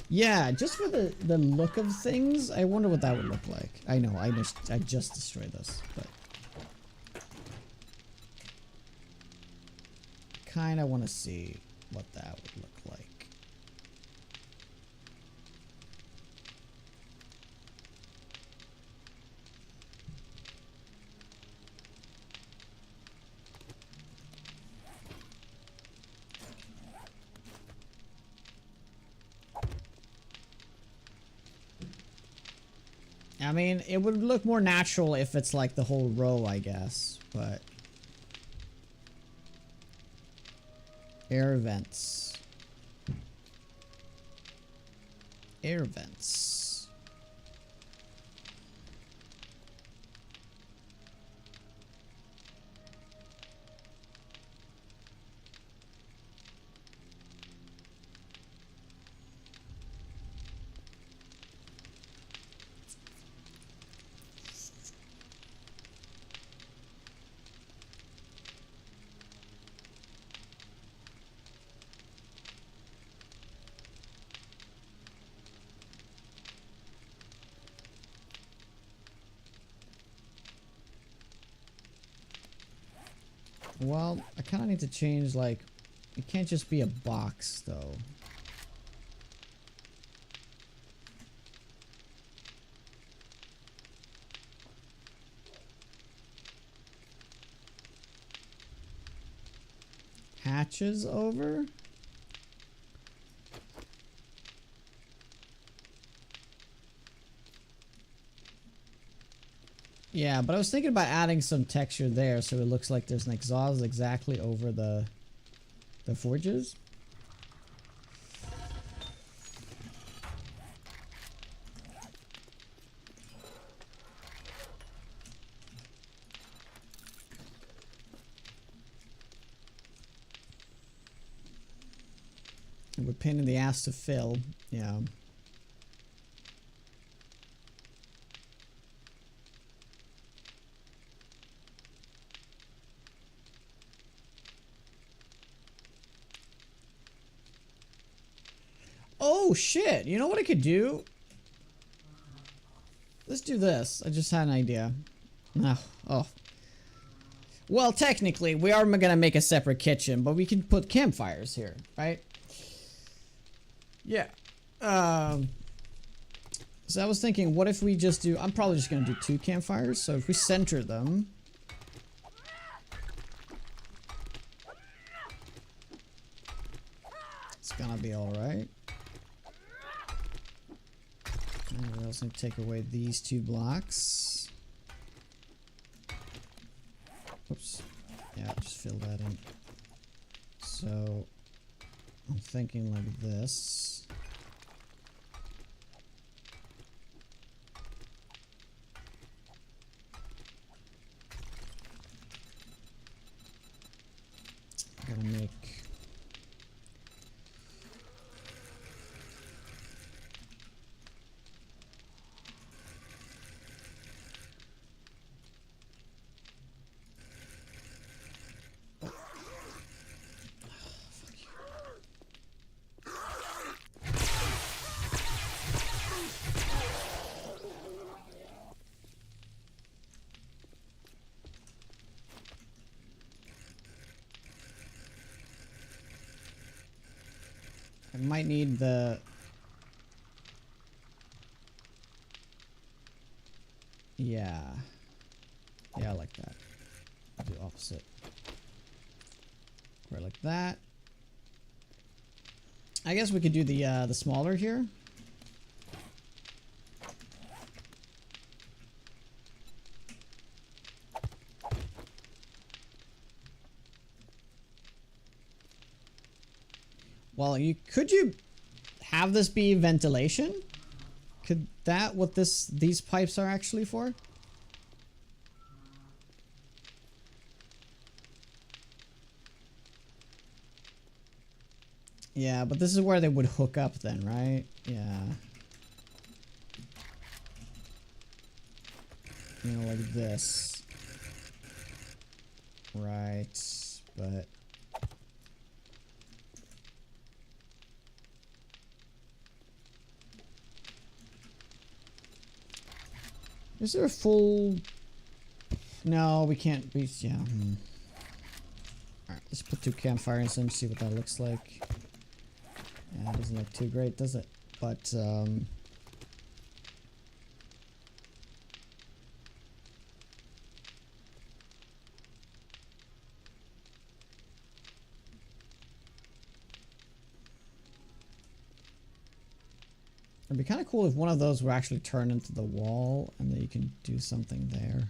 Yeah, just for the look of things, I wonder what that would look like. I know, I just destroyed this, but kinda wanna see what that would look like. I mean, it would look more natural if it's like the whole row, I guess, but... Air vents. Air vents. Well, I kind of need to change, like, it can't just be a box, though. Hatches over? Yeah, but I was thinking about adding some texture there so it looks like there's an exhaust exactly over the forges. It would pain in the ass to fill, yeah. Oh shit, you know what I could do? Let's do this. I just had an idea. Oh. Well, technically, we are gonna make a separate kitchen, but we can put campfires here, right? Yeah. So I was thinking, what if we just do... I'm probably just gonna do 2 campfires, so if we center them... It's gonna be alright. And we also need to take away these 2 blocks. Oops. Yeah, just fill that in. So, I'm thinking like this. I'm gonna make... I might need the... Yeah. Yeah, I like that. I'll do opposite. Right like that. I guess we could do the smaller here. Well, could you have this be ventilation? Could that what these pipes are actually for? Yeah, but this is where they would hook up then, right? Yeah. You know, like this. Right, but... Is there a full... No, we can't... Yeah. Alright, let's put 2 campfires in, see what that looks like. Yeah, it doesn't look too great, does it? But, It'd be kind of cool if one of those were actually turned into the wall and then you can do something there.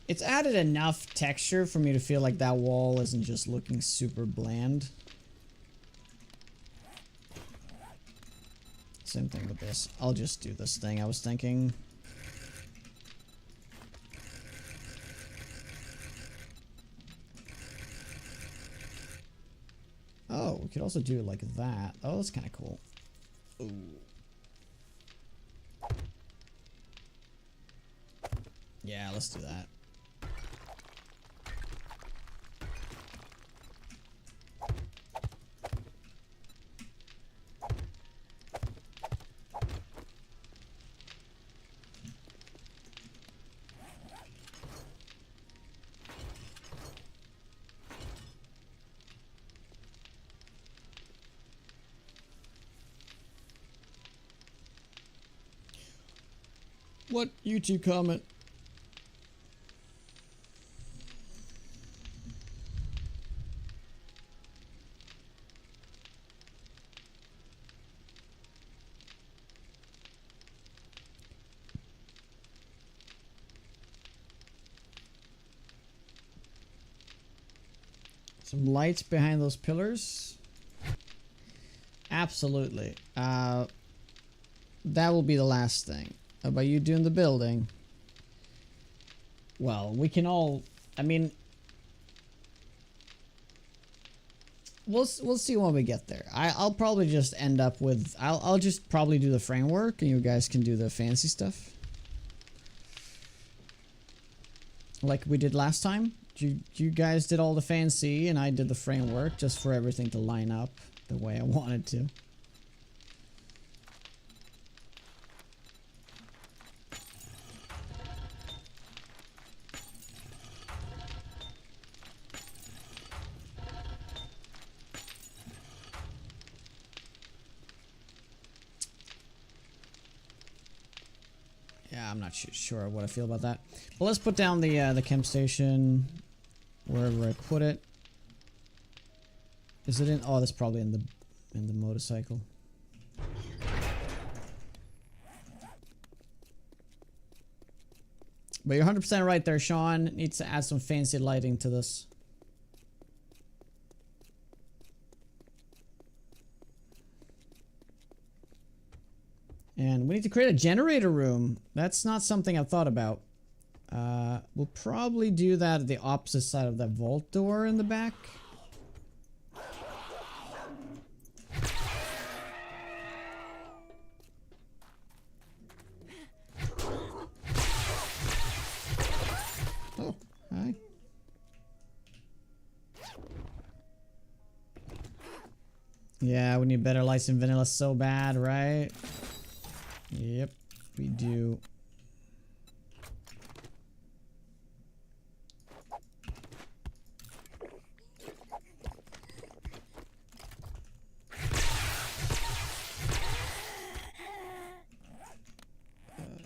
It's added enough texture for me to feel like that wall isn't just looking super bland. Same thing with this. I'll just do this thing I was thinking. Oh, we could also do it like that. Oh, that's kind of cool. Ooh. Yeah, let's do that. What YouTube comment? Some lights behind those pillars. Absolutely. That will be the last thing. How about you doing the building? Well, we can all... I mean... We'll see when we get there. I'll probably just end up with... I'll just probably do the framework and you guys can do the fancy stuff. Like we did last time. You guys did all the fancy and I did the framework just for everything to line up the way I wanted to. Yeah, I'm not sure what I feel about that. But let's put down the chem station wherever I put it. Is it in? Oh, that's probably in the motorcycle. But you're 100% right there, Sean. Needs to add some fancy lighting to this. And we need to create a generator room. That's not something I've thought about. We'll probably do that at the opposite side of that vault door in the back. Oh, hi. Yeah, we need better lights in vanilla so bad, right? Yep, we do.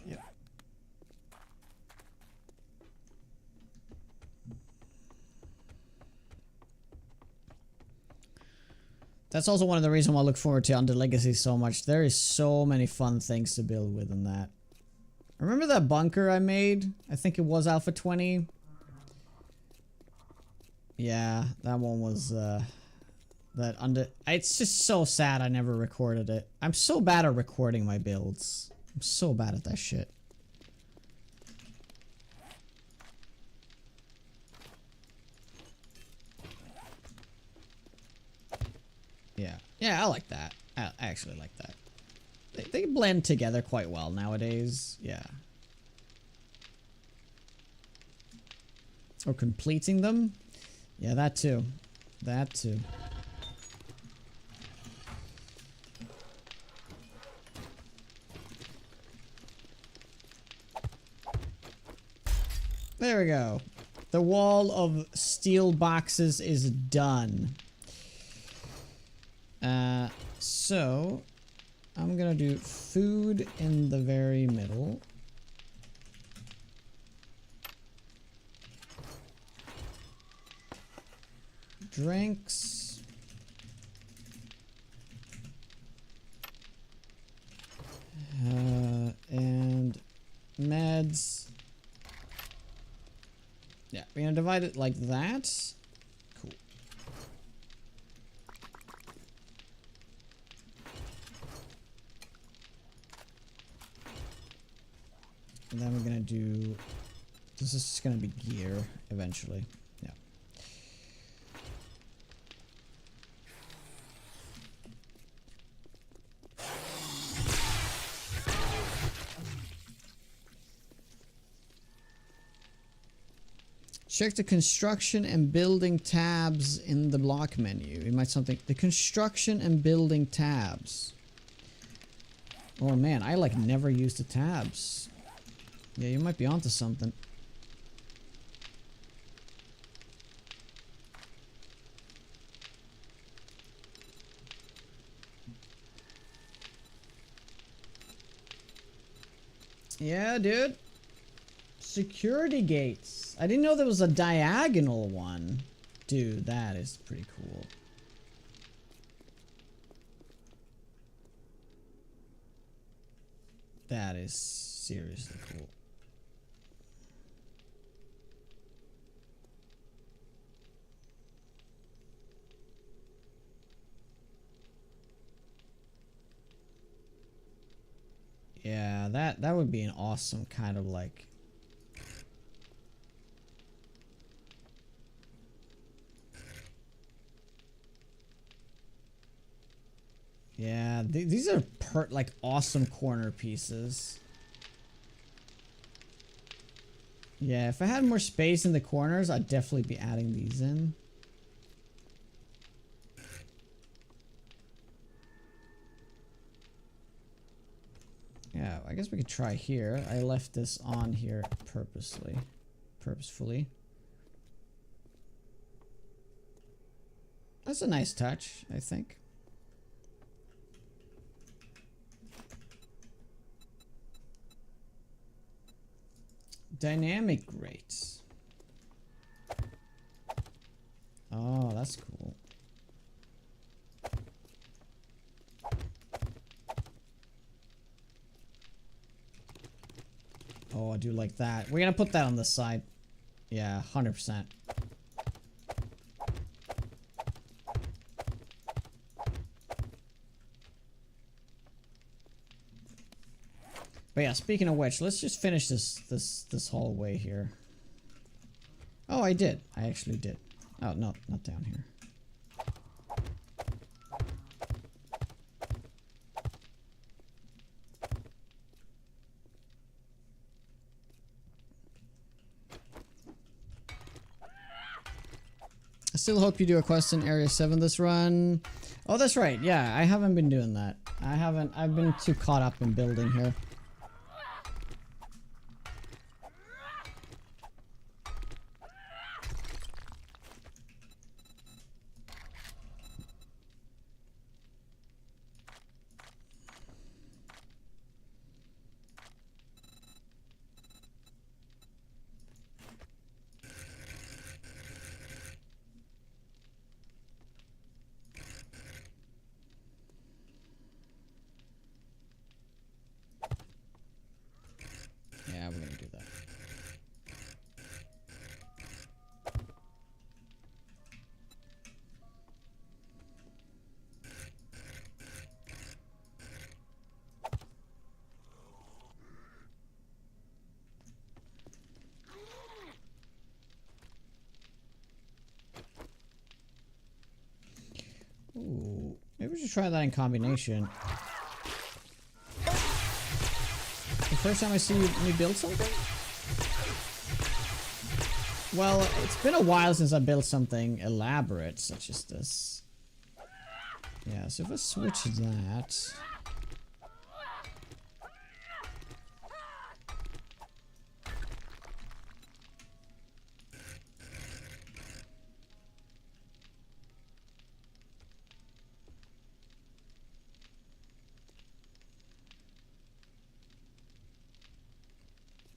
Yep. That's also one of the reasons why I look forward to Undead Legacy so much. There is so many fun things to build with in that. Remember that bunker I made? I think it was Alpha 20. Yeah, that one was it's just so sad I never recorded it. I'm so bad at recording my builds. I'm so bad at that shit. Yeah, I like that. I actually like that. They blend together quite well nowadays. Yeah. Or completing them. Yeah, that too. That too. There we go. The wall of steel boxes is done. So I'm gonna do food in the very middle. drinks. And meds. Yeah, we're gonna divide it like that. Cool. And then we're gonna do, this is just gonna be gear eventually. Yeah. Check the construction and building tabs in the block menu. It might something, the construction and building tabs. Oh man, I like never use the tabs. Yeah, you might be onto something. Yeah, dude. Security gates. I didn't know there was a diagonal one. Dude, that is pretty cool. That is seriously cool. Yeah, that would be an awesome kind of like. Yeah, these are like awesome corner pieces. Yeah, if I had more space in the corners, I'd definitely be adding these in. Yeah, I guess we could try here. I left this on here purposefully. That's a nice touch, I think. Dynamic grates. Oh, that's cool. Oh, I do like that. We're gonna put that on the side. Yeah, 100%. But yeah, speaking of which, let's just finish this hallway here. Oh, I did. I actually did. Oh, no, not down here. I still hope you do a quest in Area 7 this run. Oh, that's right. Yeah, I haven't been doing that. I've been too caught up in building here. Yeah, we're gonna do that. Ooh, maybe we should try that in combination. The first time I see me build something? Well, it's been a while since I built something elaborate such as this. Yeah, so if I switch that...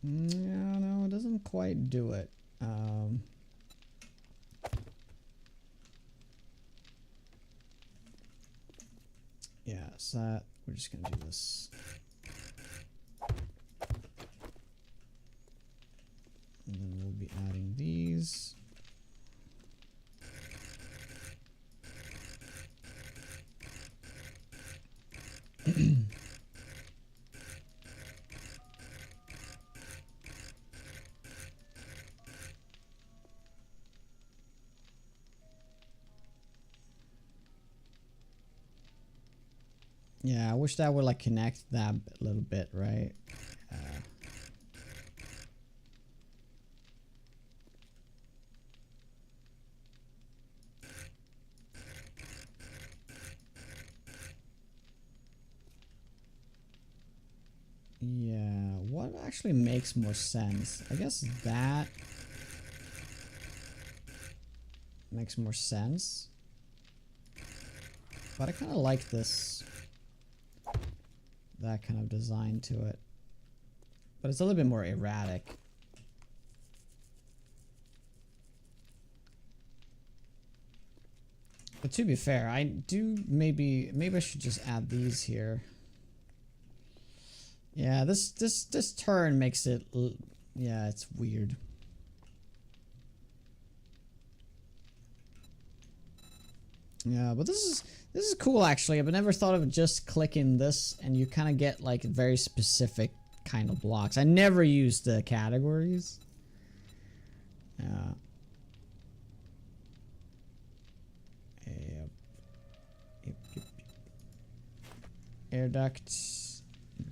Yeah, no, it doesn't quite do it. Is that, we're just gonna do this. And then we'll be adding these. Yeah, I wish that would like connect that a little bit, right? Yeah, what actually makes more sense? I guess that makes more sense. But I kind of like this, that kind of design to it. But it's a little bit more erratic. But to be fair, I do maybe I should just add these here. Yeah, this turn makes it, yeah, it's weird. Yeah, but this is cool actually. I've never thought of just clicking this and you kind of get like very specific kind of blocks. I never used the categories. Yeah. Air ducts.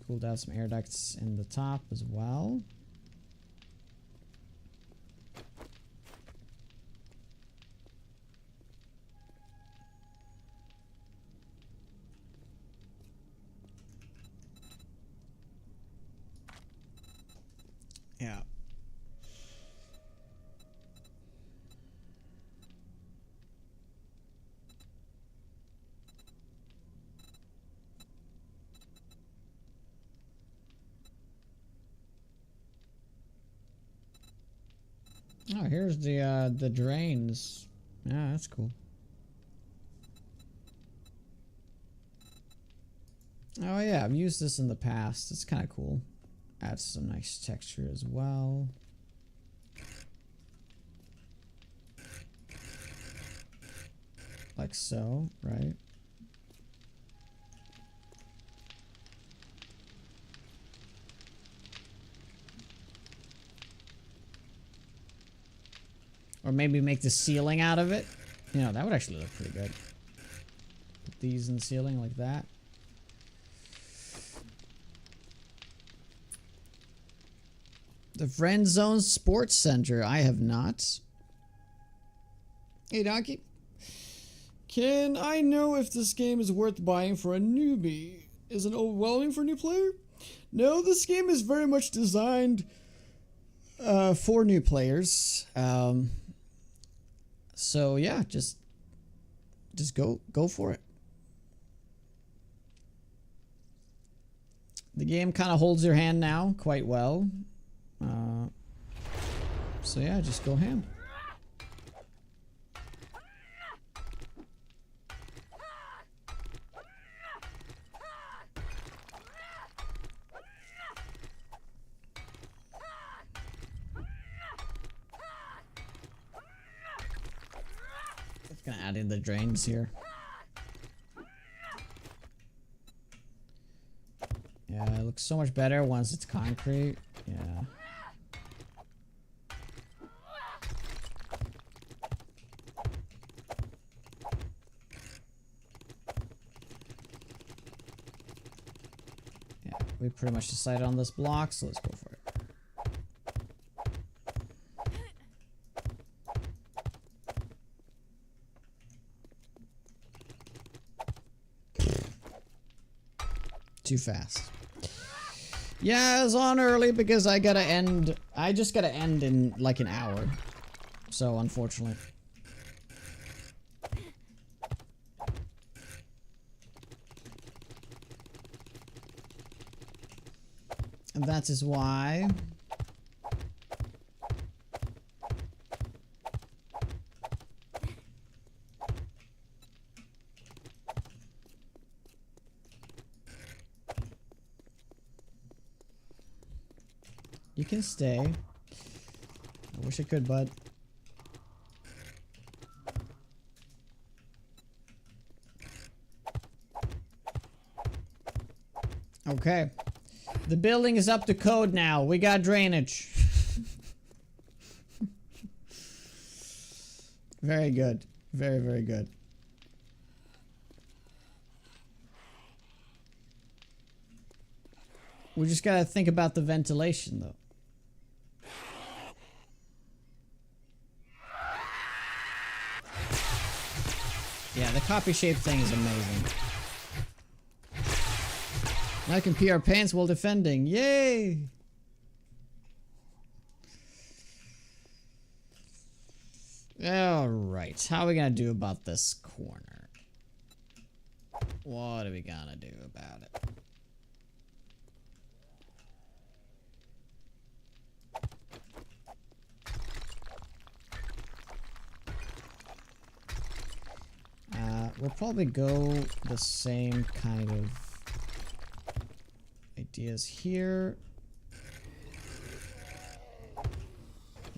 Cool down some air ducts in the top as well. Yeah. Oh, here's the drains. Yeah, that's cool. Oh yeah, I've used this in the past. It's kind of cool. Adds some nice texture as well. Like so, right? Or maybe make the ceiling out of it. You know, that would actually look pretty good. Put these in the ceiling like that. The Friend Zone Sports Center. I have not. Hey, Donkey. Can I know if this game is worth buying for a newbie? Is it overwhelming for a new player? No, this game is very much designed for new players. So yeah, just go for it. The game kind of holds your hand now quite well. So yeah, just go ham. Just gonna add in the drains here. Yeah, it looks so much better once it's concrete. Yeah. Yeah, we pretty much decided on this block, so let's go for it. Too fast. Yeah, I was on early because I gotta end. I just gotta end in like an hour. So, unfortunately. And that is why. You can stay. I wish I could, bud. Okay. The building is up to code now. We got drainage. Very good. Very, very good. We just gotta think about the ventilation, though. Yeah, the copy shape thing is amazing. I can pee our pants while defending. Yay! Alright, how are we gonna do about this corner? What are we gonna do about it? We'll probably go the same kind of ideas here.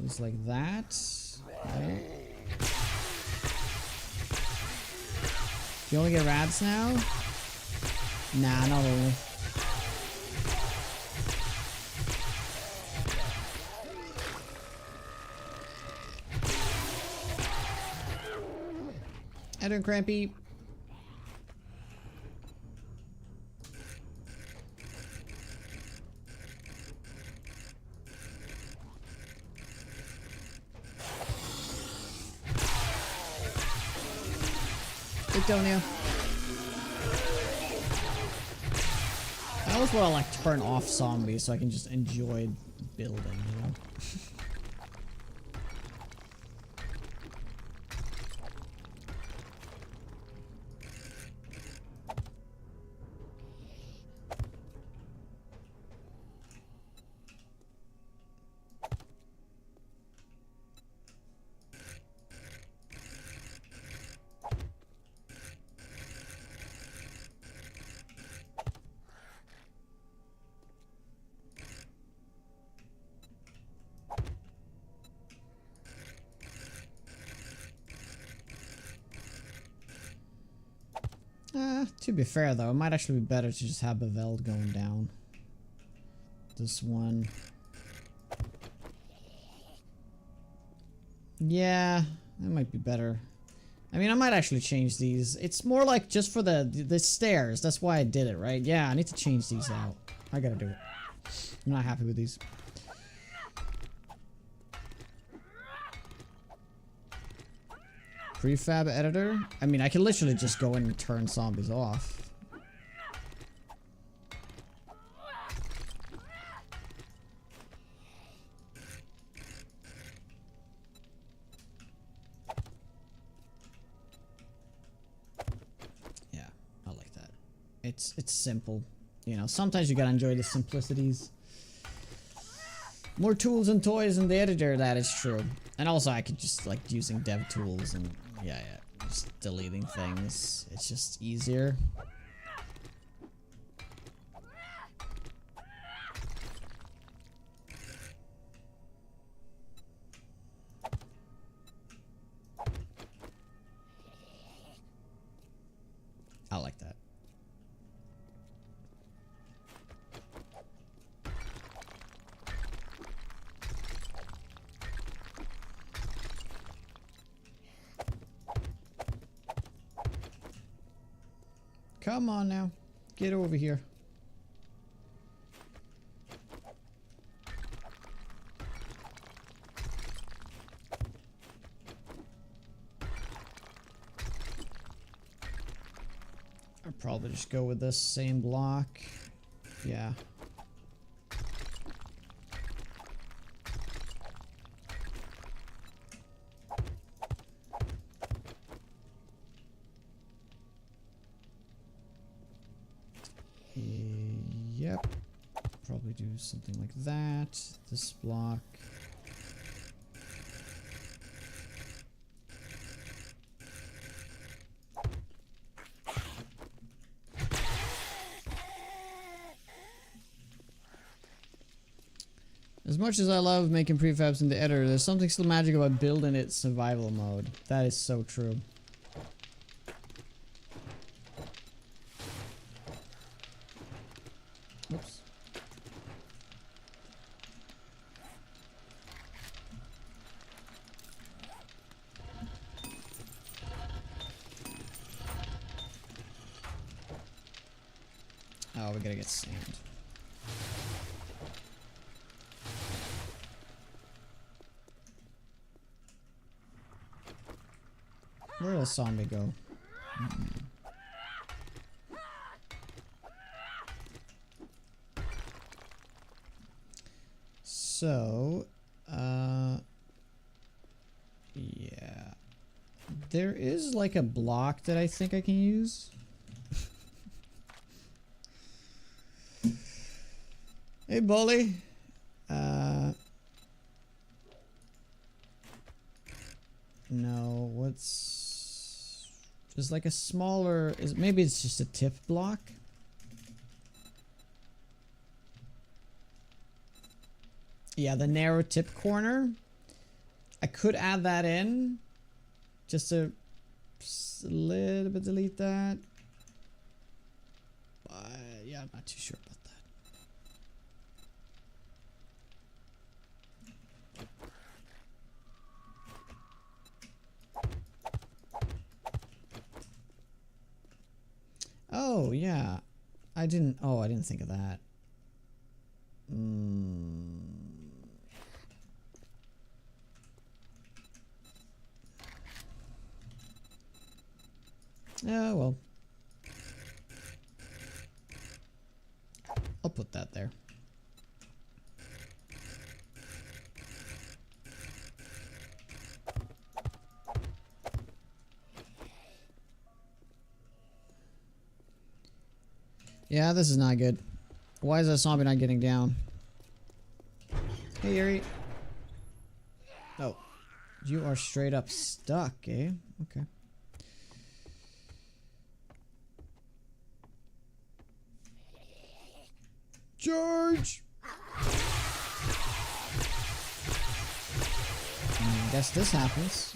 Just like that. Right. Do you only get rats now? Nah, not really. How doing, Crampy? Victonia. I always want to like turn off zombies so I can just enjoy building, you know? To be fair though, it might actually be better to just have Beveld going down. This one. Yeah, that might be better. I mean, I might actually change these. It's more like just for the stairs. That's why I did it, right? Yeah, I need to change these out. I gotta do it. I'm not happy with these. Prefab editor? I mean, I can literally just go in and turn zombies off. Yeah, I like that. It's simple. You know, sometimes you gotta enjoy the simplicities. More tools and toys in the editor, that is true. And also I could just like using dev tools and yeah, just deleting things. It's just easier. I like that. Come on now. Get over here. I'll probably just go with this same block. Yeah. Yep. Probably do something like that. This block. As much as I love making prefabs in the editor, there's something still magic about building it survival mode. That is so true. Oops. Oh, we gotta get sand. Where did the zombie go? So, yeah. There is like a block that I think I can use. Hey, bully. No, what's just like a smaller, maybe it's just a tip block. Yeah, the narrow tip corner. I could add that in just to a little bit delete that. But yeah, I'm not too sure about that. Oh, yeah. I didn't think of that. Yeah, well. I'll put that there. Yeah, this is not good. Why is that zombie not getting down? Hey, Yuri. Oh. You are straight up stuck, eh? Okay. Charge! I guess this happens.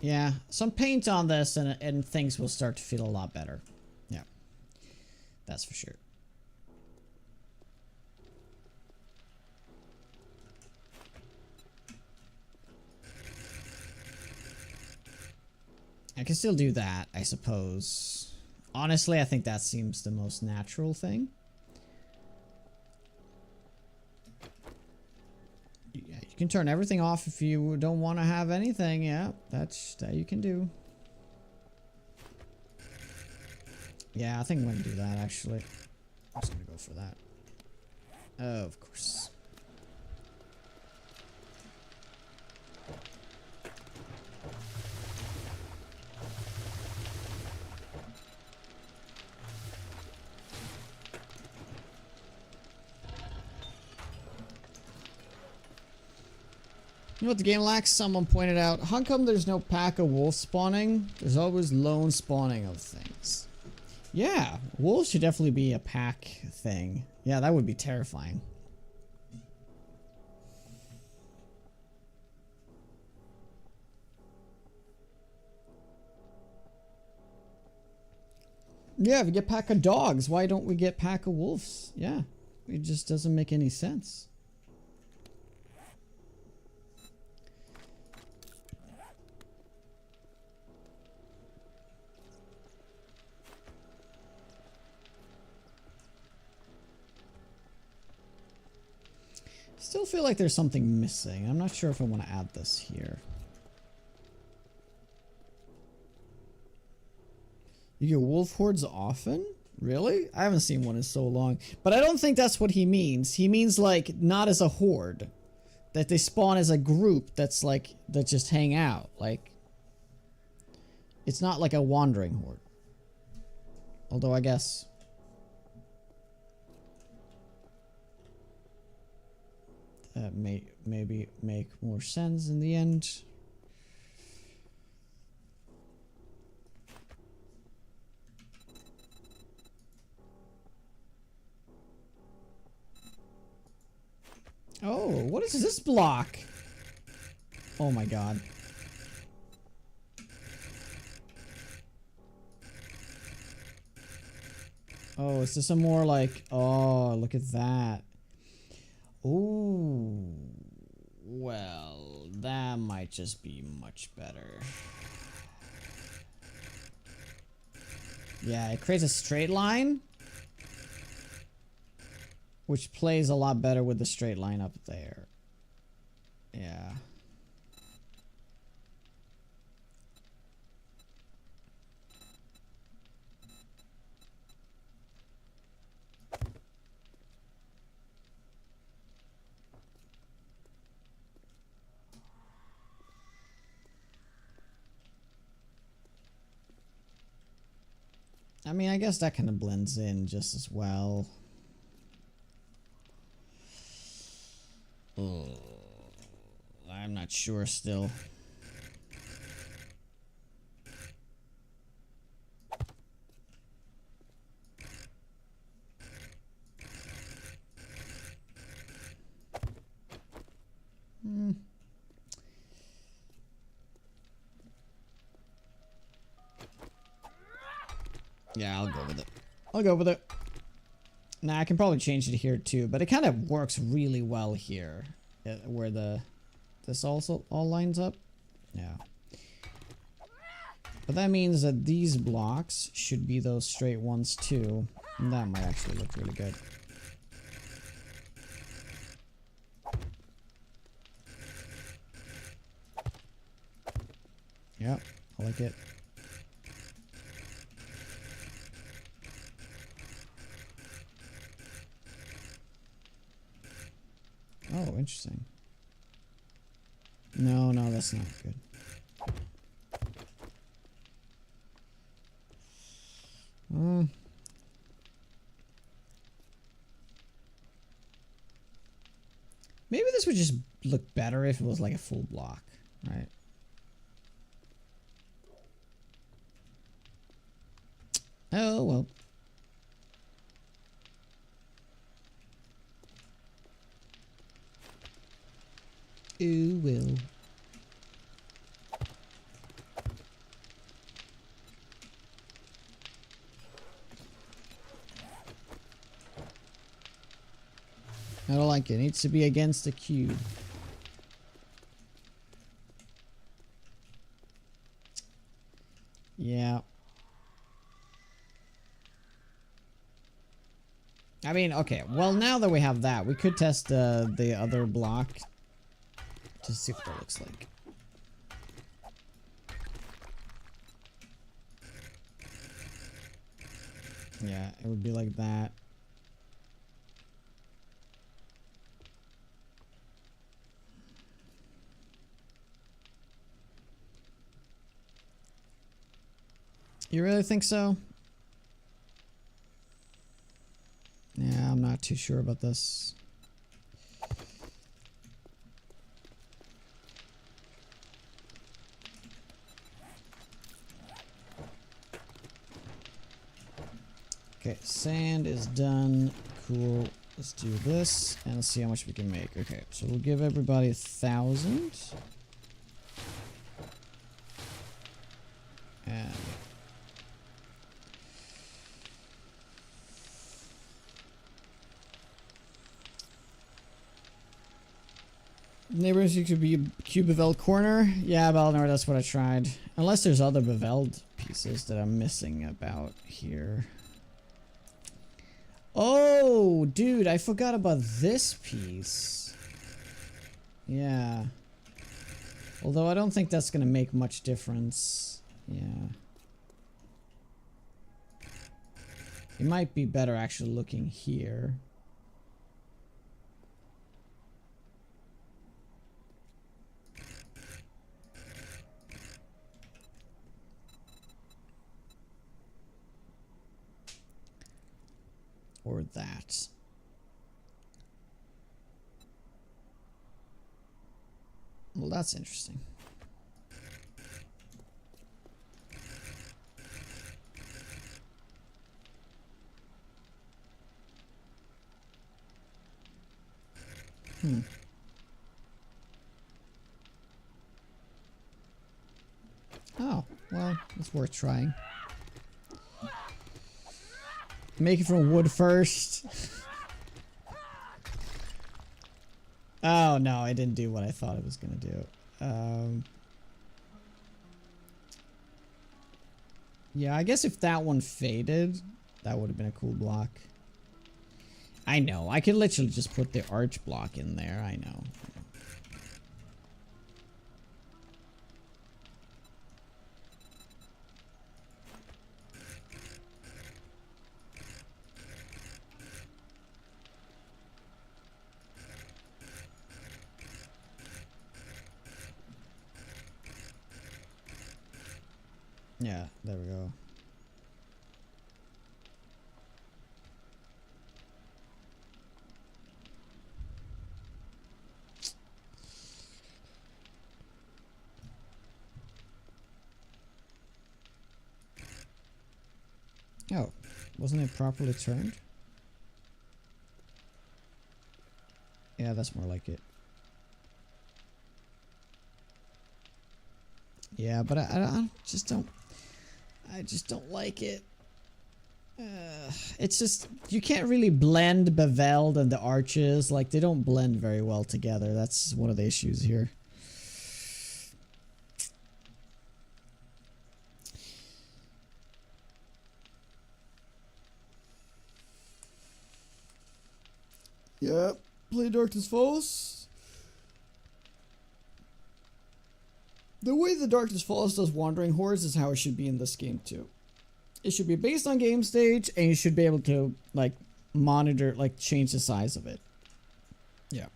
Yeah, some paint on this and things will start to feel a lot better. Yeah, that's for sure. I can still do that, I suppose. Honestly, I think that seems the most natural thing. Yeah, you can turn everything off if you don't want to have anything. Yeah, that you can do. Yeah, I think I'm going to do that, actually. I'm just going to go for that. Oh, of course. You know what the game lacks? Someone pointed out, how come there's no pack of wolves spawning? There's always lone spawning of things. Yeah, wolves should definitely be a pack thing. Yeah, that would be terrifying. Yeah, if we get pack of dogs, why don't we get pack of wolves? Yeah, it just doesn't make any sense. Still feel like there's something missing. I'm not sure if I want to add this here. You get wolf hordes often? Really? I haven't seen one in so long. But I don't think that's what he means. He means like not as a horde. That they spawn as a group that's like, that just hang out. Like, it's not like a wandering horde. Although I guess. That may maybe make more sense in the end. Oh, what is this block? Oh my god. Oh, is this a more like... Oh, look at that. Ooh. Well, that might just be much better. Yeah, it creates a straight line. Which plays a lot better with the straight line up there. Yeah. I mean, I guess that kind of blends in just as well. Oh, I'm not sure still. Yeah, I'll go with it. I'll go with it. Nah, I can probably change it here too, but it kind of works really well here, where this also all lines up. Yeah. But that means that these blocks should be those straight ones too, and that might actually look really good. Yep, I like it. Oh, interesting. No, that's not good. Maybe this would just look better if it was like a full block, right? Oh, well. Ooh, will. I don't like it. It needs to be against the cube. Yeah. I mean, okay. Well, now that we have that, we could test the other block to see what that looks like. Yeah, it would be like that. You really think so? Yeah, I'm not too sure about this. Okay, sand is done. Cool. Let's do this and let's see how much we can make. Okay, so we'll give everybody 1,000. And neighbors, you could be Cube Beveld corner. Yeah, Balnor, that's what I tried. Unless there's other Beveld pieces that I'm missing about here. Oh, dude, I forgot about this piece. Yeah. Although I don't think that's gonna make much difference. Yeah. It might be better actually looking here. Or that. Well, that's interesting. Oh, well, it's worth trying. Make it from wood first. Oh no, I didn't do what I thought I was gonna do. Yeah, I guess if that one faded, that would have been a cool block. I know, I could literally just put the arch block in there, I know. Yeah, there we go. Oh, wasn't it properly turned? Yeah, that's more like it. Yeah, but I just don't like it. It's just, you can't really blend Beveld and the arches. Like, they don't blend very well together. That's one of the issues here. Yep, play Darkness Falls. The way the Darkness Falls does Wandering Hordes is how it should be in this game too. It should be based on game stage, and you should be able to, like, monitor, like, change the size of it. Yeah.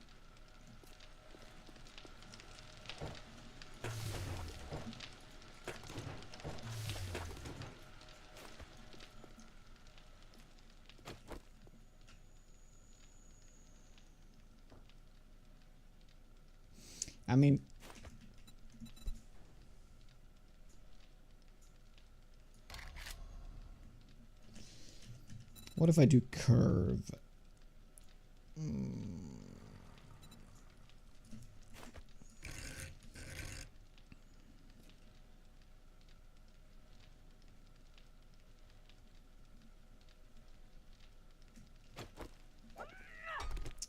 I mean, what if I do curve?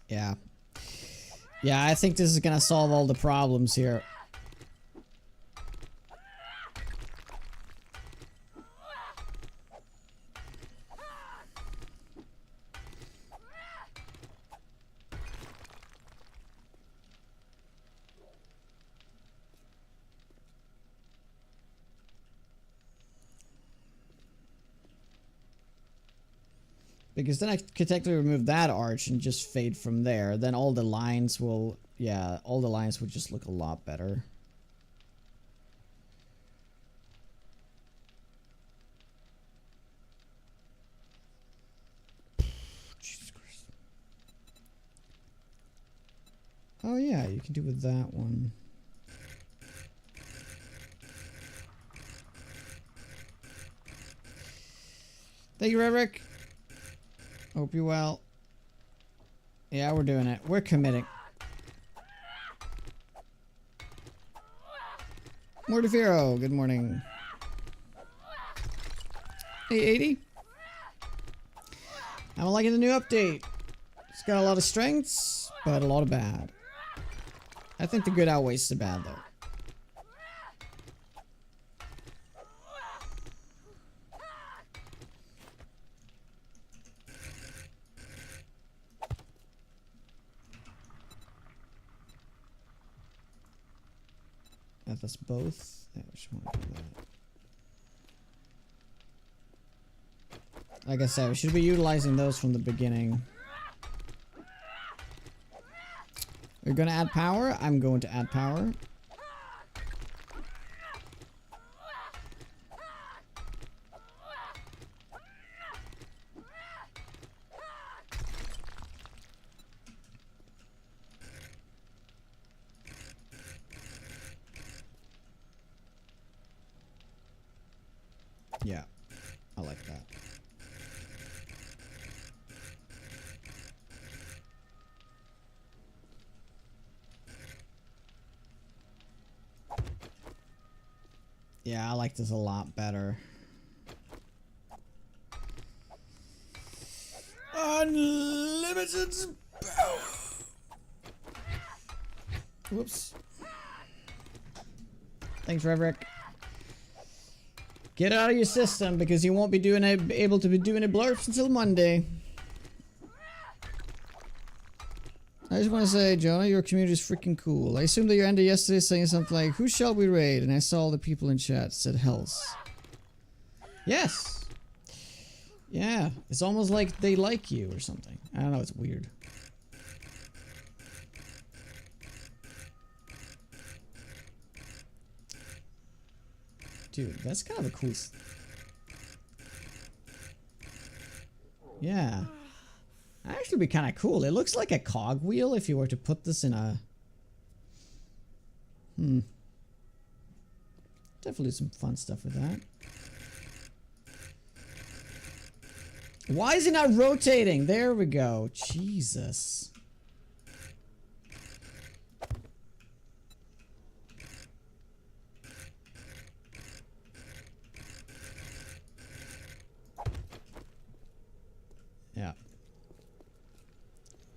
Yeah. Yeah, I think this is gonna solve all the problems here. Because then I could technically remove that arch and just fade from there. Then all the lines will, yeah, all the lines would just look a lot better. Jesus Christ. Oh yeah, you can do with that one. Thank you, Reverick. Hope you're well. Yeah, we're doing it. We're committing. Mortifero, good morning. Hey, 80. I'm liking the new update. It's got a lot of strengths, but a lot of bad. I think the good outweighs the bad, though. That's both. Yeah, we should want to do Like I said, we should be utilizing those from the beginning. We're gonna add power. I'm going to add power. Yeah, I like that. Yeah, I like this a lot better. Unlimited power. Whoops. Thanks, Reverick. Get out of your system because you won't be able to be doing a blurps until Monday. I just want to say, Jonah, your community is freaking cool. I assume that you ended yesterday saying something like, "Who shall we raid?" And I saw all the people in chat said Hells. Yes. Yeah, it's almost like they like you or something. I don't know, it's weird. Dude, that's kind of a cool... Yeah. That'd actually be kind of cool. It looks like a cogwheel if you were to put this in a... Definitely some fun stuff with that. Why is it not rotating? There we go. Jesus. Yeah.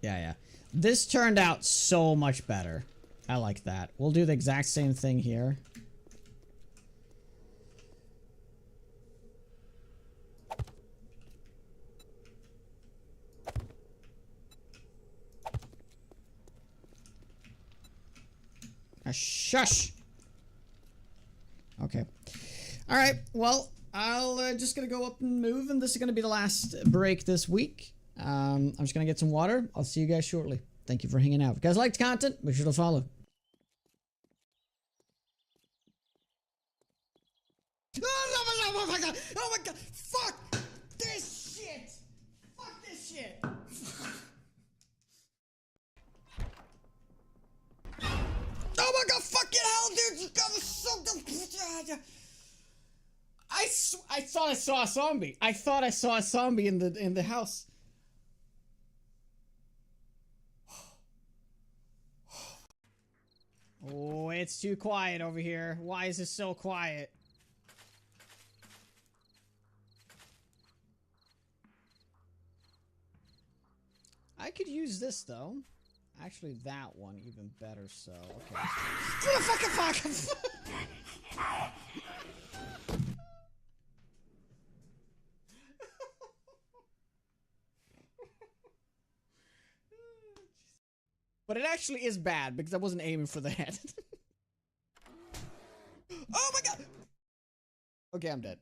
Yeah. This turned out so much better. I like that. We'll do the exact same thing here. Shush! Okay. Alright, well, I'll just gonna go up and move, and this is gonna be the last break this week. I'm just gonna get some water. I'll see you guys shortly. Thank you for hanging out. If you guys liked the content, make sure to follow. Oh my god! Oh my god! Fuck this shit! Fuck this shit! Oh my god, fucking hell, dude! You got me so good. I thought I saw a zombie. I thought I saw a zombie in the house. Oh, it's too quiet over here. Why is it so quiet? I could use this though. Actually, that one even better. So, okay. Fuck! But it actually is bad because I wasn't aiming for the head. Oh my god! Okay, I'm dead.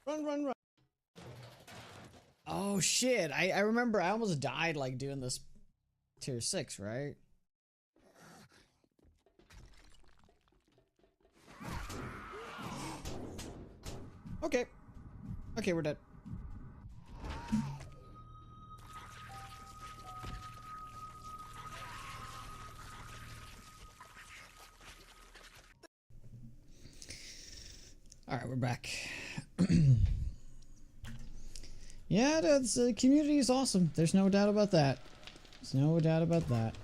Run. Oh shit, I remember I almost died like doing this tier 6, right? Okay, we're dead. Alright, we're back. Yeah, the community is awesome. There's no doubt about that. There's no doubt about that.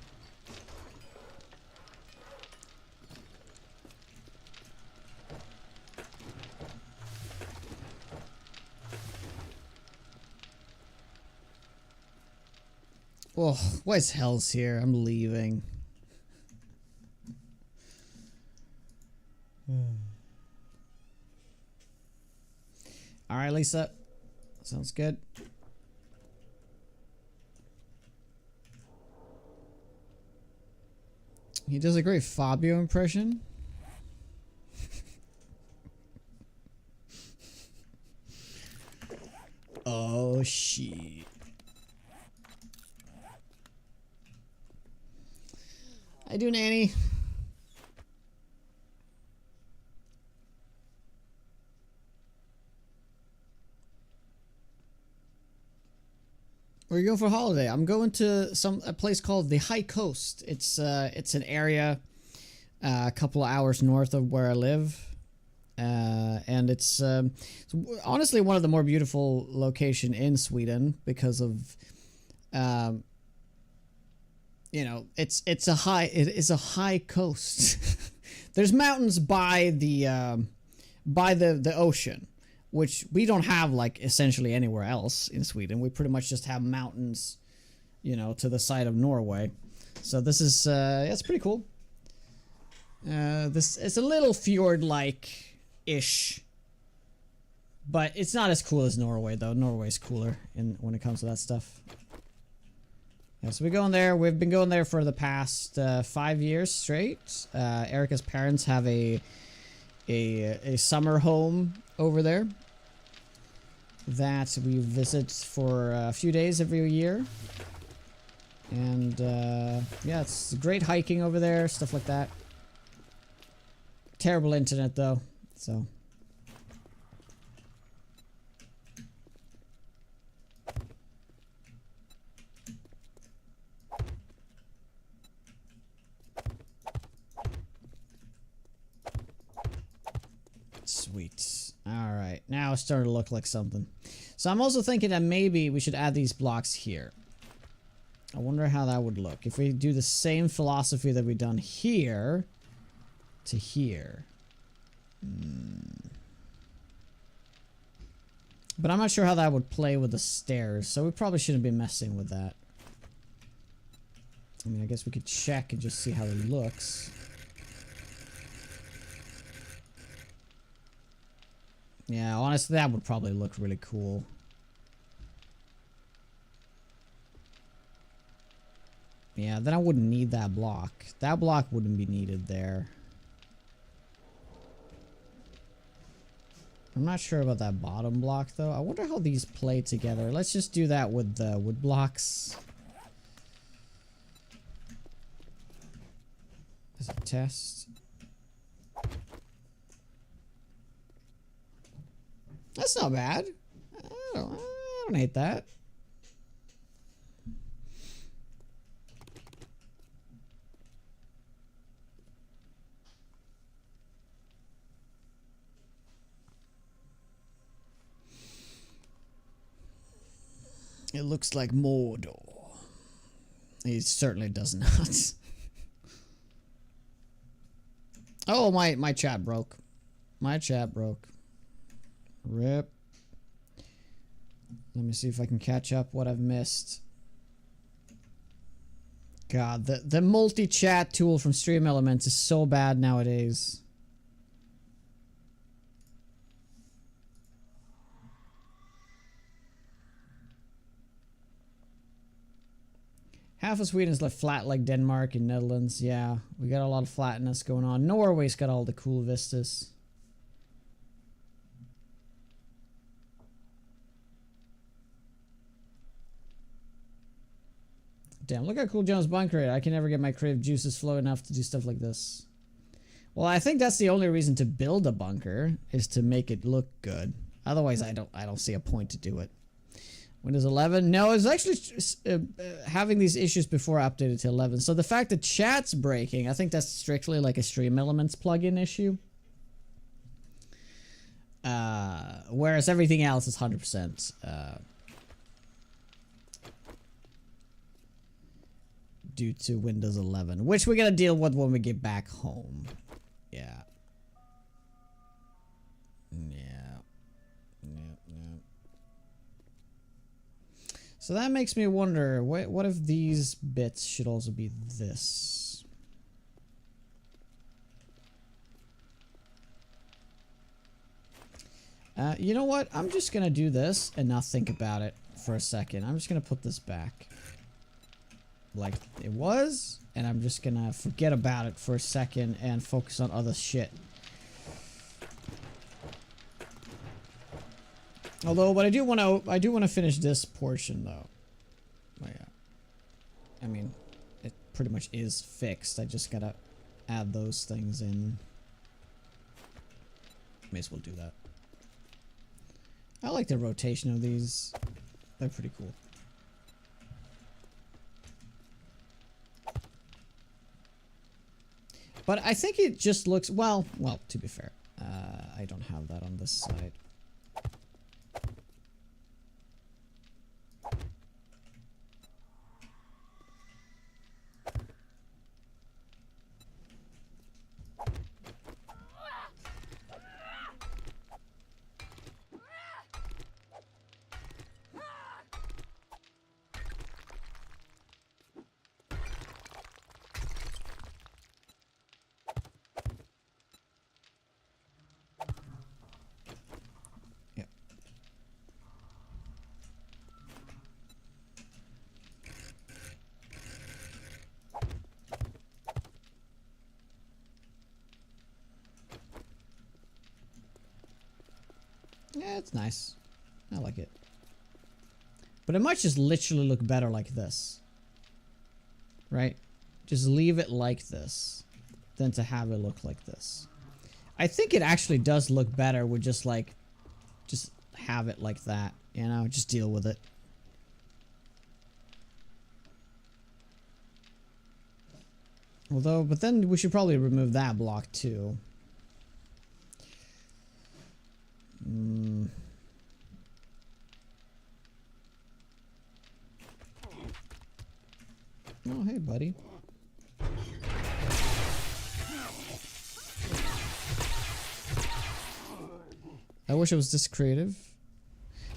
Oh, why's Hell's here? I'm leaving. Alright, Lisa. Sounds good. He does a great Fabio impression. Oh shit. How you doing, Annie? Where are you going for a holiday? I'm going to a place called the High Coast. It's an area a couple of hours north of where I live. And it's honestly one of the more beautiful location in Sweden because of you know, it is a high coast. There's mountains by the ocean, which we don't have like essentially anywhere else in Sweden. We pretty much just have mountains, you know, to the side of Norway. So this is it's pretty cool. This it's a little fjord-like ish, but it's not as cool as Norway though. Norway's cooler when it comes to that stuff. Yeah, so we're going there. We've been going there for the past 5 years straight. Erica's parents have a summer home over there that we visit for a few days every year. And yeah, it's great hiking over there, stuff like that. Terrible internet though, so. Sweet. Alright, now it's starting to look like something. So I'm also thinking that maybe we should add these blocks here. I wonder how that would look. If we do the same philosophy that we've done here to here. But I'm not sure how that would play with the stairs, so we probably shouldn't be messing with that. I mean, I guess we could check and just see how it looks. Yeah, honestly, that would probably look really cool. Yeah, then I wouldn't need that block. That block wouldn't be needed there. I'm not sure about that bottom block, though. I wonder how these play together. Let's just do that with the wood blocks. As a test. That's not bad. I don't hate that. It looks like Mordor. He certainly does not. Oh, my chat broke. My chat broke. Rip. Let me see if I can catch up what I've missed. God, the multi-chat tool from Stream Elements is so bad nowadays. Half of Sweden is like flat like Denmark and Netherlands. Yeah, we got a lot of flatness going on. Norway's got all the cool vistas. Damn, look how cool Jones bunker is. I can never get my creative juices flow enough to do stuff like this. Well, I think that's the only reason to build a bunker is to make it look good. Otherwise, I don't see a point to do it. Windows 11? No, it's actually having these issues before I updated to 11. So the fact that chat's breaking, I think that's strictly like a Stream Elements plugin issue. Whereas everything else is 100%. Due to Windows 11, which we're gonna deal with when we get back home. Yeah. So that makes me wonder, what if these bits should also be this? You know what? I'm just gonna do this and not think about it for a second. I'm just gonna put this back. like it was, and I'm just gonna forget about it for a second and focus on other shit. Although, but I do want to finish this portion though. Oh, yeah. I mean, it pretty much is fixed. I just gotta add those things in. May as well do that. I like the rotation of these. They're pretty cool. But I think it just looks well, to be fair, I don't have that on this side. Yeah, it's nice. I like it. But it might just literally look better like this. Right? Just leave it like this than to have it look like this. I think it actually does look better with just like, just have it like that, you know, just deal with it. Although, but then we should probably remove that block too. Oh, hey, buddy. I wish it was this creative.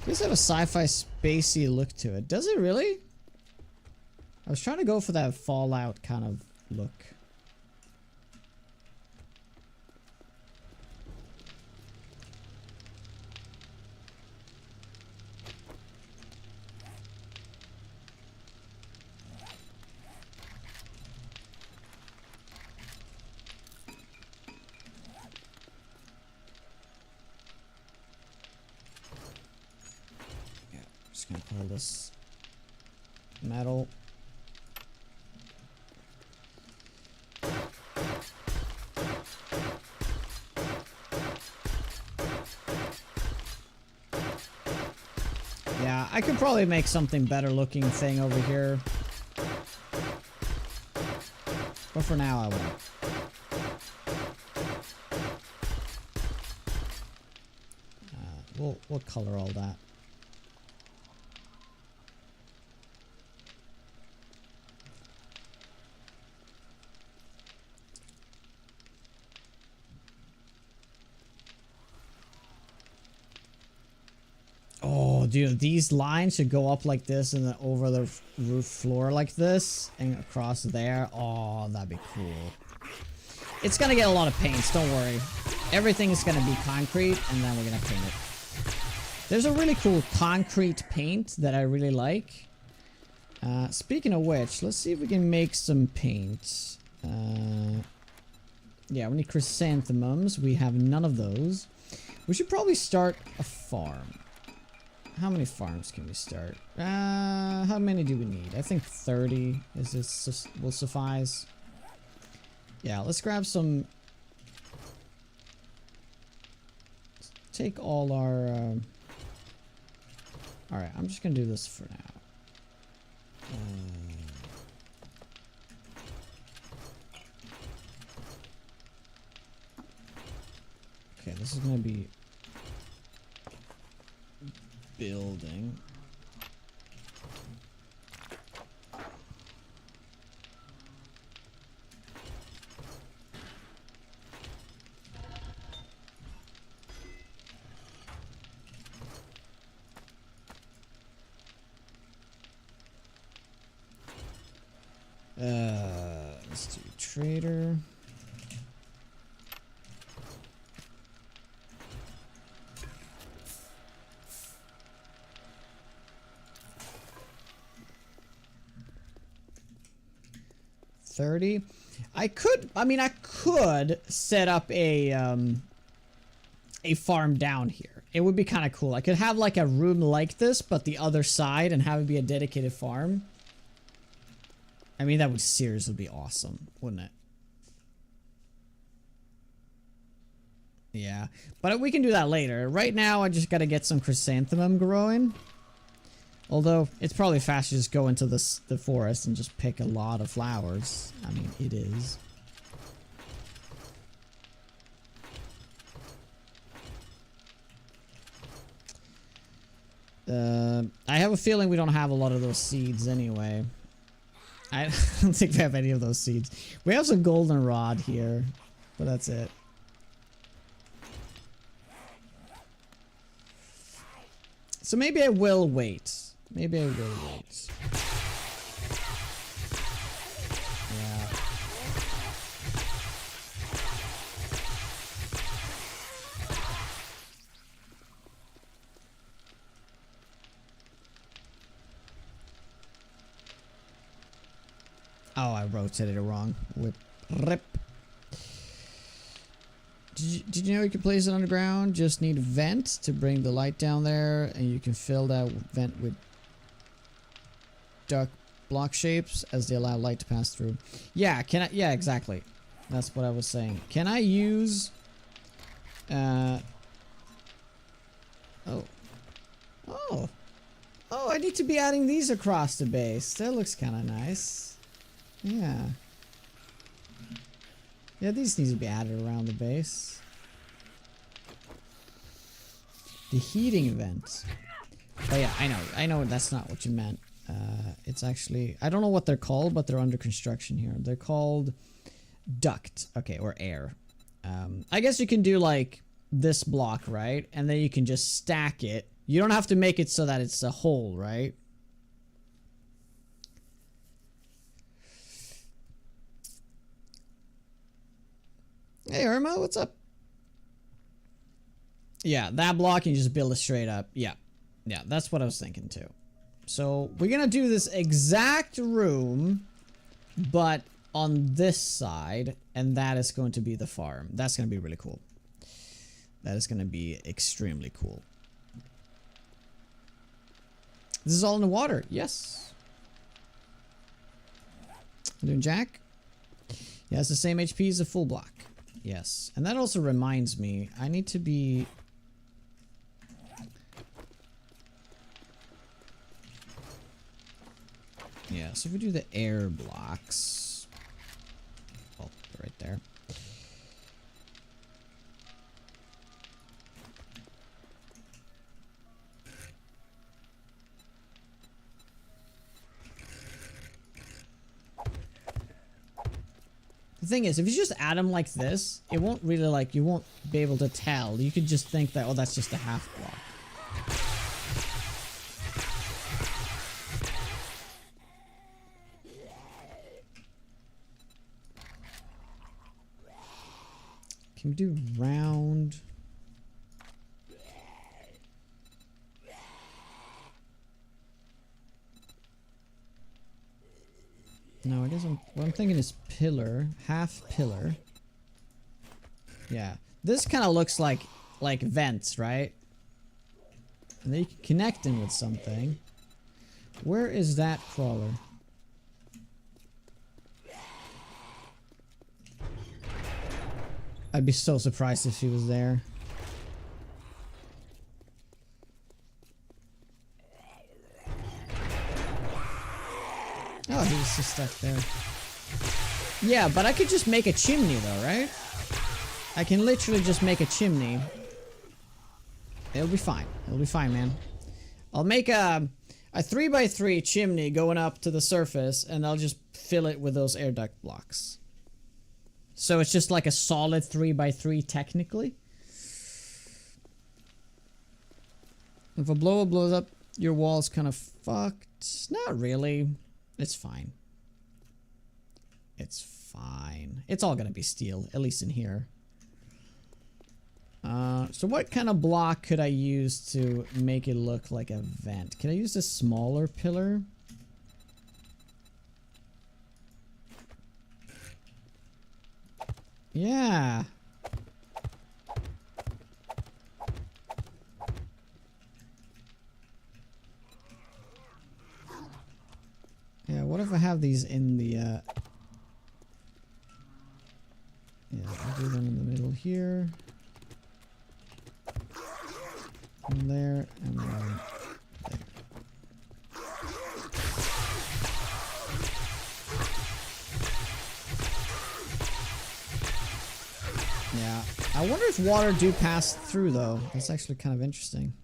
It does have a sci-fi spacey look to it. Does it really? I was trying to go for that Fallout kind of look. Just gonna pull this metal. Yeah, I could probably make something better looking thing over here. But for now, I won't. We'll color all that. Oh, dude, these lines should go up like this and then over the roof floor like this and across there. Oh, that'd be cool. It's gonna get a lot of paints, don't worry. Everything is gonna be concrete and then we're gonna paint it. There's a really cool concrete paint that I really like. Speaking of which, let's see if we can make some paint. Yeah, we need chrysanthemums. We have none of those. We should probably start a farm. How many farms can we start? How many do we need? I think 30 will suffice. Yeah, let's grab some. Take all our. All right, I'm just gonna do this for now. Okay, this is gonna be building. Let's do trader. 30. I mean, I could set up a farm down here. It would be kind of cool. I could have like a room like this, but the other side, and have it be a dedicated farm. I mean, that would seriously be awesome, wouldn't it? Yeah, but we can do that later. Right now, I just gotta get some chrysanthemum growing. Although, it's probably faster to just go into the forest and just pick a lot of flowers. I mean, it is. I have a feeling we don't have a lot of those seeds anyway. I don't think we have any of those seeds. We have some goldenrod here, but that's it. So maybe I will wait. Maybe I will wait. Yeah. Oh, I rotated it wrong. Whip. Rip. Did you know you can place it underground? Just need a vent to bring the light down there, and you can fill that vent with dark block shapes as they allow light to pass through. Yeah, can I? Yeah, exactly. That's what I was saying. Can I use? Oh. I need to be adding these across the base. That looks kind of nice. Yeah. Yeah, these need to be added around the base. The heating vent. Oh yeah, I know that's not what you meant. It's actually, I don't know what they're called, but they're under construction here. They're called duct, okay, or air. I guess you can do like this block, right? And then you can just stack it. You don't have to make it so that it's a hole, right? Hey Irma, what's up? Yeah, that block you just build it straight up. Yeah, that's what I was thinking too. So we're gonna do this exact room, but on this side, and that is going to be the farm. That's gonna be really cool. That is gonna be extremely cool. This is all in the water. Yes. I'm doing Jack. Yeah, it's the same HP as a full block. Yes, and that also reminds me, I need to be... Yeah, so if we do the air blocks... Oh, right there. The thing is, if you just add them like this, it won't really like, you won't be able to tell. You could just think that, oh, that's just a half block. Can we do round? No, I guess what I'm thinking is pillar, half pillar. Yeah, this kind of looks like vents, right? And then you can connect them with something. Where is that crawler? I'd be so surprised if she was there. Oh, he's just stuck there. Yeah, but I could just make a chimney though, right? I can literally just make a chimney. It'll be fine. It'll be fine, man. I'll make a 3x3 chimney going up to the surface, and I'll just fill it with those air duct blocks. So it's just like a solid 3x3 technically. If a blower blows up, your wall's kind of fucked. Not really. It's fine. It's fine. It's all gonna be steel, at least in here. So what kind of block could I use to make it look like a vent? Can I use a smaller pillar? Yeah. Yeah, what if I have these in the, yeah, I'll do them in the middle here. And there, and then there. Yeah, I wonder if water do pass through though. That's actually kind of interesting.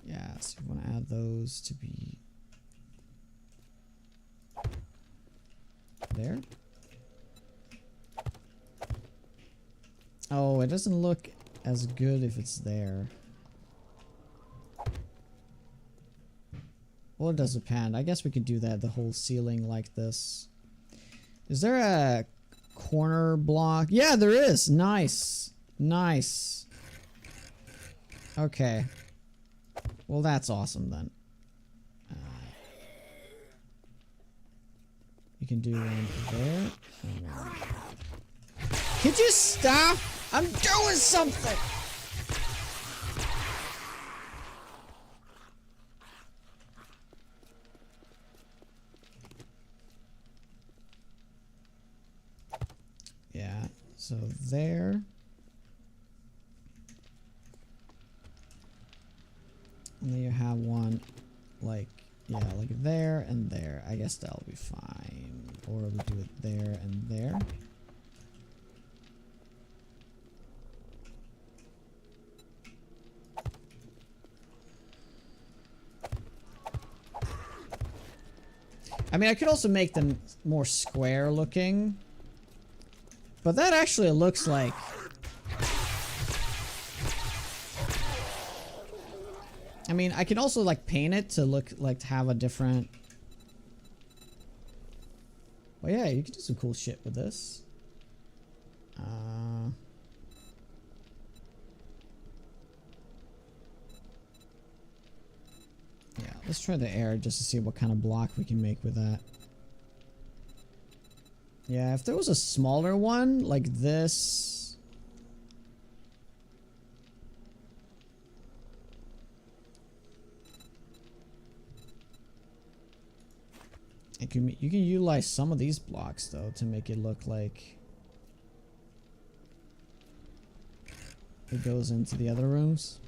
Yeah, so we want to add those to be there. Oh, it doesn't look as good if it's there. Well, it does depend. I guess we could do that, the whole ceiling like this. Is there a corner block? Yeah, there is. Nice. Nice. Okay. Well, that's awesome then. You can do one there. And one. Could you stop? I'm doing something! Yeah, so there. And then you have one like, yeah, like there and there. I guess that'll be fine. Or we do it there and there. I mean, I could also make them more square looking. But that actually looks like... I mean, I can also like paint it to look like to have a different... Well, yeah, you can do some cool shit with this. Yeah, let's try the air just to see what kind of block we can make with that. Yeah, if there was a smaller one like this. You can utilize some of these blocks though to make it look like it goes into the other rooms.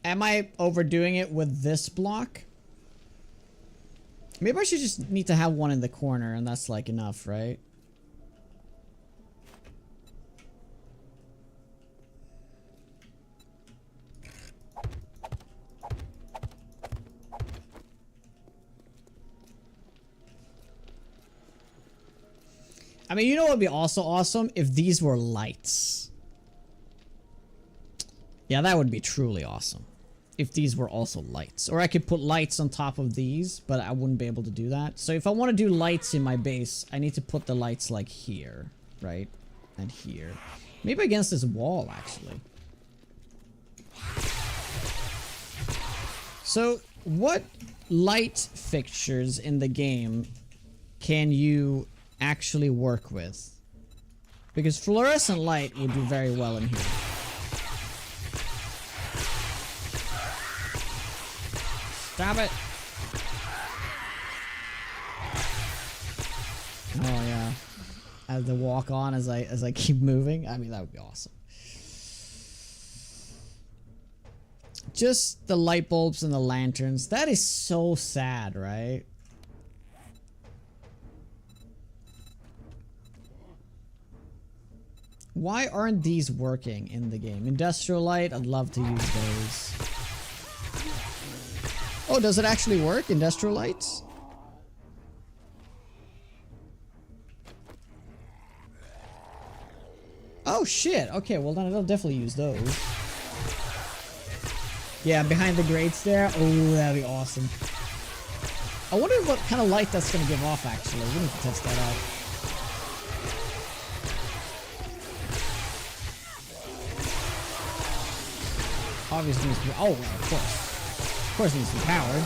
Am I overdoing it with this block? Maybe I should just need to have one in the corner and that's like enough, right? I mean, you know what would be also awesome? If these were lights. Yeah, that would be truly awesome. If these were also lights. Or I could put lights on top of these, but I wouldn't be able to do that. So if I want to do lights in my base, I need to put the lights like here, right? And here. Maybe against this wall, actually. So, what light fixtures in the game can you actually work with? Because fluorescent light would do very well in here. Stop it! Oh yeah, I have to walk on as I keep moving. I mean, that would be awesome. Just the light bulbs and the lanterns. That is so sad, right? Why aren't these working in the game? Industrial light, I'd love to use those. Oh, does it actually work? Industrial lights? Oh shit, okay, well then I'll definitely use those. Yeah, behind the grates there. Oh, that'd be awesome. I wonder what kind of light that's gonna give off actually. We need to test that out. obviously needs to be, oh, well, of course. Of course it needs to be powered.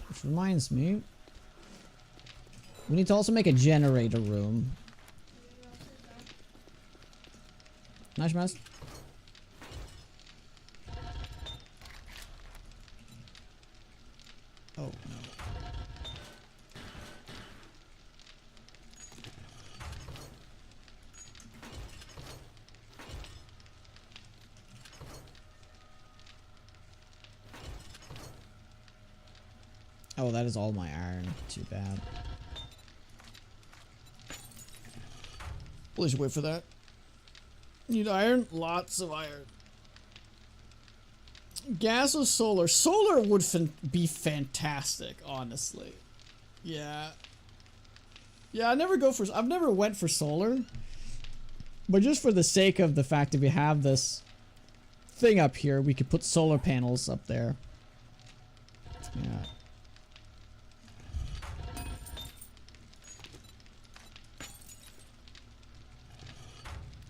Which reminds me, we need to also make a generator room. Nice mouse. Oh no. Oh, that is all my iron. Too bad. We'll just wait for that. Need iron? Lots of iron. Gas or solar? Solar would be fantastic, honestly. Yeah. Yeah, I've never went for solar. But just for the sake of the fact that we have this thing up here, we could put solar panels up there. Yeah.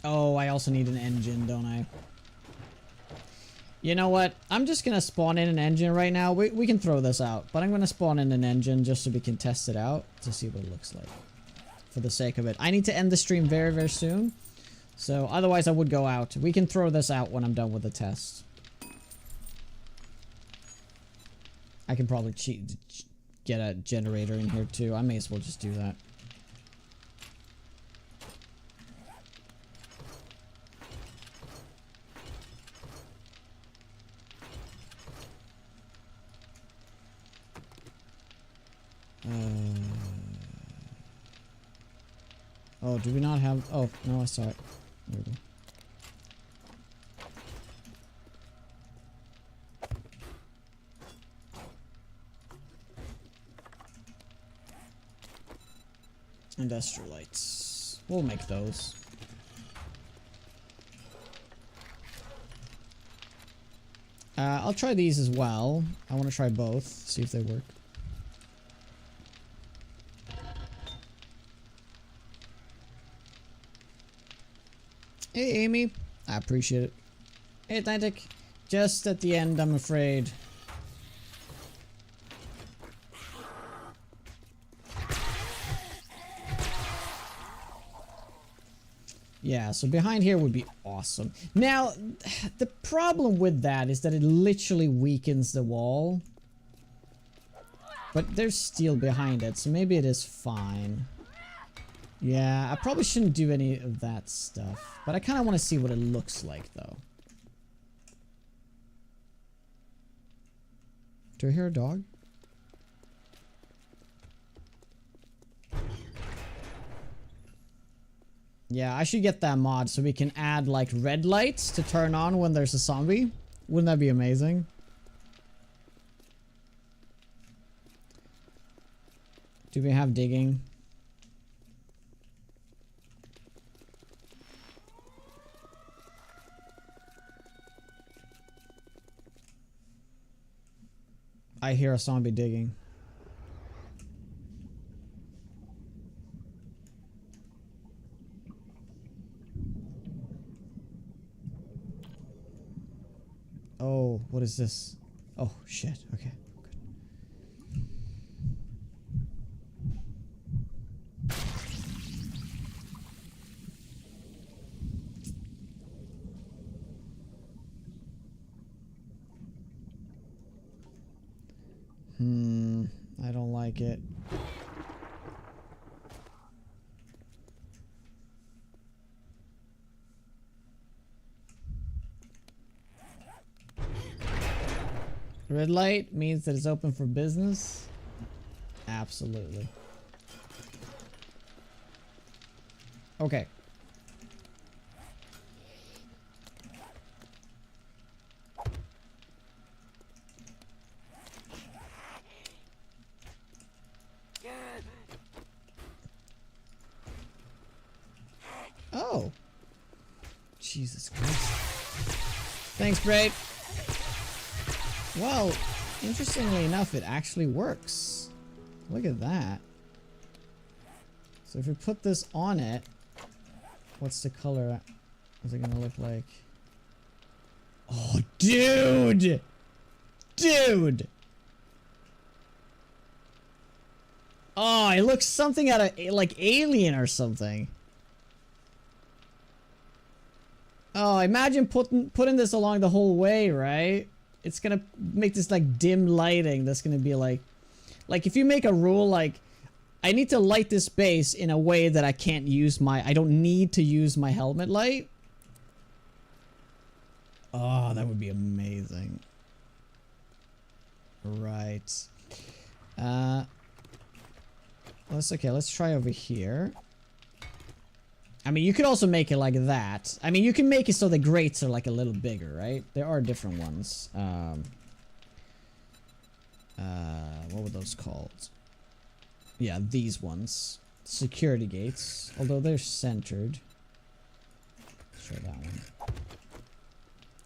Oh, I also need an engine, don't I? You know what? I'm just gonna spawn in an engine right now. We can throw this out, but I'm gonna spawn in an engine just so we can test it out to see what it looks like. For the sake of it. I need to end the stream very, very soon. So otherwise I would go out. We can throw this out when I'm done with the test. I can probably get a generator in here too. I may as well just do that. Oh, do we not have... Oh, no, I saw it. There we go. Industrial lights. We'll make those. I'll try these as well. I want to try both, see if they work. Hey, Amy. I appreciate it. Hey, Atlantic. Just at the end, I'm afraid. Yeah, so behind here would be awesome. Now, the problem with that is that it literally weakens the wall. But there's steel behind it, so maybe it is fine. Yeah, I probably shouldn't do any of that stuff. But I kind of want to see what it looks like, though. Do I hear a dog? Yeah, I should get that mod so we can add, like, red lights to turn on when there's a zombie. Wouldn't that be amazing? Do we have digging? I hear a zombie digging. Oh, what is this? Oh, shit. Okay. Good. I don't like it. Red light means that it's open for business. Absolutely. Okay. Oh. Jesus Christ. Thanks, Braid. Well, interestingly enough, it actually works. Look at that. So if we put this on it, what's the color? What's it gonna look like? Oh, dude! Dude! Oh, it looks something out of, like, Alien or something. Oh, imagine putting this along the whole way, right? It's gonna make this, like, dim lighting that's gonna be like if you make a rule, like, I need to light this base in a way that I don't need to use my helmet light. Oh, that would be amazing. Right. Let's try over here. I mean, you could also make it like that. I mean, you can make it so the grates are like a little bigger, right? There are different ones. What were those called? Yeah, these ones. Security gates. Although they're centered. Show that one.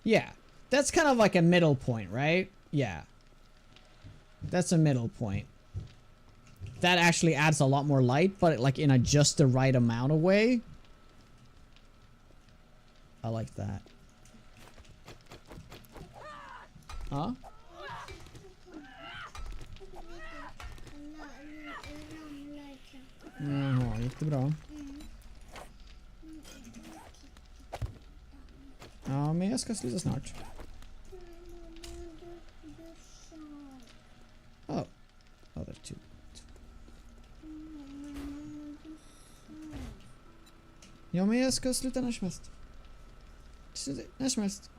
Yeah. That's kind of like a middle point, right? Yeah. That's a middle point. That actually adds a lot more light, but like in a just the right amount of way. I like that. Huh? Jaha, gick det bra? Ja, men jag ska sluta snart. Oh. Oh, there are two. Ja, men jag ska sluta när som helst. När som helst.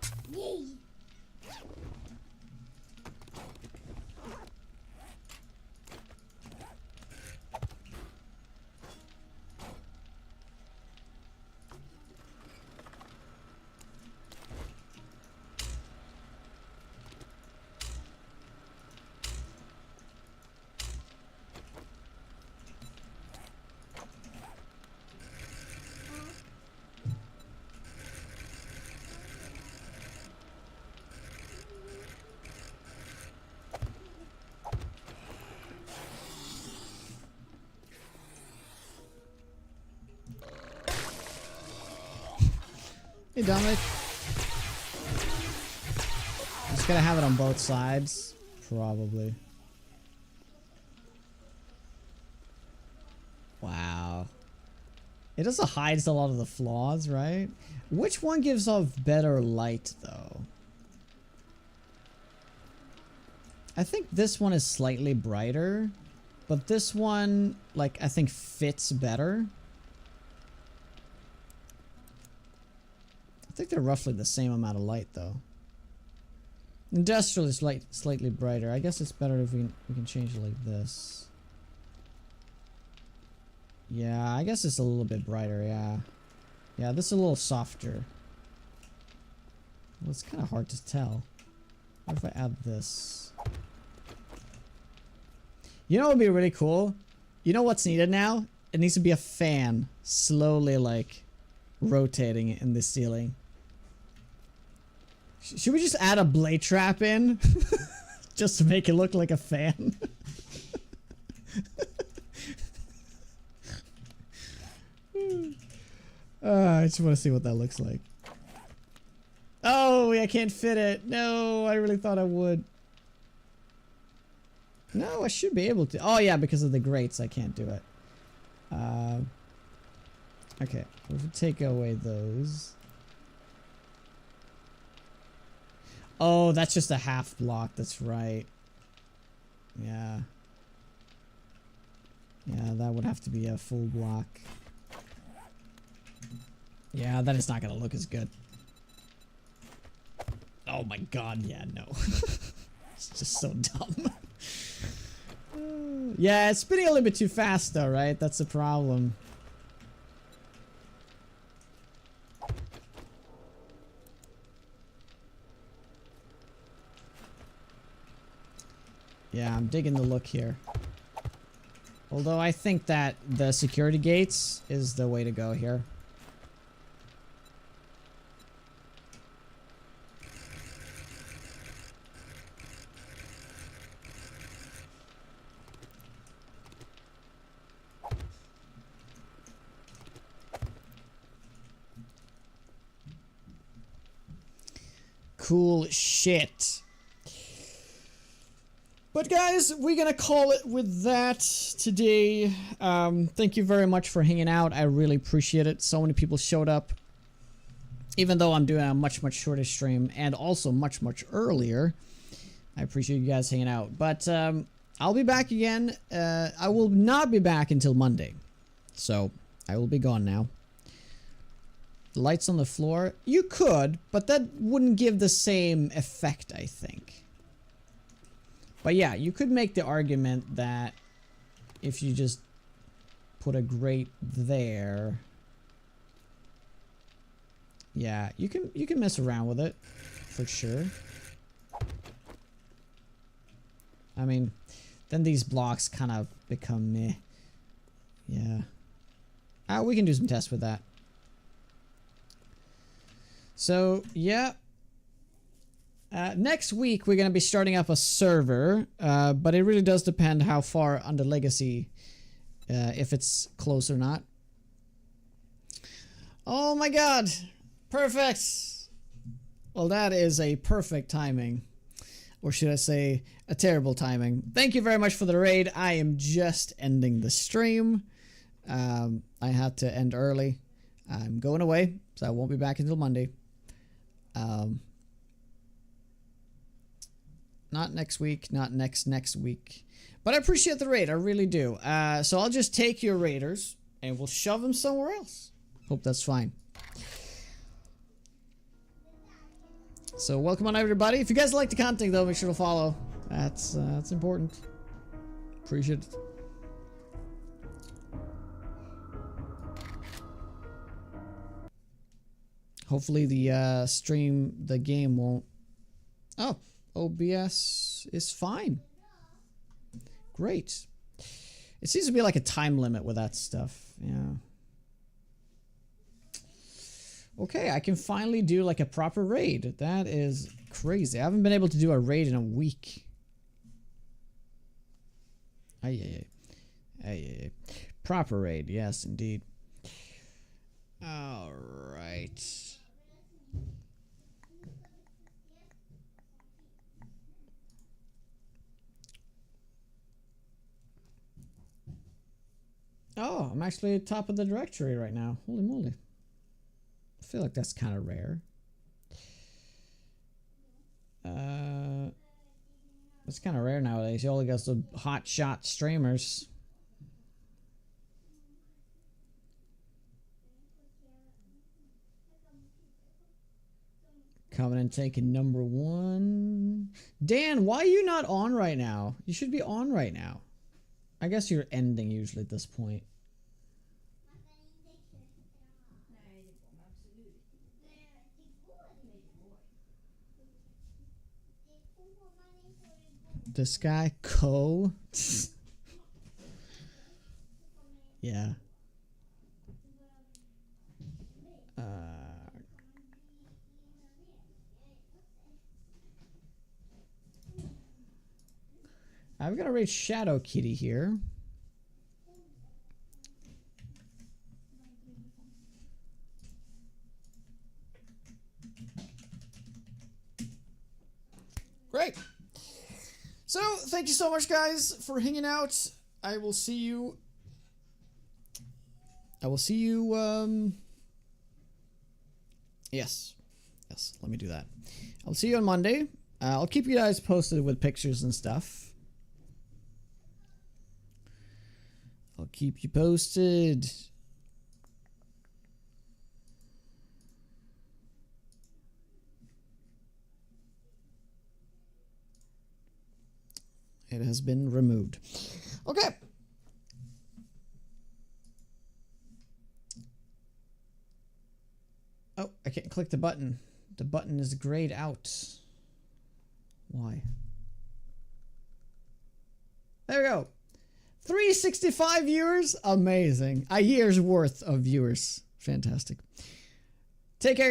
Hey, Dominic. Just gotta have it on both sides. Probably. Wow. It also hides a lot of the flaws, right? Which one gives off better light, though? I think this one is slightly brighter. But this one, like, I think fits better. I think they're roughly the same amount of light, though. Industrial is slightly brighter. I guess it's better if we can change it like this. Yeah, I guess it's a little bit brighter, yeah. Yeah, this is a little softer. Well, it's kind of hard to tell. What if I add this? You know what would be really cool? You know what's needed now? It needs to be a fan slowly, like, rotating in the ceiling. Should we just add a blade trap in? Just to make it look like a fan? I just want to see what that looks like. Oh, I can't fit it. No, I really thought I would. No, I should be able to. Oh, yeah, because of the grates, I can't do it. Okay, if we take away those. Oh, that's just a half block. That's right. Yeah. Yeah, that would have to be a full block. Yeah, that is not going to look as good. Oh my god, yeah, no. It's just so dumb. Yeah, it's spinning a little bit too fast though, right? That's the problem. Yeah, I'm digging the look here. Although I think that the security gates is the way to go here. Cool shit. But guys, we're gonna call it with that today. Thank you very much for hanging out. I really appreciate it. So many people showed up. Even though I'm doing a much shorter stream and also much earlier. I appreciate you guys hanging out. But I'll be back again. I will not be back until Monday. So I will be gone now. Lights on the floor. You could, but that wouldn't give the same effect, I think. But yeah, you could make the argument that if you just put a grate there, yeah, you can mess around with it for sure. I mean, then these blocks kind of become meh. Yeah. We can do some tests with that. So yeah. Next week we're gonna be starting up a server, but it really does depend how far under Legacy, if it's close or not. Oh my god, perfect. Well, that is a perfect timing, or should I say a terrible timing. Thank you very much for the raid. I am just ending the stream. I had to end early. I'm going away, so I won't be back until Monday. Not next week, not next week. But I appreciate the raid, I really do. So I'll just take your raiders and we'll shove them somewhere else. Hope that's fine. So welcome on everybody. If you guys like the content though, make sure to follow. That's important. Appreciate it. Hopefully the game won't. Oh. OBS is fine. Great. It seems to be like a time limit with that stuff. Yeah. Okay, I can finally do like a proper raid. That is crazy. I haven't been able to do a raid in a week. Ay. Proper raid, yes indeed. All right. Oh, I'm actually at top of the directory right now. Holy moly. I feel like that's kind of rare. It's kind of rare nowadays. You only got some hot shot streamers. Coming and taking number 1. Dan, why are you not on right now? You should be on right now. I guess you're ending usually at this point. This guy, Co. Yeah. I've got to raid Shadow Kitty here. Great. So, thank you so much, guys, for hanging out. I will see you. Yes, let me do that. I'll see you on Monday. I'll keep you guys posted with pictures and stuff. I'll keep you posted. It has been removed. Okay. Oh, I can't click the button. The button is grayed out. Why? There we go. 365 viewers. Amazing. A year's worth of viewers. Fantastic. Take care.